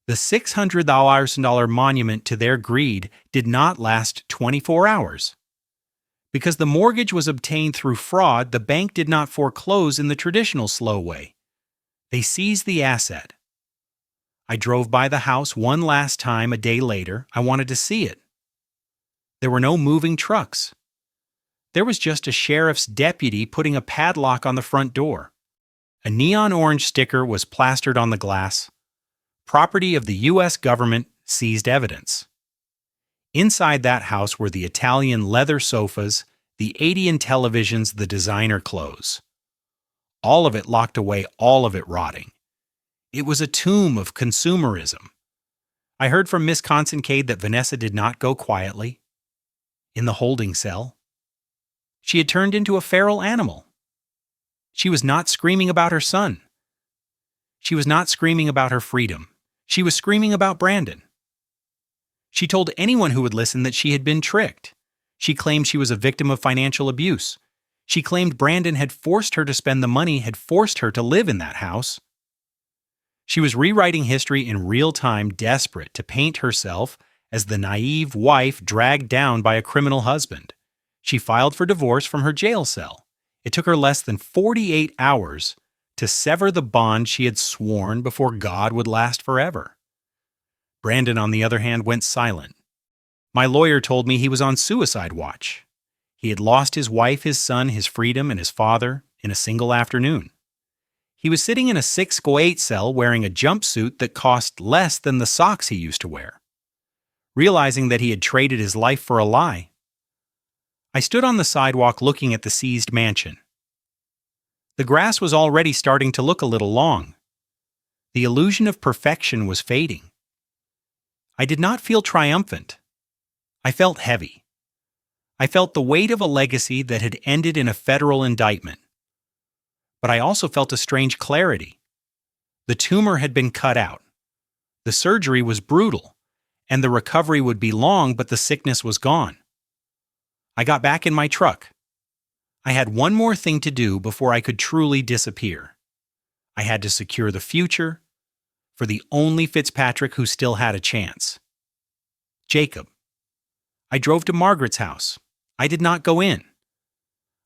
The $600,000 monument to their greed did not last 24 hours. Because the mortgage was obtained through fraud, the bank did not foreclose in the traditional slow way. They seized the asset. I drove by the house one last time a day later. I wanted to see it. There were no moving trucks. There was just a sheriff's deputy putting a padlock on the front door. A neon orange sticker was plastered on the glass. Property of the U.S. government seized evidence. Inside that house were the Italian leather sofas, the 80-inch televisions, the designer clothes. All of it locked away, all of it rotting. It was a tomb of consumerism. I heard from Miss Consincade that Vanessa did not go quietly. In the holding cell, she had turned into a feral animal. She was not screaming about her son. She was not screaming about her freedom. She was screaming about Brandon. She told anyone who would listen that she had been tricked. She claimed she was a victim of financial abuse. She claimed Brandon had forced her to spend the money, had forced her to live in that house. She was rewriting history in real time, desperate to paint herself as the naive wife dragged down by a criminal husband. She filed for divorce from her jail cell. It took her less than 48 hours to sever the bond she had sworn before God would last forever. Brandon, on the other hand, went silent. My lawyer told me he was on suicide watch. He had lost his wife, his son, his freedom, and his father in a single afternoon. He was sitting in a 6x8 cell wearing a jumpsuit that cost less than the socks he used to wear. Realizing that he had traded his life for a lie, I stood on the sidewalk looking at the seized mansion. The grass was already starting to look a little long. The illusion of perfection was fading. I did not feel triumphant. I felt heavy. I felt the weight of a legacy that had ended in a federal indictment. But I also felt a strange clarity. The tumor had been cut out. The surgery was brutal, and the recovery would be long, but the sickness was gone. I got back in my truck. I had one more thing to do before I could truly disappear. I had to secure the future for the only Fitzpatrick who still had a chance. Jacob. I drove to Margaret's house. I did not go in.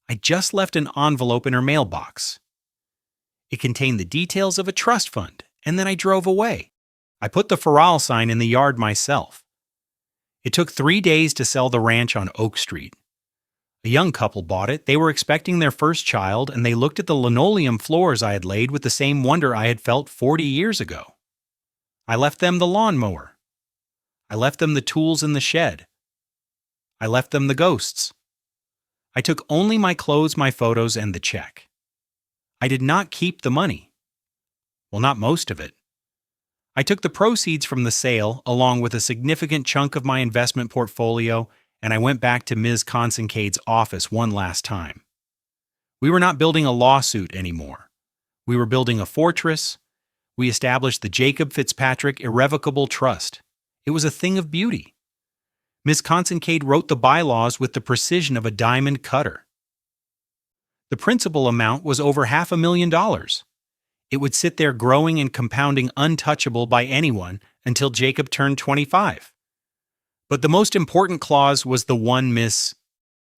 I just left an envelope in her mailbox. It contained the details of a trust fund, and then I drove away. I put the for sale sign in the yard myself. It took 3 days to sell the ranch on Oak Street. A young couple bought it. They were expecting their first child, and they looked at the linoleum floors I had laid with the same wonder I had felt 40 years ago. I left them the lawnmower. I left them the tools in the shed. I left them the ghosts. I took only my clothes, my photos, and the check. I did not keep the money. Well, not most of it. I took the proceeds from the sale, along with a significant chunk of my investment portfolio, and I went back to Ms. Consincade's office one last time. We were not building a lawsuit anymore. We were building a fortress. We established the Jacob Fitzpatrick Irrevocable Trust. It was a thing of beauty. Ms. Consincade wrote the bylaws with the precision of a diamond cutter. The principal amount was over $500,000. It would sit there growing and compounding untouchable by anyone until Jacob turned 25. But the most important clause was the one Miss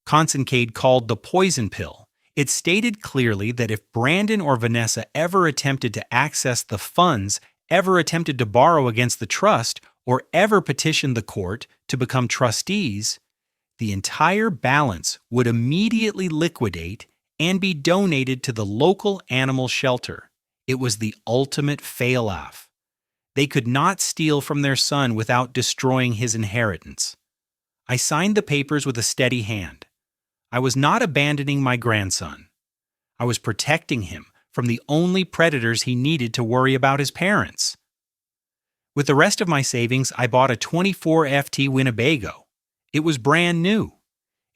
Consincade called the poison pill. It stated clearly that if Brandon or Vanessa ever attempted to access the funds, ever attempted to borrow against the trust, or ever petitioned the court to become trustees, the entire balance would immediately liquidate and be donated to the local animal shelter. It was the ultimate fail-off. They could not steal from their son without destroying his inheritance. I signed the papers with a steady hand. I was not abandoning my grandson. I was protecting him from the only predators he needed to worry about his parents. With the rest of my savings, I bought a 24 FT Winnebago. It was brand new.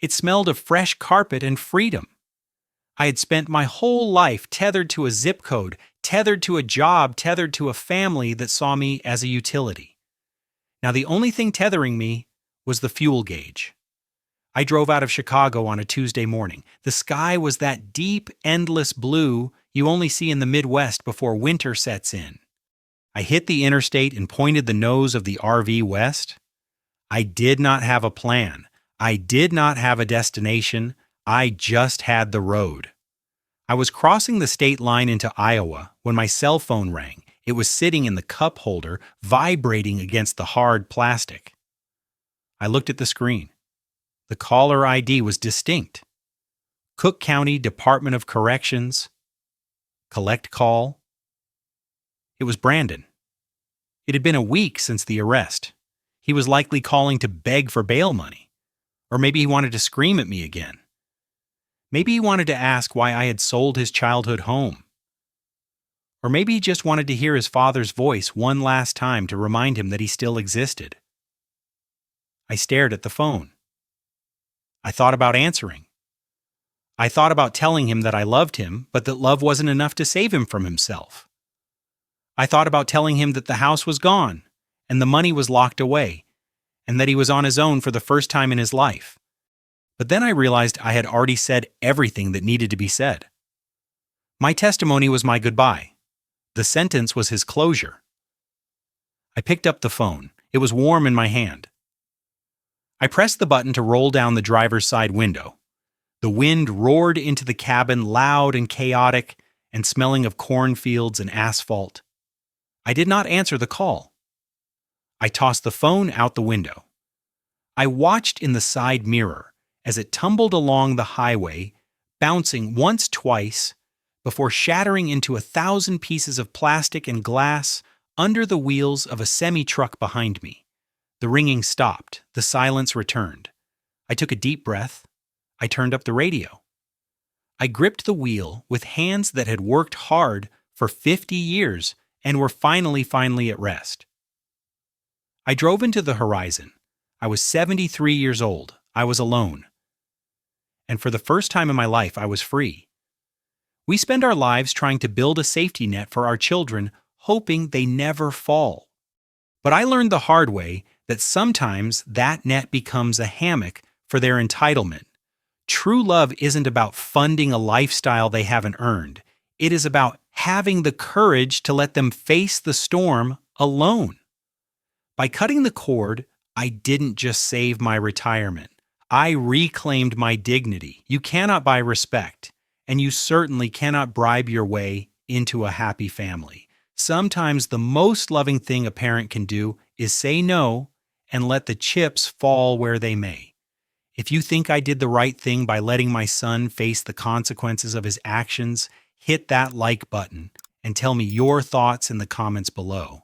It smelled of fresh carpet and freedom. I had spent my whole life tethered to a zip code, tethered to a job, tethered to a family that saw me as a utility. Now the only thing tethering me was the fuel gauge. I drove out of Chicago on a Tuesday morning. The sky was that deep, endless blue you only see in the Midwest before winter sets in. I hit the interstate and pointed the nose of the RV west. I did not have a plan. I did not have a destination. I just had the road. I was crossing the state line into Iowa when my cell phone rang. It was sitting in the cup holder, vibrating against the hard plastic. I looked at the screen. The caller ID was distinct. Cook County Department of Corrections. Collect call. It was Brandon. It had been a week since the arrest. He was likely calling to beg for bail money. Or maybe he wanted to scream at me again. Maybe he wanted to ask why I had sold his childhood home. Or maybe he just wanted to hear his father's voice one last time to remind him that he still existed. I stared at the phone. I thought about answering. I thought about telling him that I loved him, but that love wasn't enough to save him from himself. I thought about telling him that the house was gone, and the money was locked away, and that he was on his own for the first time in his life. But then I realized I had already said everything that needed to be said. My testimony was my goodbye. The sentence was his closure. I picked up the phone. It was warm in my hand. I pressed the button to roll down the driver's side window. The wind roared into the cabin, loud and chaotic, and smelling of cornfields and asphalt. I did not answer the call. I tossed the phone out the window. I watched in the side mirror as it tumbled along the highway, bouncing once, twice, before shattering into 1,000 pieces of plastic and glass under the wheels of a semi-truck behind me. The ringing stopped. The silence returned. I took a deep breath. I turned up the radio. I gripped the wheel with hands that had worked hard for 50 years and were finally at rest. I drove into the horizon. I was 73 years old. I was alone. And for the first time in my life, I was free. We spend our lives trying to build a safety net for our children, hoping they never fall. But I learned the hard way that sometimes that net becomes a hammock for their entitlement. True love isn't about funding a lifestyle they haven't earned. It is about having the courage to let them face the storm alone. By cutting the cord, I didn't just save my retirement. I reclaimed my dignity. You cannot buy respect, and you certainly cannot bribe your way into a happy family. Sometimes the most loving thing a parent can do is say no and let the chips fall where they may. If you think I did the right thing by letting my son face the consequences of his actions, hit that like button and tell me your thoughts in the comments below.